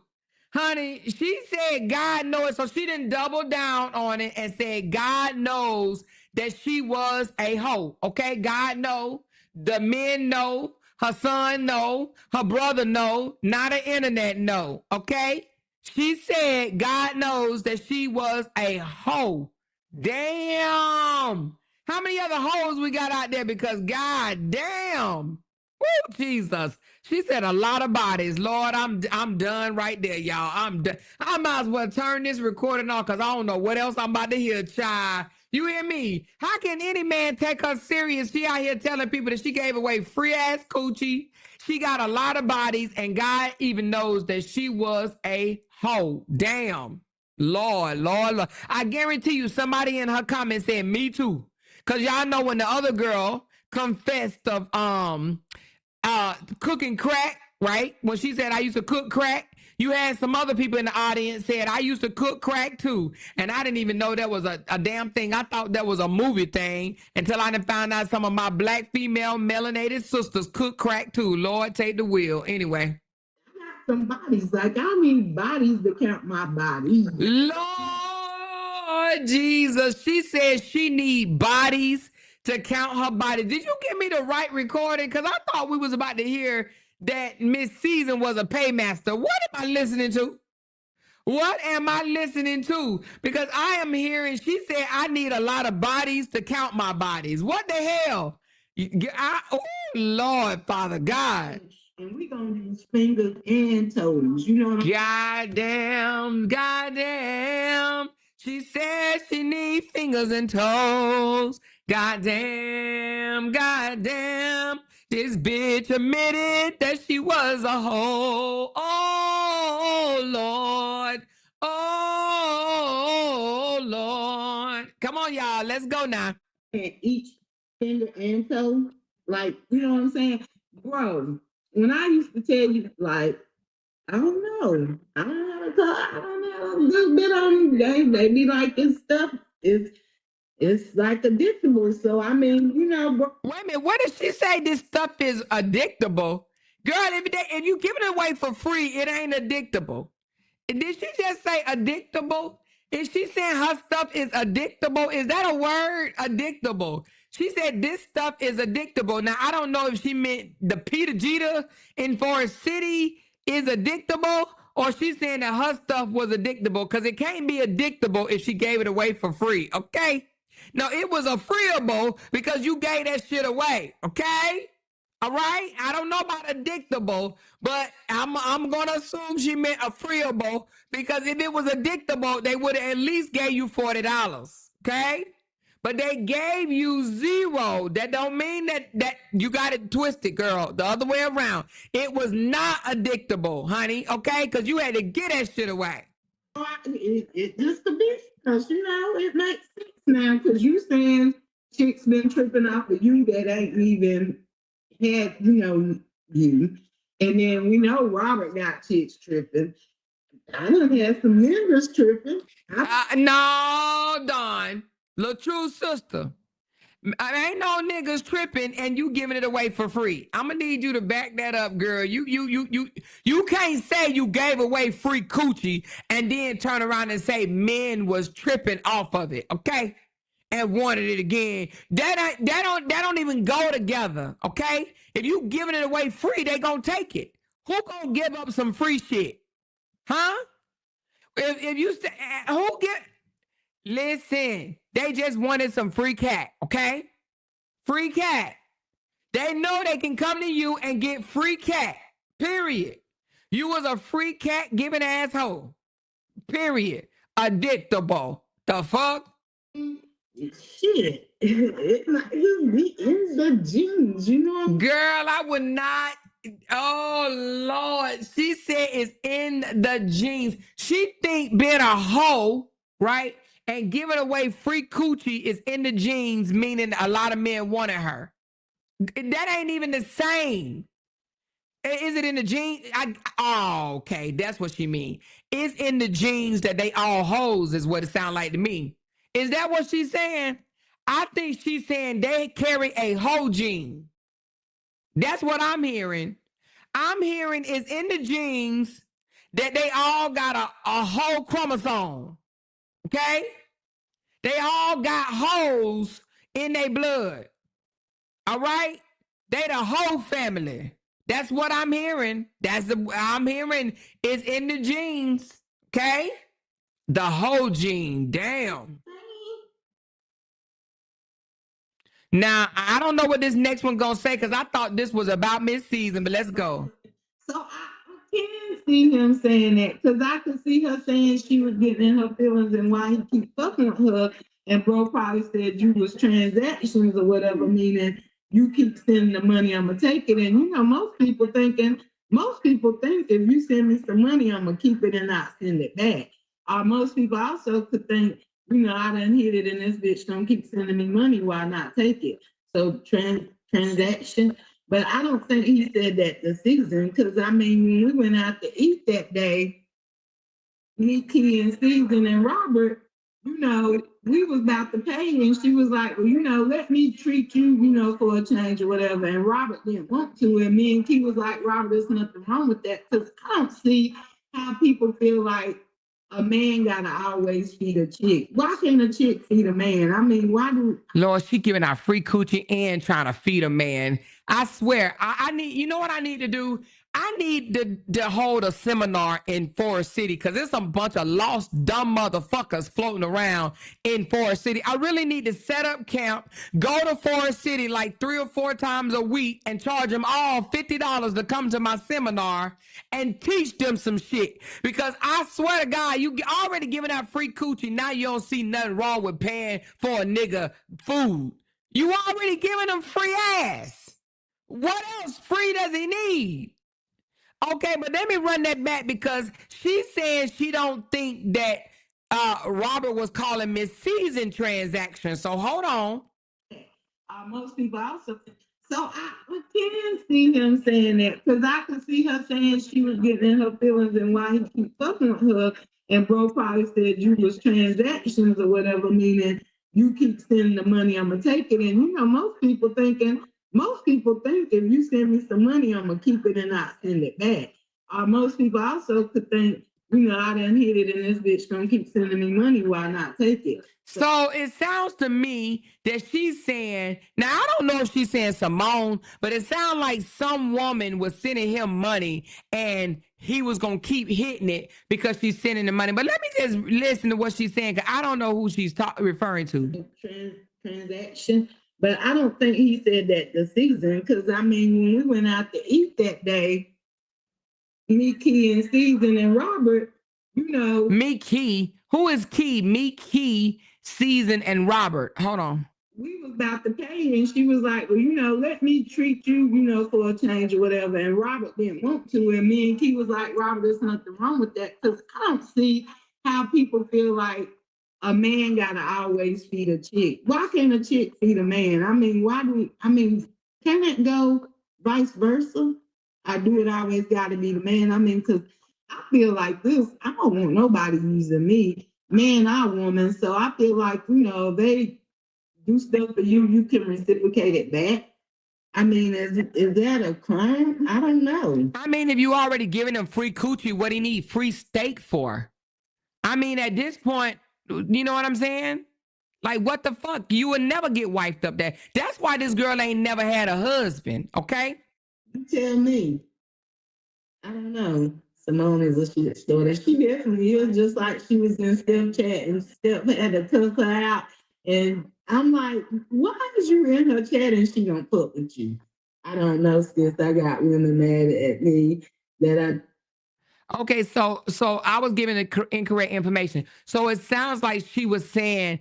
Honey, she said God know it. So she didn't double down on it and said God knows that she was a hoe. Okay, God know. The men know. Her son know. Her brother know. Not an internet know. Okay? She said God knows that she was a hoe. Damn. How many other hoes we got out there? Because God damn. Woo, Jesus. She said a lot of bodies. Lord, I'm done right there, y'all. I'm done. I might as well turn this recording off because I don't know what else I'm about to hear, child. You hear me? How can any man take her serious? She out here telling people that she gave away free ass coochie. She got a lot of bodies, and God even knows that she was a hoe. Damn. Lord, Lord, Lord. I guarantee you somebody in her comments said me too. Cause y'all know when the other girl confessed of cooking crack, right? When she said I used to cook crack, you had some other people in the audience said I used to cook crack too. And I didn't even know that was a damn thing. I thought that was a movie thing until I done found out some of my black female melanated sisters cook crack too. Lord, take the wheel. Anyway. Some bodies. Like, I need bodies to count my body. Lord Jesus. She said she need bodies to count her body. Did you give me the right recording? Because I thought we was about to hear that Miss Season was a paymaster. What am I listening to? What am I listening to? Because I am hearing, she said, I need a lot of bodies to count my bodies. What the hell? Oh, Lord, Father God. And we gonna use fingers and toes. You know what I'm Goddamn, goddamn. She said she need fingers and toes. Goddamn, goddamn. This bitch admitted that she was a hoe. Oh, Lord. Oh, Lord. Come on, y'all. Let's go now. saying? Each finger and toe. Like, you know what I'm saying? Bro, when I used to tell you, like, I don't know. I don't know. I don't know. A little bit on they be like this stuff. It's like addictable. So I mean, you know, bro. Wait a minute. What did she say? This stuff is addictable? Girl, if you give it away for free, it ain't addictable. Did she just say addictable? Is she saying her stuff is addictable? Is that a word? Addictable. She said this stuff is addictable. Now, I don't know if she meant the Peter Jeter in Forest City is addictable, or she's saying that her stuff was addictable, because it can't be addictable if she gave it away for free, okay? No, it was a freeable because you gave that shit away, okay? All right, I don't know about addictable, but I'm gonna assume she meant a freeable, because if it was addictable, they would have at least gave you $40. Okay, but they gave you zero. That don't mean that you got it twisted, girl. The other way around. It was not addictable, honey. Okay, because you had to get that shit away. It just a bit, because you know it makes sense now. Because you saying chicks been tripping off of you that ain't even had, you know, you. And then we know Robert got chicks tripping. I done had some members tripping. No, Dawn, LaTruth sister. I ain't no niggas tripping and you giving it away for free. I'm gonna need you to back that up, girl. You can't say you gave away free coochie and then turn around and say men was tripping off of it, okay? And wanted it again. That don't even go together, okay? If you giving it away free, they gonna take it. Who gonna give up some free shit? Huh? If you say who get listen, they just wanted some free cat, okay? Free cat. They know they can come to you and get free cat. Period. You was a free cat giving asshole. Period. Addictable. The fuck? Shit. It might be in the genes, you know? Girl, I would not. Oh Lord. She said it's in the genes. She think being a hoe, right? And giving away free coochie is in the genes, meaning a lot of men wanted her. That ain't even the same. Is it in the genes? Okay, that's what she mean. It's in the genes that they all hoes is what it sound like to me. Is that what she's saying? I think she's saying they carry a hoe gene. That's what I'm hearing. I'm hearing it's in the genes that they all got a whole chromosome. Okay? They all got hoes in their blood. All right? They the whole family. That's what I'm hearing. I'm hearing it's in the genes. Okay? The whole gene. Damn. Now, I don't know what this next one gonna say because I thought this was about mid-season, but let's go. So I can see him saying that because I could see her saying she was getting in her feelings and why he keep fucking with her. And bro probably said you was transactions or whatever, meaning you keep sending the money, I'm gonna take it. And most people think if you send me some money, I'm gonna keep it and not send it back. Most people also could think, I done hit it and this bitch don't keep sending me money, why not take it? So transaction. But I don't think he said that the season, because when we went out to eat that day, me, Key, and Season and Robert, we was about to pay, and she was like, well, let me treat you, for a change or whatever. And Robert didn't want to, and me and Key was like, Robert, there's nothing wrong with that, because I don't see how people feel like a man gotta always feed a chick. Why can't a chick feed a man? Why do... Lord, she giving out free coochie and trying to feed a man. I swear, I need, you know what I need to do? I need to hold a seminar in Forest City because there's some bunch of lost, dumb motherfuckers floating around in Forest City. I really need to set up camp, go to Forest City like 3 or 4 times a week and charge them all $50 to come to my seminar and teach them some shit. Because I swear to God, you already giving out free coochie. Now you don't see nothing wrong with paying for a nigga food. You already giving them free ass. What else free does he need? Okay, but let me run that back because she's saying she don't think that Robert was calling mid-season transactions. So hold on. Most people also... So I can see him saying that because I could see her saying she was getting in her feelings and why he keep fucking with her. And bro probably said you was transactions or whatever, meaning you keep sending the money, I'm gonna take it. And most people think if you send me some money, I'm gonna keep it and not send it back. Most people also could think, I done hit it and this bitch gonna keep sending me money, why not take it? So it sounds to me that she's saying, now I don't know if she's saying Simone, but it sounds like some woman was sending him money and he was going to keep hitting it because she's sending the money. But let me just listen to what she's saying because I don't know who she's referring to. Transaction. But I don't think he said that the season because, when we went out to eat that day, me, Key, and Season and Robert, Me, Key. Who is Key? Me, Key, Season, and Robert. Hold on. We was about to pay, and she was like, well, let me treat you, for a change or whatever. And Robert didn't want to. And me and Key was like, Robert, there's nothing wrong with that. Because I don't see how people feel like a man gotta always feed a chick. Why can't a chick feed a man? Can it go vice versa? I do it always gotta be the man. Because I feel like this, I don't want nobody using me, man or woman. So I feel like, they do stuff for you, you can reciprocate it back. Is that a crime? I don't know. If you already giving him free coochie, what do he need free steak for? At this point, you know what I'm saying? Like, what the fuck? You would never get wiped up there. That's why this girl ain't never had a husband, okay? You tell me. I don't know. Simone is a shit story. She definitely is, just like she was in Snapchat and Step had to cuss her out. And I'm like, why is you in her chat and she don't fuck with you? I don't know, sis. I got women mad at me that I... Okay, so I was giving the incorrect information. So it sounds like she was saying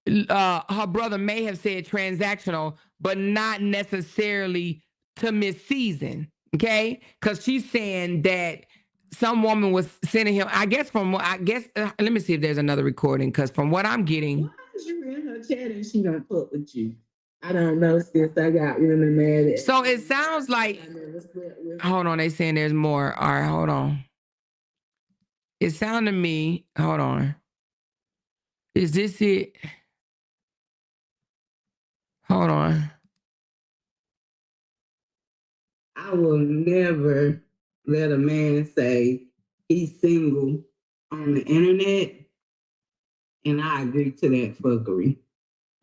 her brother may have said transactional, but not necessarily to mid-season, okay? Because she's saying that some woman was sending him, let me see if there's another recording, because from what I'm getting... Why is you in her chat and she don't fuck with you? I don't know, sis. I got women mad at... So it sounds like... Hold on, they saying there's more. All right, hold on. It sounded to me, hold on. Is this it? Hold on. I will never let a man say he's single on the internet, and I agree to that fuckery.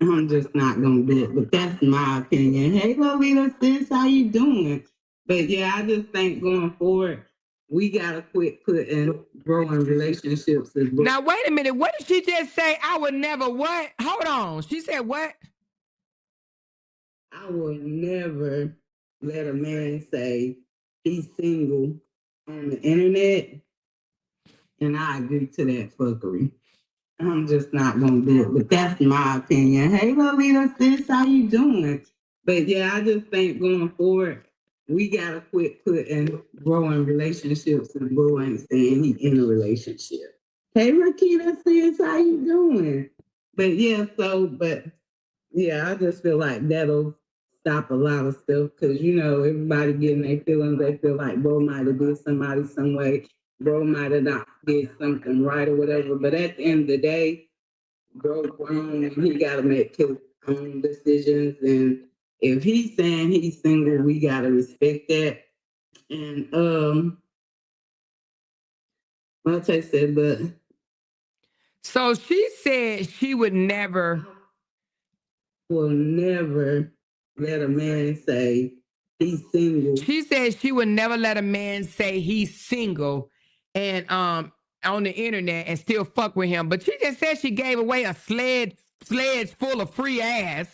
I'm just not gonna do it, but that's my opinion. Hey, Lolita, sis, how you doing? But yeah, I just think going forward, we gotta quit putting growing relationships as Now, wait a minute. What did she just say? I would never what? Hold on. She said what? I will never let a man say he's single on the internet, and I agree to that fuckery. I'm just not gonna do it. But that's my opinion. Hey, Lolita, sis, how you doing? But yeah, I just think going forward, we gotta quit putting growing relationships and bro ain't saying he in a relationship. Hey, Rakita, sis, how you doing? But yeah, I just feel like that'll stop a lot of stuff because everybody getting their feelings. They feel like bro might have did somebody some way, bro might have not did something right or whatever. But at the end of the day, bro grown and he gotta make his own decisions. And if he's saying he's single, we gotta respect that. And Monte said, but So she said she would never. will never let a man say he's single. She said she would never let a man say he's single and on the internet and still fuck with him. But she just said she gave away a sledge full of free ass.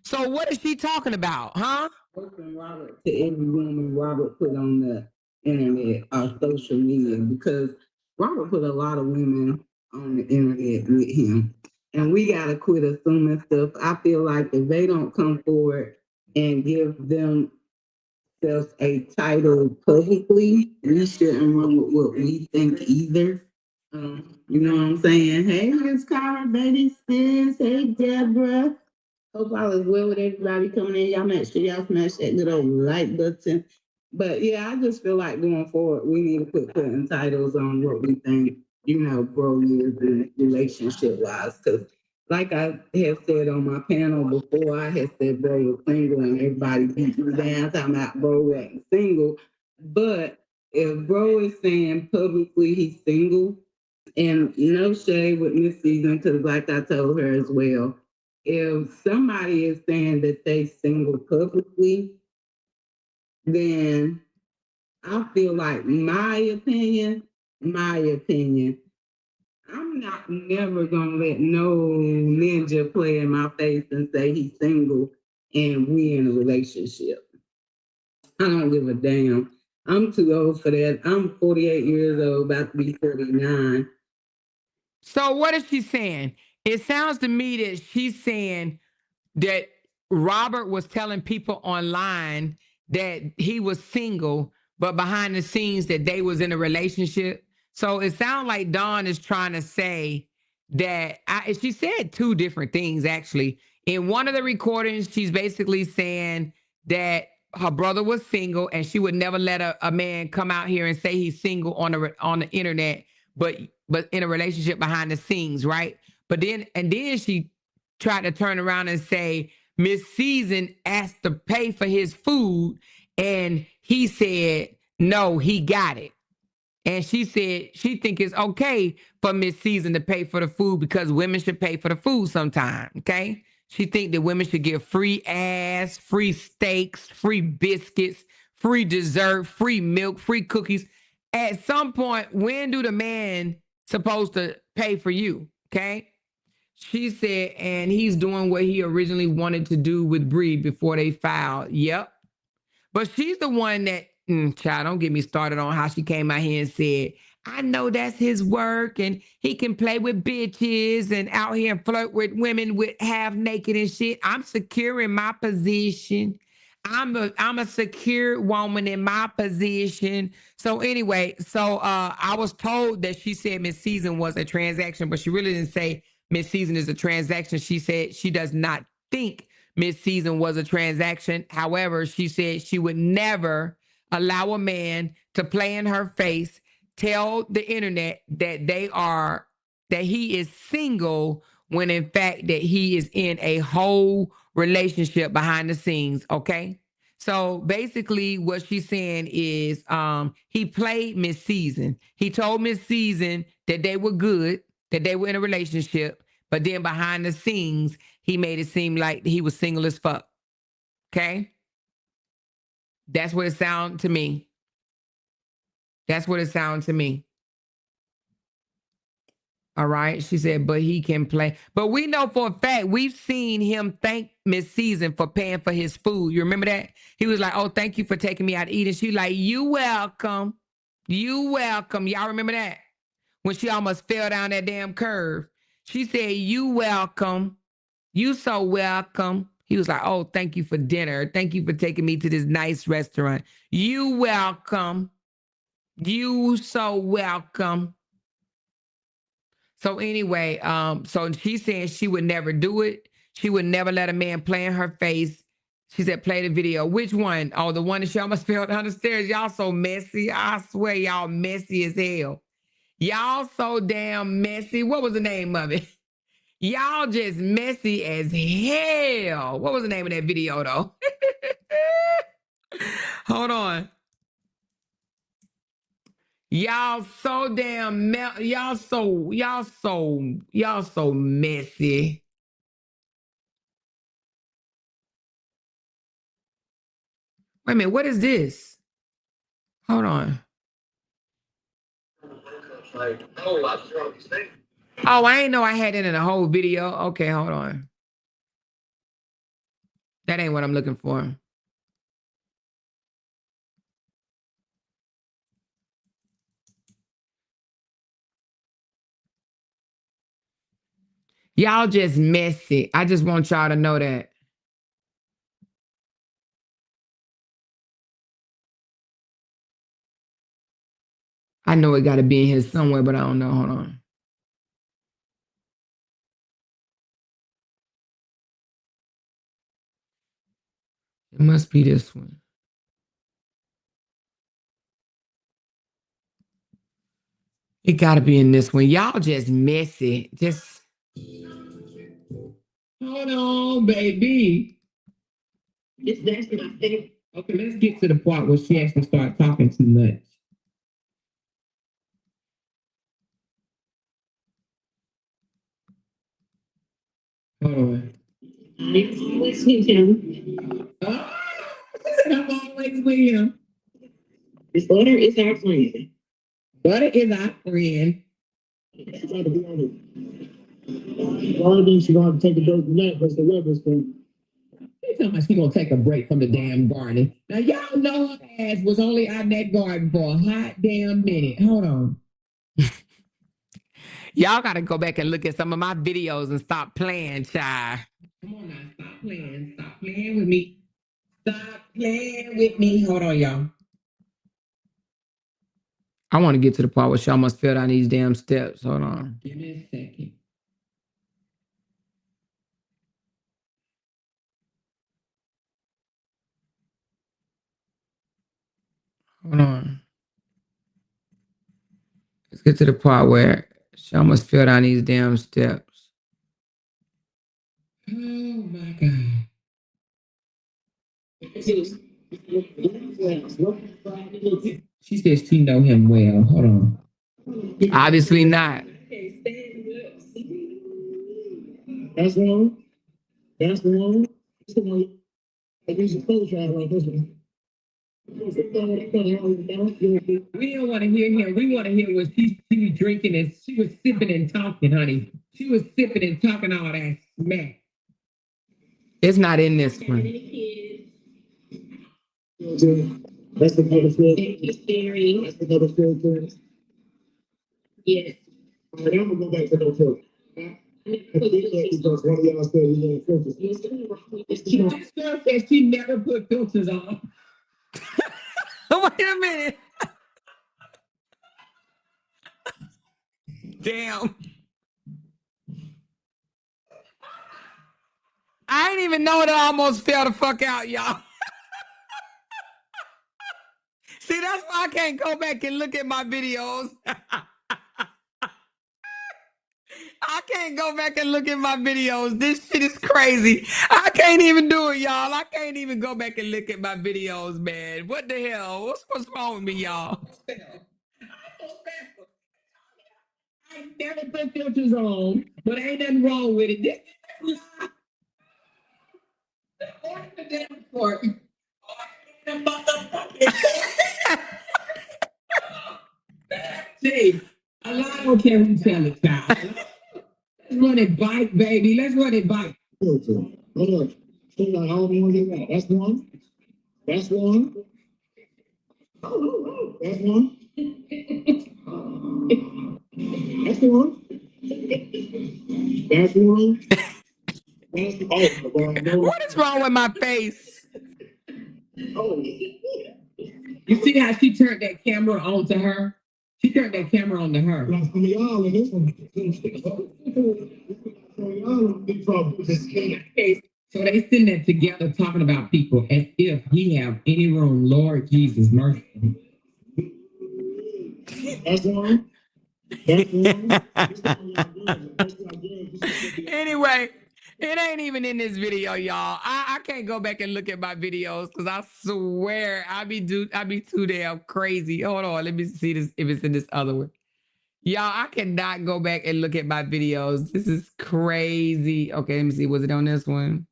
So what is she talking about, huh? Robert to every woman Robert put on the internet or social media because Robert put a lot of women on the internet with him. And we gotta quit assuming stuff. I feel like if they don't come forward and give themselves a title publicly, we shouldn't run with what we think either. You know what I'm saying? Hey, Miss Cara, baby sis. Hey, Deborah. Hope all is well with everybody coming in. Y'all make sure y'all smash that little like button. But yeah, I just feel like going forward, we need to quit putting titles on what we think, bro is in relationship wise. Because like I have said on my panel before, I had said bro was single and everybody beat me down talking about bro wasn't single. But if bro is saying publicly he's single, and no shade with Miss Season, because like I told her as well, if somebody is saying that they single publicly, then I feel like my opinion, I'm not never gonna let no ninja play in my face and say he's single and we in a relationship. I don't give a damn. I'm too old for that. I'm 48 years old, about to be 49. So what is she saying? It sounds to me that she's saying that Robert was telling people online that he was single, but behind the scenes that they was in a relationship. So it sounds like Dawn is trying to say that she said two different things actually. In one of the recordings, she's basically saying that her brother was single and she would never let a man come out here and say he's single on the internet, but in a relationship behind the scenes, right? But then she tried to turn around and say Miss Season asked to pay for his food and he said no, he got it. And she said she think it's okay for Miss Season to pay for the food because women should pay for the food sometime, okay? She think that women should get free ass, free steaks, free biscuits, free dessert, free milk, free cookies. At some point, when do the man supposed to pay for you, okay? She said, and he's doing what he originally wanted to do with Bree before they filed. Yep. But she's the one that, child, don't get me started on how she came out here and said, I know that's his work and he can play with bitches and out here and flirt with women with half naked and shit. I'm secure in my position. I'm a secure woman in my position. So anyway, I was told that she said Miss Season was a transaction, but she really didn't say Miss Season is a transaction. She said she does not think Miss Season was a transaction. However, she said she would never allow a man to play in her face, tell the internet that he is single when in fact that he is in a whole relationship behind the scenes, okay? So basically what she's saying is he played Miss Season. He told Miss Season that they were good, that they were in a relationship, but then behind the scenes, he made it seem like he was single as fuck. Okay? That's what it sounded to me. That's what it sounds to me. All right. She said, but he can play. But we know for a fact, we've seen him thank Miss Season for paying for his food. You remember that? He was like, oh, thank you for taking me out to eat. And she's like, you welcome. You welcome. Y'all remember that? When she almost fell down that damn curve. She said, you welcome. You so welcome. He was like, oh, thank you for dinner. Thank you for taking me to this nice restaurant. You welcome. You so welcome. So anyway, so she's saying she would never do it. She would never let a man play in her face. She said, play the video. Which one? Oh, the one that she almost fell down the stairs. Y'all so messy. I swear y'all messy as hell. Y'all so damn messy. What was the name of it? Y'all just messy as hell. What was the name of that video though? Hold on. Y'all so damn y'all so messy. Wait a minute, what is this? Hold on. Oh, I ain't know I had it in a whole video. Okay, hold on. That ain't what I'm looking for. Y'all just messy. I just want y'all to know that. I know it got to be in here somewhere, but I don't know. Hold on. It must be this one. It got to be in this one. Y'all just messy. Just hold on, baby. That's my thing. Okay, let's get to the part where she actually started talking too much. Hold on. Let's hit him. Oh, I'm always with him. This Butter is our friend. Butter is our friend. She's trying to be on it. Garden, she's going to take a break from that because the weather's good. They tell me she's going to take a break from the damn garden. Now, y'all know her ass was only out in that garden for a hot damn minute. Hold on. Y'all got to go back and look at some of my videos and stop playing, child. Come on now, stop playing. Stop playing with me. Stop playing with me. Hold on, y'all. I want to get to the part where she almost fell down these damn steps. Hold on. Give me a second. Hold on. Let's get to the part where she almost fell down these damn steps. Oh my God. She says she know him well. Hold on. Obviously not. That's wrong. That's wrong. We don't want to hear him. We want to hear what she was drinking and she was sipping and talking, honey. She was sipping and talking all that smack. It's not in this one. That's the other field. That's the other field. Yes. All right, I'm gonna go back to the field. Because one of y'all said he didn't filter. This girl said she never put filters on. Wait a minute. Damn. I didn't even know that I almost fell the fuck out, y'all. See, that's why I can't go back and look at my videos. I can't go back and look at my videos. This shit is crazy. I can't even do it, y'all. I can't even go back and look at my videos, man. What the hell? What's wrong with me, y'all? I never put filters on, but ain't nothing wrong with it. This is the damn court. See, a lot don't care who tell it, child. Let's run it bike, baby. Let's run it bike. Hold on. Hold on. How many get that? That's one. That's one. That's one. That's one. That's one. What is wrong with my face? Oh. You see how she turned that camera on to her? She turned that camera on to her. Y'all in this one. Y'all in big trouble. So they sitting there together talking about people as if he have any room. Lord Jesus, mercy. That's one. That's one. Anyway, it ain't even in this video, y'all. I can't go back and look at my videos because I swear I be too damn crazy. Hold on, let me see this if it's in this other one. Y'all, I cannot go back and look at my videos. This is crazy. Okay, let me see. Was it on this one?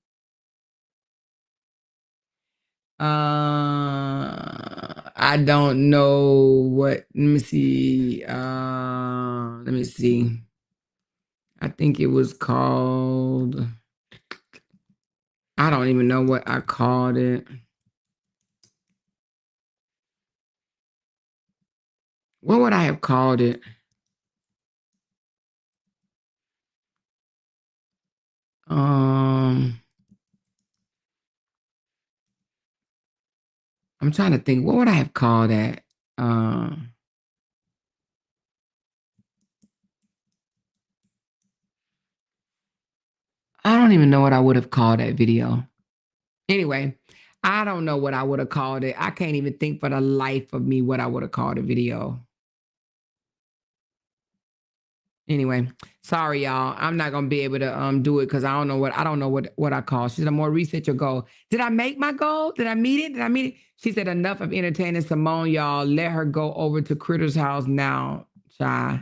I don't know what. Let me see. Let me see. I think it was called. I don't even know what I called it. What would I have called it? I'm trying to think. What would I have called that? I don't even know what I would have called that video. Anyway, I don't know what I would have called it. I can't even think for the life of me what I would have called a video. Anyway, sorry y'all. I'm not gonna be able to do it because I don't know what I call. She said, more reset your goal. Did I make my goal? Did I meet it? Did I meet it? She said, enough of entertaining Simone, y'all. Let her go over to Critter's house now, child.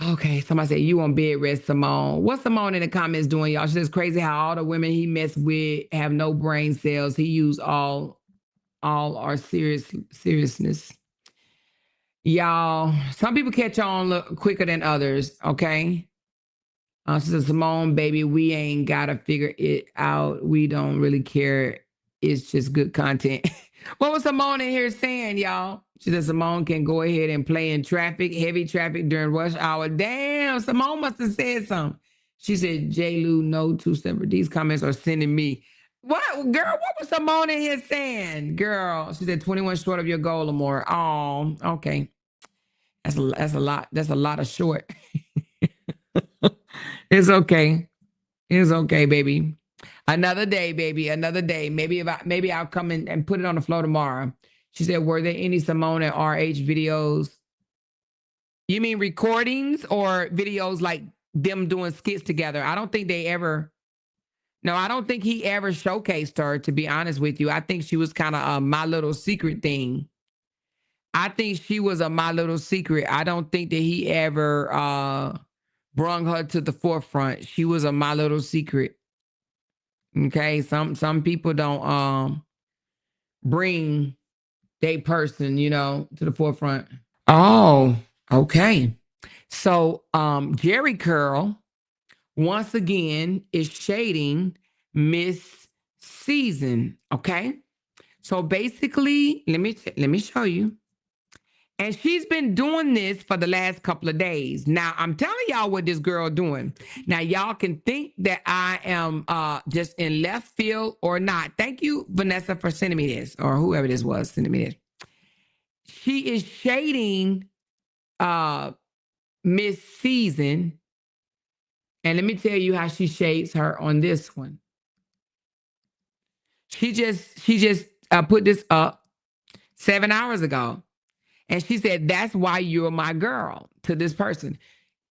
Okay, somebody said you on bed rest, Simone. What's Simone in the comments doing, y'all? She says crazy how all the women he messed with have no brain cells. He used all our seriousness. Y'all, some people catch on quicker than others, okay? She says, Simone, baby, we ain't got to figure it out. We don't really care. It's just good content. What was Simone in here saying, y'all? She said, Simone can go ahead and play in traffic, heavy traffic during rush hour. Damn, Simone must have said something. She said, J. Lou, no two separate. These comments are sending me. What, girl, what was Simone in here saying? Girl, she said, 21 short of your goal or more. Oh, okay. That's a lot. That's a lot of short. It's okay. It's okay, baby. Another day, baby. Another day. Maybe I'll come in and put it on the floor tomorrow. She said, were there any Simone and RH videos? You mean recordings or videos like them doing skits together? I don't think they ever. No, I don't think he ever showcased her, to be honest with you. I think she was kind of a My Little Secret thing. I think she was a My Little Secret. I don't think that he ever brung her to the forefront. She was a My Little Secret. Okay, some people don't bring their person, to the forefront. Oh, okay. So Jerry Curl once again is shading Miss Season. Okay. So basically, let me show you. And she's been doing this for the last couple of days. Now, I'm telling y'all what this girl doing. Now, y'all can think that I am just in left field or not. Thank you, Vanessa, for sending me this, or whoever this was sending me this. She is shading Miss Season. And let me tell you how she shades her on this one. She just put this up 7 hours ago. And she said, that's why you're my girl, to this person.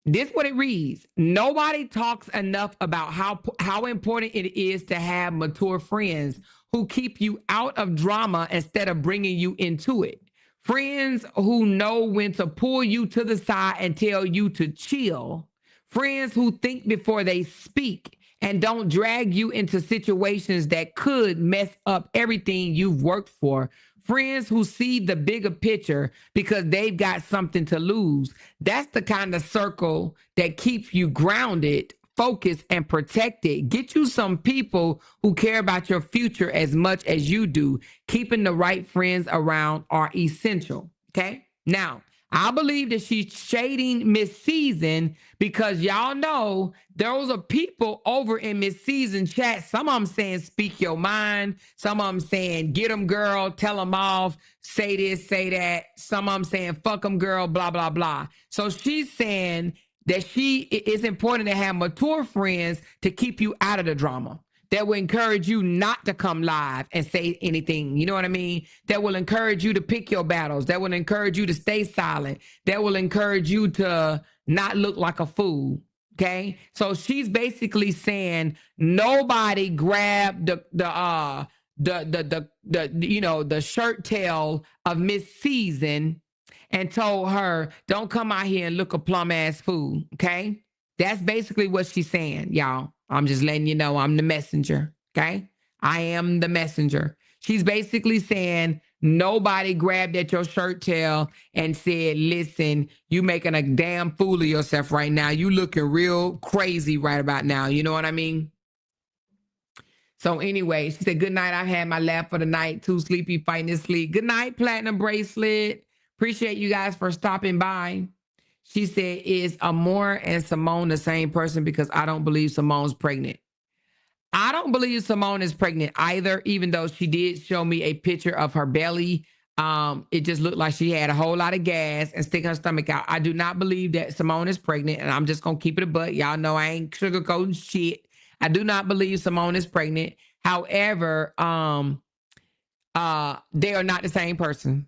This what it reads. Nobody talks enough about how important it is to have mature friends who keep you out of drama instead of bringing you into it. Friends who know when to pull you to the side and tell you to chill. Friends who think before they speak and don't drag you into situations that could mess up everything you've worked for. Friends who see the bigger picture because they've got something to lose. That's the kind of circle that keeps you grounded, focused, and protected. Get you some people who care about your future as much as you do. Keeping the right friends around are essential. Okay. Now, I believe that she's shading Miss Season because y'all know those are people over in Miss Season chat. Some of them saying speak your mind. Some of them saying get them girl, tell them off, say this, say that. Some of them saying fuck them girl, blah, blah, blah. So she's saying that it's important to have mature friends to keep you out of the drama. That will encourage you not to come live and say anything. You know what I mean? That will encourage you to pick your battles. That will encourage you to stay silent. That will encourage you to not look like a fool. Okay. So she's basically saying nobody grabbed the shirt tail of Miss Season and told her, don't come out here and look a plum ass fool. Okay. That's basically what she's saying, y'all. I'm just letting you know I'm the messenger, okay? I am the messenger. She's basically saying nobody grabbed at your shirt tail and said, listen, you making a damn fool of yourself right now. You looking real crazy right about now. You know what I mean? So anyway, she said, good night. I've had my laugh for the night. Too sleepy, fighting to sleep. Good night, Platinum Bracelet. Appreciate you guys for stopping by. She said, is Amore and Simone the same person? Because I don't believe Simone's pregnant. I don't believe Simone is pregnant either, even though she did show me a picture of her belly. It just looked like she had a whole lot of gas and sticking her stomach out. I do not believe that Simone is pregnant, and I'm just going to keep it a butt. Y'all know I ain't sugarcoating shit. I do not believe Simone is pregnant. However, they are not the same person.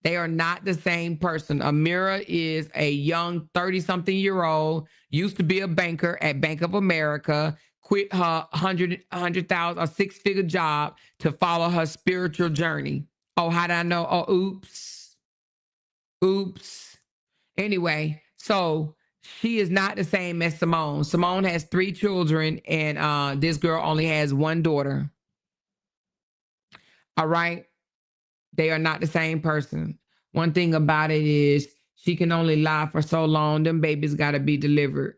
They are not the same person. Amira is a young 30-something-year-old, used to be a banker at Bank of America, quit her 100,000, a six-figure job to follow her spiritual journey. Oh, how did I know? Oh, oops. Oops. Anyway, so she is not the same as Simone. Simone has 3 children, and this girl only has 1 daughter. All right? They are not the same person. One thing about it is she can only lie for so long. Them babies got to be delivered.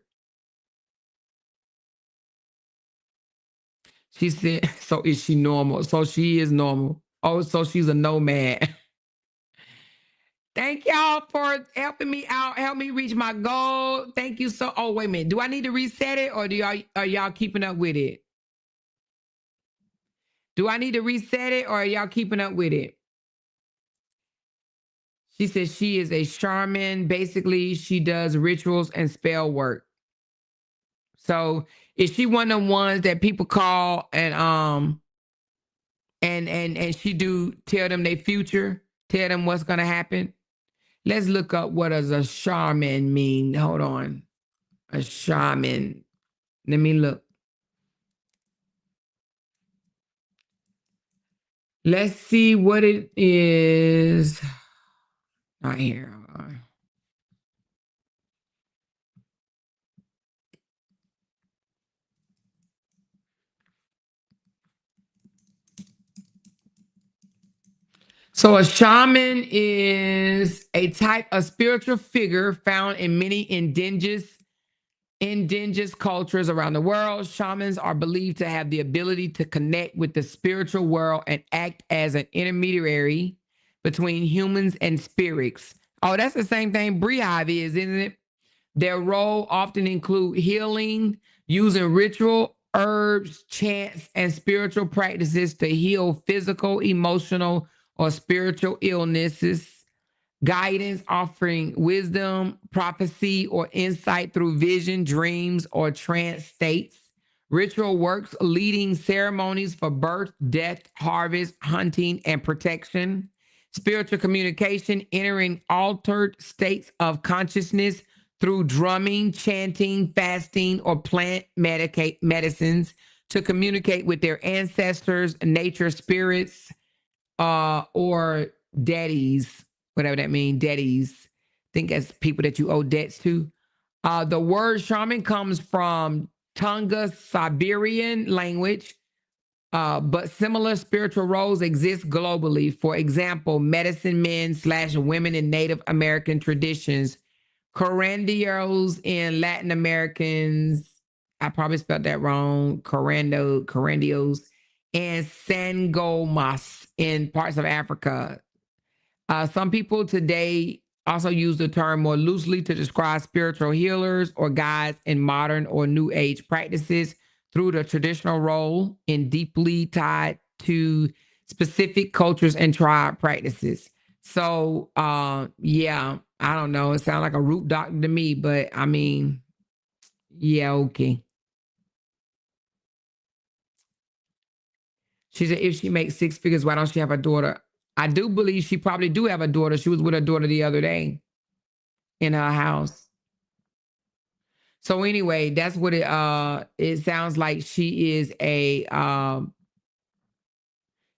She said, so is she normal? So she is normal. Oh, so she's a nomad. Thank y'all for helping me out. Help me reach my goal. Thank you so. Oh, wait a minute. Do I need to reset it or are y'all keeping up with it? Do I need to reset it or are y'all keeping up with it? She says she is a shaman. Basically, she does rituals and spell work. So is she one of the ones that people call and she do tell them their future, tell them what's gonna happen? Let's look up what does a shaman mean. Hold on. A shaman. Let me look. Let's see what it is. Not here. So a shaman is a type of spiritual figure found in many indigenous cultures around the world. Shamans are believed to have the ability to connect with the spiritual world and act as an intermediary between humans and spirits. Oh, that's the same thing Beehive is, isn't it? Their role often include healing, using ritual herbs, chants, and spiritual practices to heal physical, emotional, or spiritual illnesses. Guidance, offering wisdom, prophecy, or insight through vision, dreams, or trance states. Ritual works, leading ceremonies for birth, death, harvest, hunting, and protection. Spiritual communication, entering altered states of consciousness through drumming, chanting, fasting, or plant medicines to communicate with their ancestors, nature spirits, or daddies, whatever that means, daddies. Think as people that you owe debts to. The word shaman comes from Tonga Siberian language, But similar spiritual roles exist globally. For example, medicine men / women in Native American traditions, curanderos in Latin Americans, I probably spelled that wrong, curanderos, and sangomas in parts of Africa. Some people today also use the term more loosely to describe spiritual healers or guides in modern or new age practices through the traditional role and deeply tied to specific cultures and tribe practices. So, yeah, I don't know. It sounds like a root doctor to me, but I mean, yeah, okay. She said, if she makes 6 figures, why don't she have a daughter? I do believe she probably do have a daughter. She was with her daughter the other day in her house. So anyway, that's what it sounds like. She is a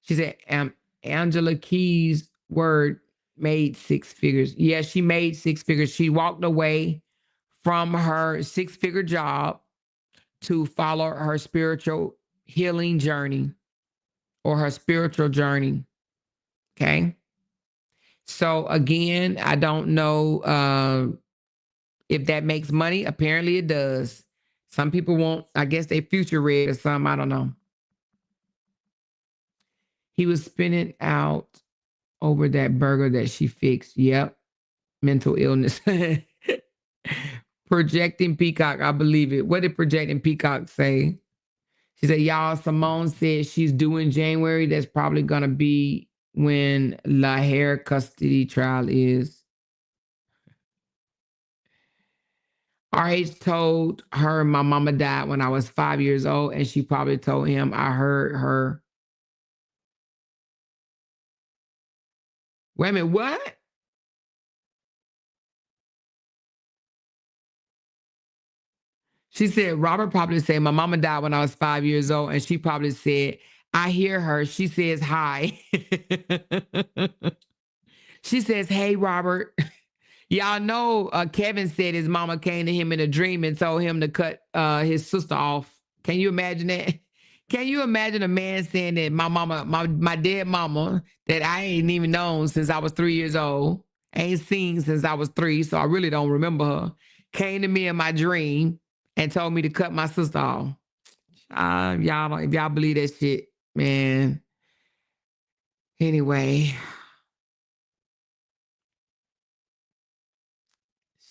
she said Angela Keys word made 6 figures. Yeah, she made 6 figures. She walked away from her 6-figure job to follow her spiritual healing journey or her spiritual journey. Okay. So again, I don't know if that makes money. Apparently it does. Some people won't, I guess they future read or something. I don't know. He was spinning out over that burger that she fixed. Yep. Mental illness. Projecting Peacock. I believe it. What did Projecting Peacock say? She said, y'all, Simone said she's due in January. That's probably going to be when La Hair custody trial is. RH told her my mama died when I was 5 years old, and she probably told him I heard her. Wait a minute, what? She said, Robert probably said, my mama died when I was 5 years old, and she probably said, I hear her. She says hi. She says, hey, Robert. Y'all know Kevin said his mama came to him in a dream and told him to cut his sister off. Can you imagine that? Can you imagine a man saying that my mama, my dead mama, that I ain't even known since I was 3 years old, ain't seen since I was 3, so I really don't remember her, came to me in my dream and told me to cut my sister off. Y'all don't, if y'all believe that shit, man. Anyway,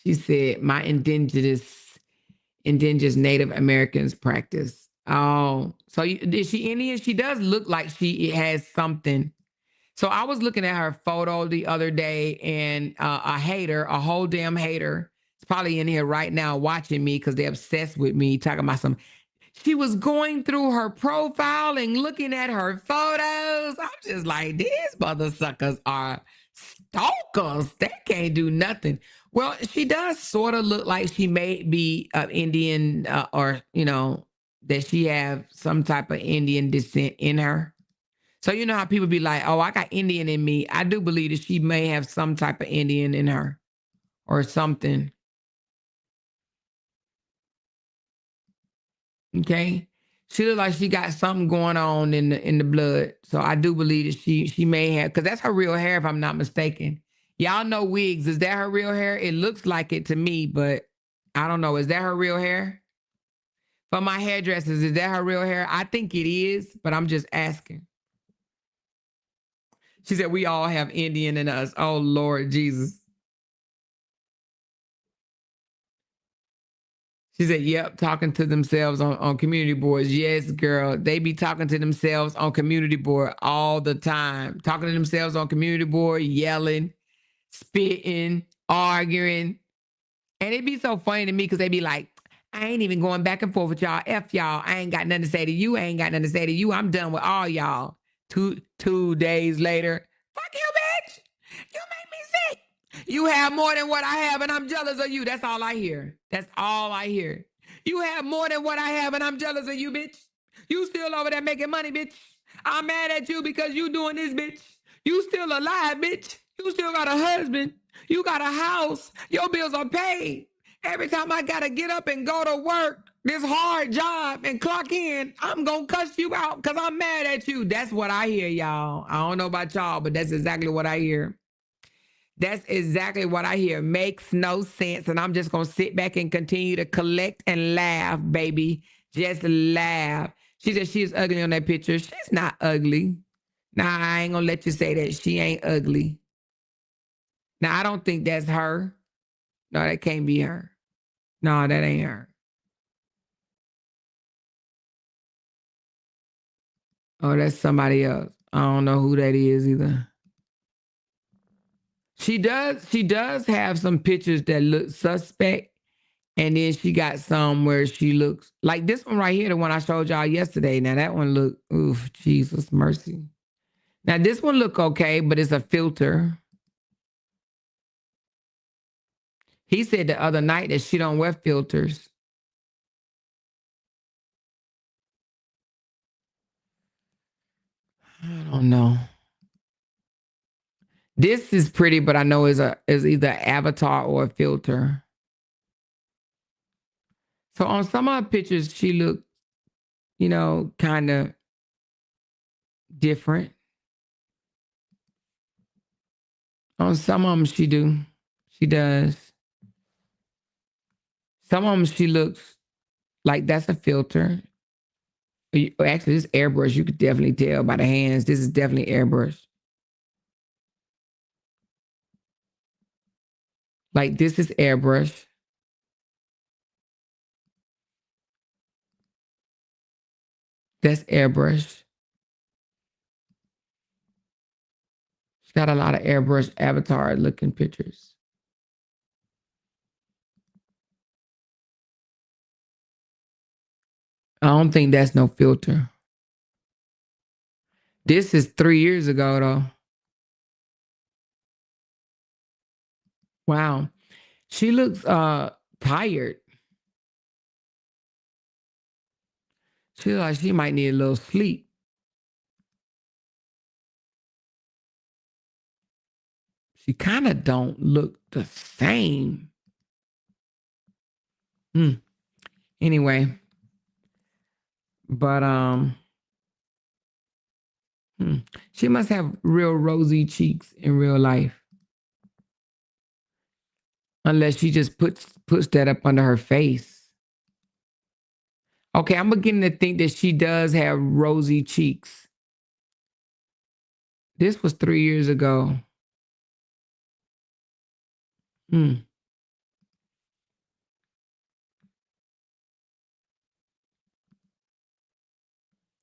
she said my indigenous Native Americans practice. Oh, so is she Indian? She does look like she has something. So I was looking at her photo the other day, and a hater, a whole damn hater, is probably in here right now watching me because they're obsessed with me, talking about some. She was going through her profile and looking at her photos. I'm just like, these mother suckers are stalkers. They can't do nothing. Well, she does sort of look like she may be Indian or, you know, that she have some type of Indian descent in her. So you know how people be like, oh, I got Indian in me. I do believe that she may have some type of Indian in her or something. Okay. She look like she got something going on in the blood. So I do believe that she may have, because that's her real hair, if I'm not mistaken. Y'all know wigs. Is that her real hair? It looks like it to me, but I don't know. Is that her real hair? For my hairdressers, is that her real hair? I think it is, but I'm just asking. She said, we all have Indian in us. Oh, Lord Jesus. She said, yep, talking to themselves on community boards. Yes, girl. They be talking to themselves on community board all the time. Talking to themselves on community board, yelling, spitting, arguing. And it'd be so funny to me because they be like, I ain't even going back and forth with y'all. F y'all. I ain't got nothing to say to you. I ain't got nothing to say to you. I'm done with all y'all. Two days later, fuck you, bitch. You make me sick. You have more than what I have, and I'm jealous of you. That's all I hear. That's all I hear. You have more than what I have, and I'm jealous of you, bitch. You still over there making money, bitch. I'm mad at you because you doing this, bitch. You still alive, bitch. You still got a husband. You got a house. Your bills are paid. Every time I gotta get up and go to work, this hard job and clock in, I'm going to cuss you out because I'm mad at you. That's what I hear, y'all. I don't know about y'all, but that's exactly what I hear. That's exactly what I hear. Makes no sense. And I'm just going to sit back and continue to collect and laugh, baby. Just laugh. She said she's ugly on that picture. She's not ugly. Nah, I ain't going to let you say that. She ain't ugly. Now, I don't think that's her. No, that can't be her. No, that ain't her. Oh, that's somebody else. I don't know who that is either. She does have some pictures that look suspect. And then she got some where she looks like this one right here, the one I showed y'all yesterday. Now that one look, oof, Jesus mercy. Now this one look okay, but it's a filter. He said the other night that she don't wear filters. I don't know. This is pretty, but I know is either avatar or a filter. So on some of her pictures, she looked, kind of different. On some of them, she do. She does. Some of them, she looks like that's a filter. Actually, this airbrush, you could definitely tell by the hands. This is definitely airbrush. Like this is airbrush. That's airbrush. She's got a lot of airbrush avatar looking pictures. I don't think that's no filter. This is 3 years ago though. Wow. She looks tired. She looks like she might need a little sleep. She kind of don't look the same. Anyway. But she must have real rosy cheeks in real life. Unless she just puts that up under her face. Okay, I'm beginning to think that she does have rosy cheeks. This was 3 years ago.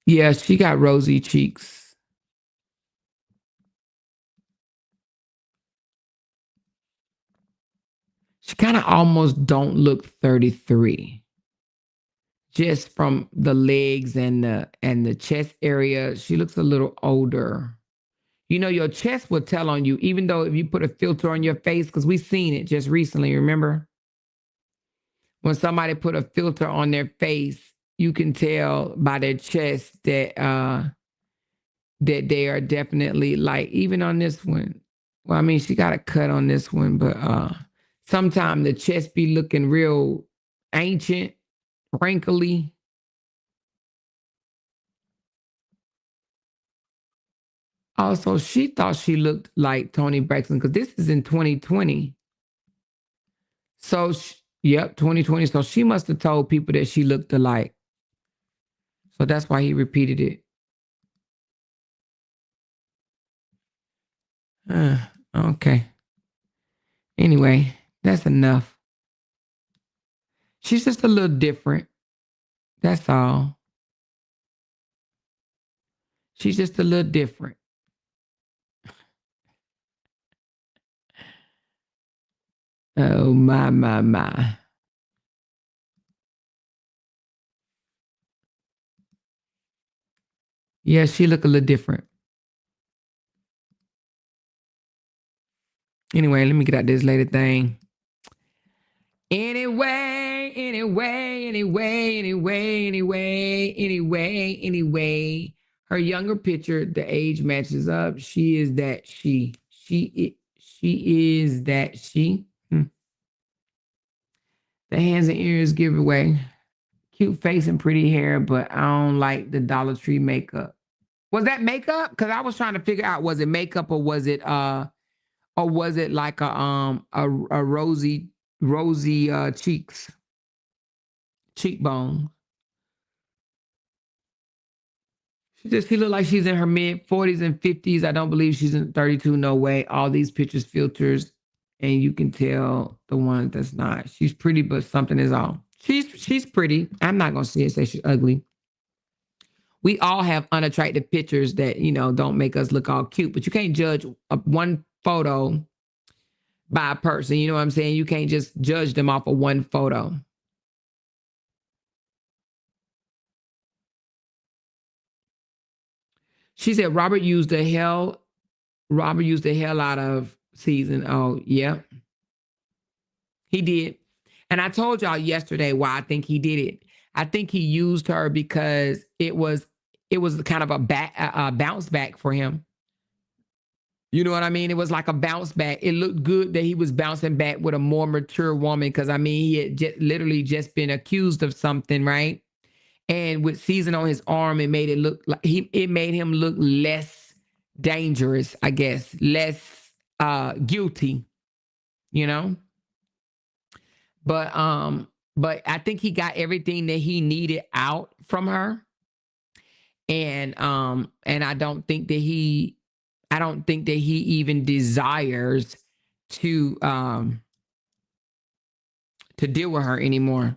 Yeah, she got rosy cheeks. She kind of almost don't look 33. Just from the legs and the chest area, she looks a little older. Your chest will tell on you, even though if you put a filter on your face, because we've seen it just recently, remember? When somebody put a filter on their face, you can tell by their chest that that they are definitely like, even on this one. Well, I mean, she got a cut on this one, but sometimes the chest be looking real ancient, wrinkly. Also, she thought she looked like Toni Braxton because this is in 2020. So, yep, 2020. So she must have told people that she looked alike. So that's why he repeated it. Okay. Anyway, that's enough. She's just a little different. That's all. She's just a little different. Oh, my. Yeah, she look a little different. Anyway, let me get out this later thing. Anyway. Her younger picture, the age matches up. She is that she. She is that she. The hands and ears give away. cute face and pretty hair, but I don't like the Dollar Tree makeup. Was that makeup? Because I was trying to figure out, was it makeup or was it like a rosy cheekbone? She look like she's in her mid 40s and 50s. I don't believe she's in 32. No way. All these pictures filters, and you can tell the one that's not. She's pretty, but something is off. She's pretty. I'm not gonna say she's ugly. We all have unattractive pictures that, don't make us look all cute, but you can't judge one photo by a person. You know what I'm saying? You can't just judge them off of one photo. She said Robert used the hell out of season. Oh, yeah. He did. And I told y'all yesterday why I think he did it. I think he used her because it was kind of a bounce back for him. You know what I mean? It was like a bounce back. It looked good that he was bouncing back with a more mature woman because, I mean, he had literally just been accused of something, right? And with season on his arm, it made it look like it made him look less dangerous, I guess, less guilty, But I think he got everything that he needed out from her. And I don't think that he even desires to deal with her anymore.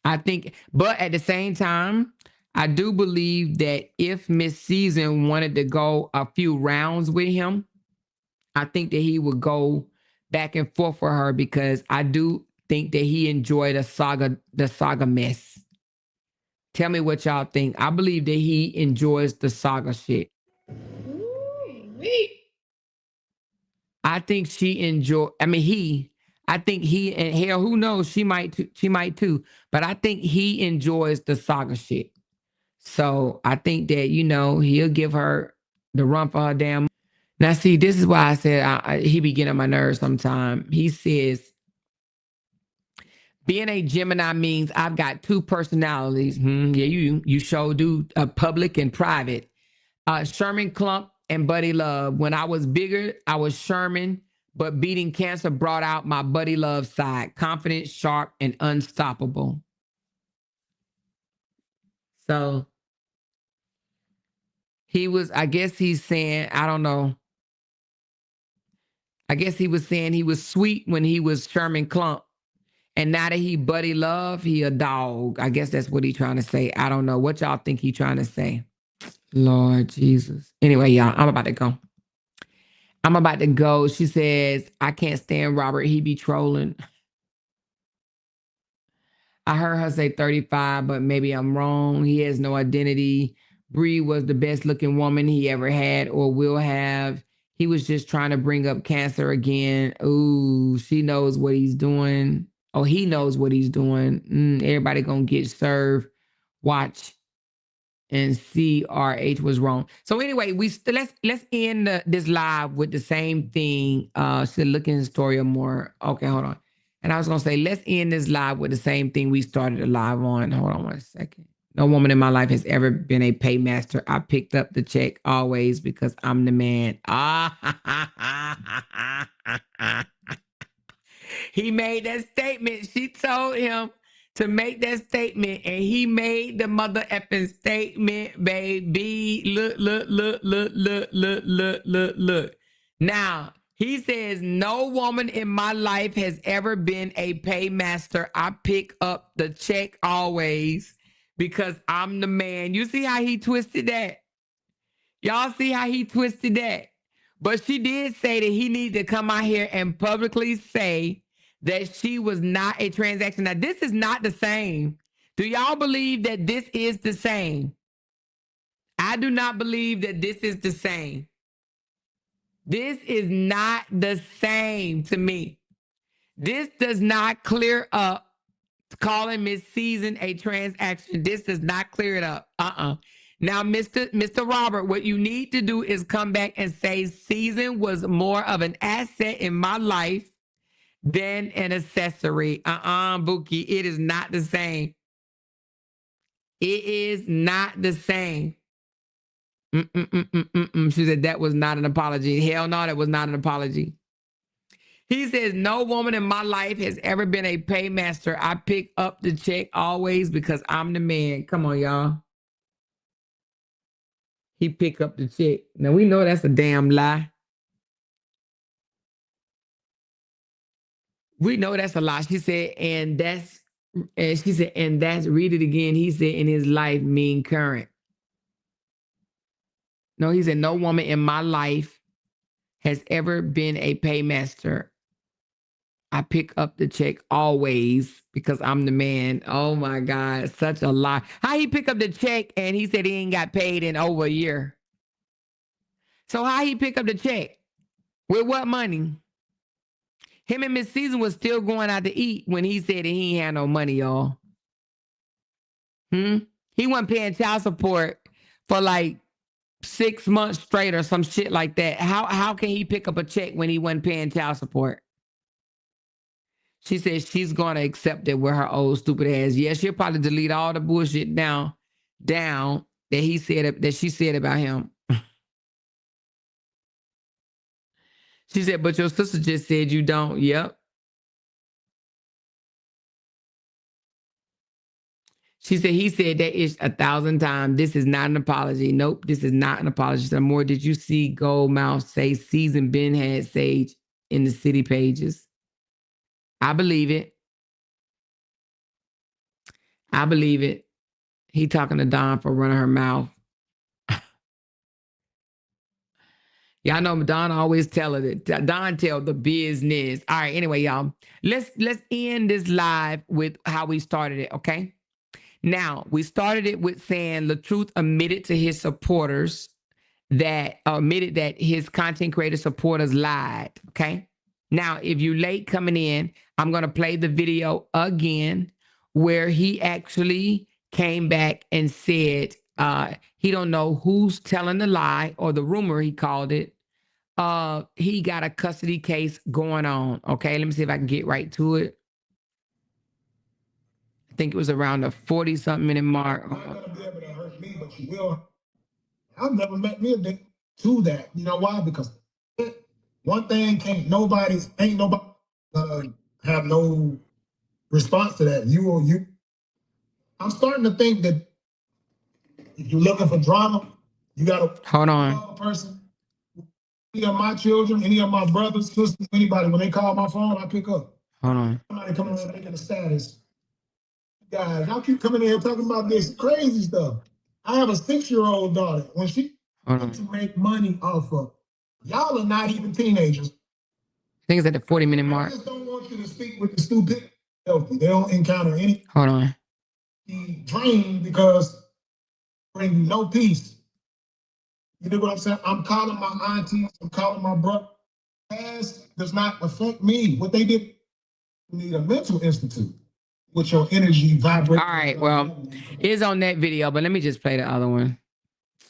I think, but at the same time, I do believe that if Miss Season wanted to go a few rounds with him, I think that he would go back and forth for her because I do think that he enjoyed the saga mess. Tell me what y'all think. I believe that he enjoys the saga shit. I think I think he, and hell, who knows? She might too. But I think he enjoys the saga shit. So I think that, he'll give her the run for her damn. Now, see, this is why I said he be getting on my nerves sometimes. He says, being a Gemini means I've got two personalities. Yeah, you sure do, public and private. Sherman Clump and Buddy Love. When I was bigger, I was Sherman, but beating cancer brought out my Buddy Love side. Confident, sharp, and unstoppable. So I guess he's saying, I don't know. I guess he was saying he was sweet when he was Sherman Clump. And now that he Buddy Love, he a dog. I guess that's what he's trying to say. I don't know. What y'all think he's trying to say? Lord Jesus. Anyway, y'all, I'm about to go. She says, I can't stand Robert. He be trolling. I heard her say 35, but maybe I'm wrong. He has no identity. Bree was the best looking woman he ever had or will have. He was just trying to bring up cancer again. Ooh, she knows what he's doing. Oh, he knows what he's doing. Everybody gonna get served. Watch and see RH was wrong. So anyway, let's end this live with the same thing. Should look in the story or more. Okay, hold on. And I was gonna say, let's end this live with the same thing we started the live on. Hold on 1 second. No woman in my life has ever been a paymaster. I picked up the check always because I'm the man. He made that statement. She told him to make that statement, and he made the mother effing statement, baby. Look. Now, he says, no woman in my life has ever been a paymaster. I pick up the check always because I'm the man. You see how he twisted that? Y'all see how he twisted that? But she did say that he needed to come out here and publicly say that she was not a transaction. Now, this is not the same. Do y'all believe that this is the same? I do not believe that this is the same. This is not the same to me. This does not clear up calling Miss Season a transaction. This does not clear it up. Now, Mr. Robert, what you need to do is come back and say Season was more of an asset in my life than an accessory. Bookie, it is not the same. It is not the same. She said that was not an apology. Hell no, that was not an apology. He says, no woman in my life has ever been a paymaster. I pick up the check always because I'm the man. Come on, y'all. He pick up the check. Now, we know that's a damn lie. We know that's a lie. She said, and she said, and that's, read it again. He said, in his life, mean current. No, he said, no woman in my life has ever been a paymaster. I pick up the check always because I'm the man. Oh my God, such a lie. How he pick up the check and he said he ain't got paid in over a year? So how he pick up the check? With what money? Him and Miss Season was still going out to eat when he said that he ain't had no money, y'all. He wasn't paying child support for like 6 months straight or some shit like that. How can he pick up a check when he wasn't paying child support? She says she's going to accept it with her old stupid ass. Yeah, she'll probably delete all the bullshit down that she said about him. She said, but your sister just said you don't. Yep. She said, he said that ish 1,000 times. This is not an apology. Nope, this is not an apology. She said, more, did you see Goldmouth say Season Ben had Sage in the city pages? I believe it. I believe it. He talking to Dawn for running her mouth. Y'all know Dawn always tell her that. Dawn tell the business. All right, anyway, y'all. Let's end this live with how we started it, okay? Now, we started it with saying LaTruth admitted to his supporters admitted that his content creator supporters lied, okay? Now, if you late coming in, I'm going to play the video again where he actually came back and said he don't know who's telling the lie or the rumor, he called it. He got a custody case going on, okay? Let me see if I can get right to it. I think it was around the 40-something minute mark. You're not gonna be able to hurt me, but you will. I've never met me addicted to that. You know why? Because one thing ain't nobody have no response to that. You. I'm starting to think that if you're looking for drama, you gotta hold on. Call a person. Any of my children, any of my brothers, sisters, anybody, when they call my phone, I pick up. Hold on. Somebody coming in making a status. Guys, y'all keep coming in here talking about this crazy stuff. I have a 6-year-old daughter. When she to make money off of, y'all are not even teenagers. I think it's at the 40-minute mark. I just don't want you to speak with the stupid healthy. They don't encounter any. Hold on. Drain because bring you no peace. You know what I'm saying? I'm calling my aunties. I'm calling my brother. Past does not affect me. What they did, you need a mental institute. With your energy vibrating. All right, well, it's on that video, but let me just play the other one.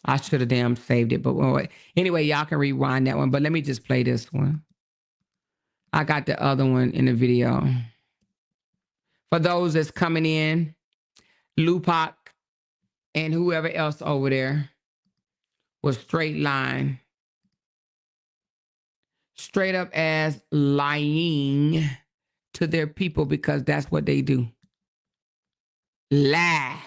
I should have damn saved it, but wait. Anyway, y'all can rewind that one, but let me just play this one. I got the other one in the video. For those that's coming in, Lupac and whoever else over there was straight line. Straight up as lying to their people because that's what they do. Lie.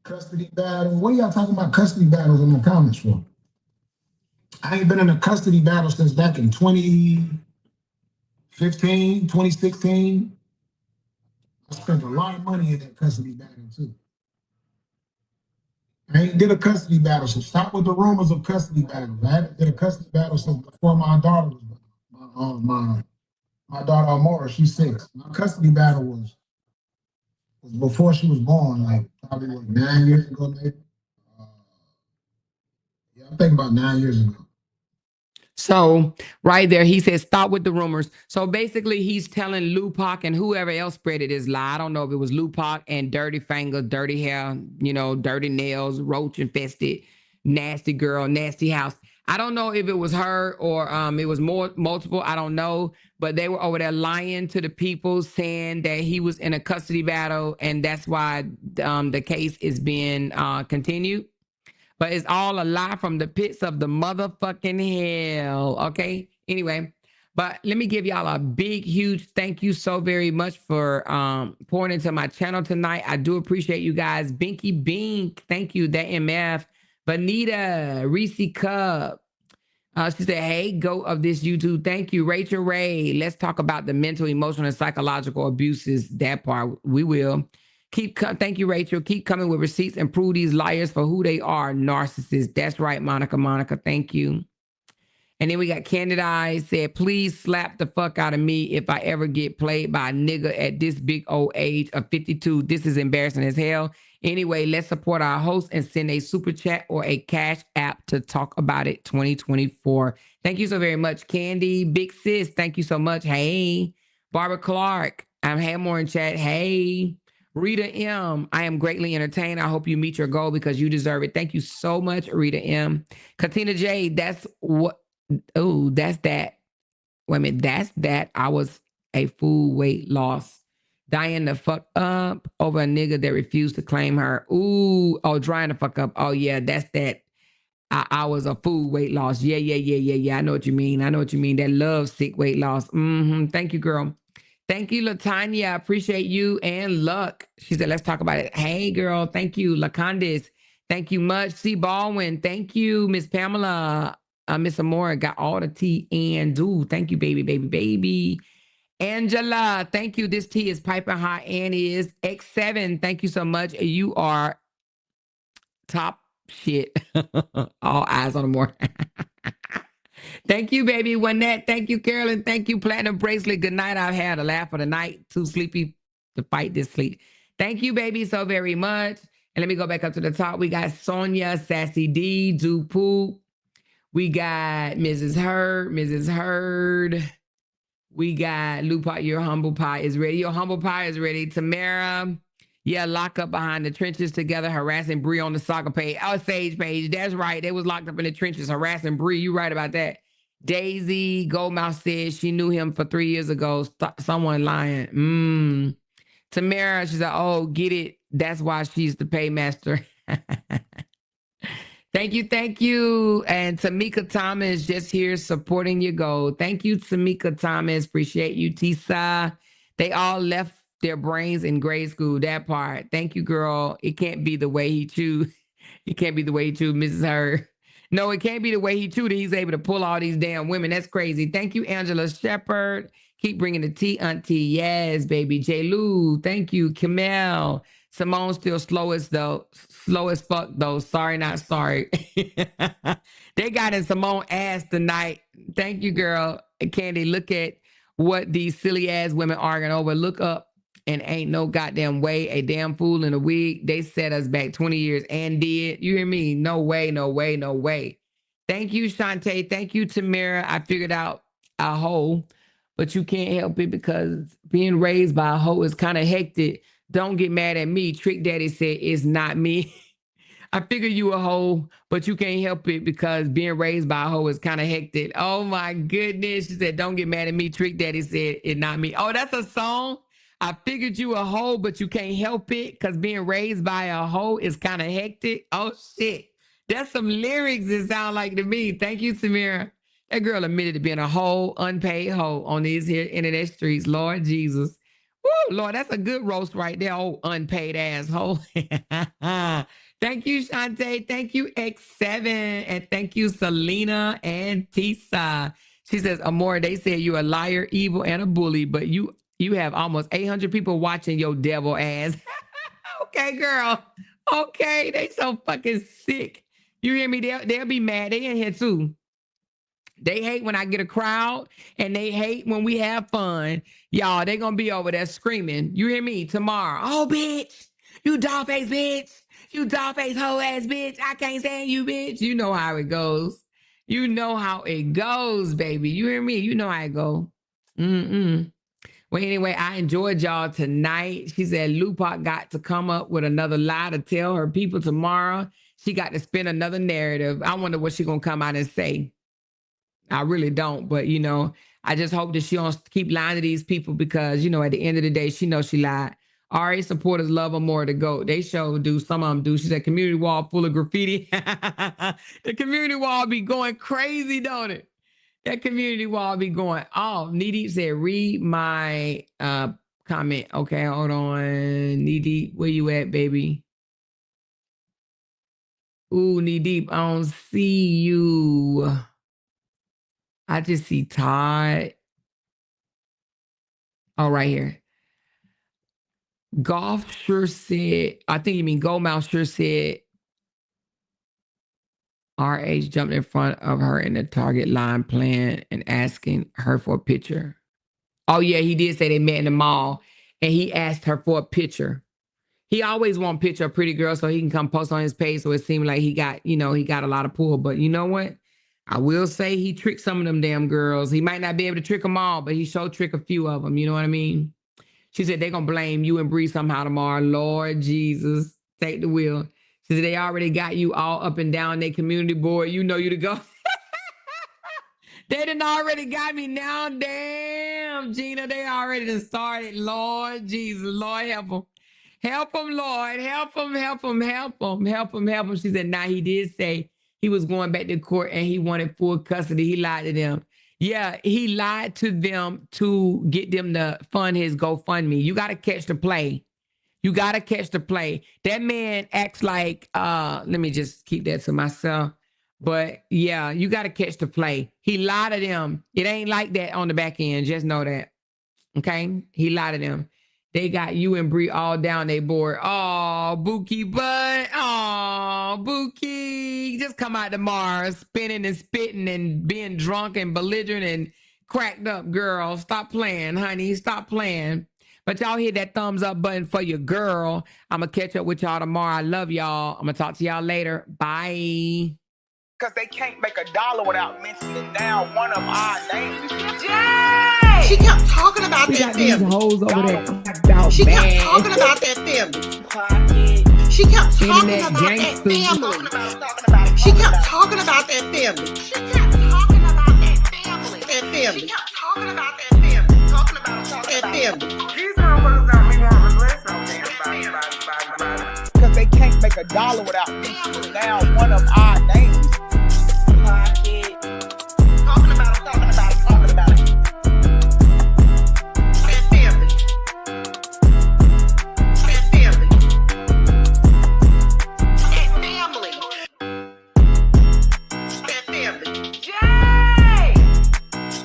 Custody battle. What are y'all talking about custody battles in the comments for? I ain't been in a custody battle since back in 2015, 2016. I spent a lot of money in that custody battle too. I ain't did a custody battle, so stop with the rumors of custody battles. I haven't did a custody battle since before my daughter was born. My daughter Amora, she's 6. My custody battle was before she was born, like probably what, 9 years ago, maybe. Yeah, I'm thinking about 9 years ago. So right there, he says, stop with the rumors. So basically, he's telling Lupac and whoever else spread it is lie. I don't know if it was Lupac and dirty fingers, dirty hair, you know, dirty nails, roach infested, nasty girl, nasty house. I don't know if it was her or it was multiple. I don't know. But they were over there lying to the people, saying that he was in a custody battle, and that's why the case is being continued. But it's all a lie from the pits of the motherfucking hell. Okay. Anyway, but let me give y'all a big, huge thank you so very much for pouring into my channel tonight. I do appreciate you guys. Binky Bink, thank you. That MF. Bonita, Reese Cup. She said, hey, goat of this YouTube. Thank you. Rachel Ray. Let's talk about the mental, emotional, and psychological abuses. That part, we will. Thank you, Rachel. Keep coming with receipts and prove these liars for who they are, narcissists. That's right, Monica. Monica, thank you. And then we got Candid Eyes said, please slap the fuck out of me if I ever get played by a nigga at this big old age of 52. This is embarrassing as hell. Anyway, let's support our host and send a super chat or a cash app to talk about it 2024. Thank you so very much, Candy. Big sis, thank you so much. Hey. Barbara Clark, I'm Hammore in chat. Hey. Rita M, I am greatly entertained. I hope you meet your goal because you deserve it. Thank you so much, Rita M. Katina J, that's what. Oh, that's that. Wait a minute. That's that. I was a fool weight loss. Dying the fuck up over a nigga that refused to claim her. Ooh, oh, drying the fuck up. Oh, yeah, that's that. I was a fool weight loss. Yeah. I know what you mean. I know what you mean. That love sick weight loss. Thank you, girl. Thank you, LaTanya. I appreciate you and Luck. She said, let's talk about it. Hey, girl. Thank you, LaCondis. Thank you much. C. Baldwin. Thank you, Miss Pamela. Miss Amora got all the tea and do. Thank you, baby. Angela, thank you. This tea is piping hot and is X7. Thank you so much. You are top shit. All eyes on the more. Thank you, baby. Juanette. Thank you, Carolyn. Thank you, Platinum Bracelet. Good night. I've had a laugh of the night. Too sleepy to fight this sleep. Thank you, baby, so very much. And let me go back up to the top. We got Sonia, Sassy D, Do Poop. We got Mrs. Heard. We got Lou Pie, your humble pie is ready. Your humble pie is ready. Tamara, yeah, lock up behind the trenches together, harassing Bree on the soccer page. Oh, Sage page, that's right. They was locked up in the trenches, harassing Bree. You right about that. Daisy Goldmouth said she knew him for 3 years ago. Someone lying. Tamara, she said, oh, get it. That's why she's the paymaster. Thank you. And Tamika Thomas just here supporting your goal. Thank you, Tamika Thomas. Appreciate you, Tisa. They all left their brains in grade school, that part. Thank you, girl. It can't be the way he chew. It can't be the way he chew, Mrs. Hurd. No, it can't be the way he chewed. He's able to pull all these damn women. That's crazy. Thank you, Angela Shepherd. Keep bringing the tea, auntie. Yes, baby. J. Lou. Thank you, Kamel. Simone's still slow as fuck though. Sorry, not sorry. They got in Simone ass tonight. Thank you, girl. Candy, look at what these silly ass women arguing over. Look up and ain't no goddamn way. A damn fool in a wig. They set us back 20 years and did. You hear me? No way. Thank you, Shantae. Thank you, Tamara. I figured out a hoe, but you can't help it because being raised by a hoe is kind of hectic. Don't get mad at me. Trick Daddy said it's not me. I figure you a hoe, but you can't help it because being raised by a hoe is kind of hectic. Oh my goodness. She said, don't get mad at me. Trick Daddy said it's not me. Oh, that's a song? I figured you a hoe, but you can't help it because being raised by a hoe is kind of hectic. Oh shit. That's some lyrics it sound like to me. Thank you, Samira. That girl admitted to being a hoe, unpaid hoe on these here internet streets. Lord Jesus. Woo, Lord, that's a good roast right there. Oh, unpaid asshole. Thank you, Shantae. Thank you, X7. And thank you, Selena and Tisa. She says, Amore, they said you're a liar, evil, and a bully, but you have almost 800 people watching your devil ass. Okay, girl. Okay, they so fucking sick. You hear me? They'll be mad. They in here too. They hate when I get a crowd and they hate when we have fun. Y'all, they gonna be over there screaming. You hear me? Tomorrow. Oh, bitch. You dollface bitch. You dollface hoe ass bitch. I can't stand you, bitch. You know how it goes. You know how it goes, baby. You hear me? You know how it go. Well, anyway, I enjoyed y'all tonight. She said Lupac got to come up with another lie to tell her people tomorrow. She got to spin another narrative. I wonder what she's going to come out and say. I really don't. But, you know, I just hope that she don't keep lying to these people because, you know, at the end of the day, she knows she lied. RA supporters love her more to go. They show do. Some of them do. She said community wall full of graffiti. The community wall be going crazy, don't it? That community wall be going off. Knee said, read my comment. Okay, hold on. Knee where you at, baby? Ooh, Knee I don't see you. I just see Todd. Oh, right here. Golf sure said, I think you mean Goldmouth sure said RH jumped in front of her in the target line playing and asking her for a picture. Oh, yeah, he did say they met in the mall and he asked her for a picture. He always want a picture of pretty girl so he can come post on his page so it seemed like he got, you know, he got a lot of pull. But you know what? I will say he tricked some of them damn girls. He might not be able to trick them all, but he sure trick a few of them. You know what I mean? She said they're going to blame you and Bree somehow tomorrow. Lord Jesus, take the wheel. She said they already got you all up and down their community board. You know you to go. They done already got me now. Damn, Gina, they already done started. Lord Jesus, Lord help them. Help them, Lord. Help them, help them, help them, help them, help them. She said, nah, he did say he was going back to court and he wanted full custody. He lied to them. Yeah, he lied to them to get them to fund his GoFundMe. You got to catch the play. You got to catch the play. That man acts like, let me just keep that to myself. But yeah, you got to catch the play. He lied to them. It ain't like that on the back end. Just know that. Okay? He lied to them. They got you and Bree all down their board. Oh, Bookie Bud. Oh, Bookie. Just come out tomorrow spinning and spitting and being drunk and belligerent and cracked up, girl. Stop playing, honey. Stop playing. But y'all hit that thumbs up button for your girl. I'm going to catch up with y'all tomorrow. I love y'all. I'm going to talk to y'all later. Bye. Because they can't make $1 without mentioning down one of our names. Jay! She kept talking about We that got these family. hoes over there. About She kept bad. talking about that family. Pocket. She kept talking Internet about that gangsters. family. She kept talking about that family. She kept talking about that family. That family. She kept talking about that family. Talking about that family. These motherfuckers got me wanting to listen about. Because they can't make $1 without mentioning down one of our names. Pocket. Talking about it. Talking about it. Talking about it. That family. That family. That family. That family. Jay!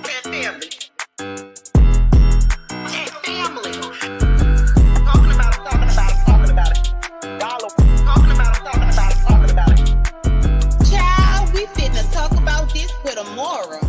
That family. That family. Talking about it. Talking about it. Talking about it. Dollar. Talking about it. Talking about it. Talking about it. Child, we finna talk about this for tomorrow.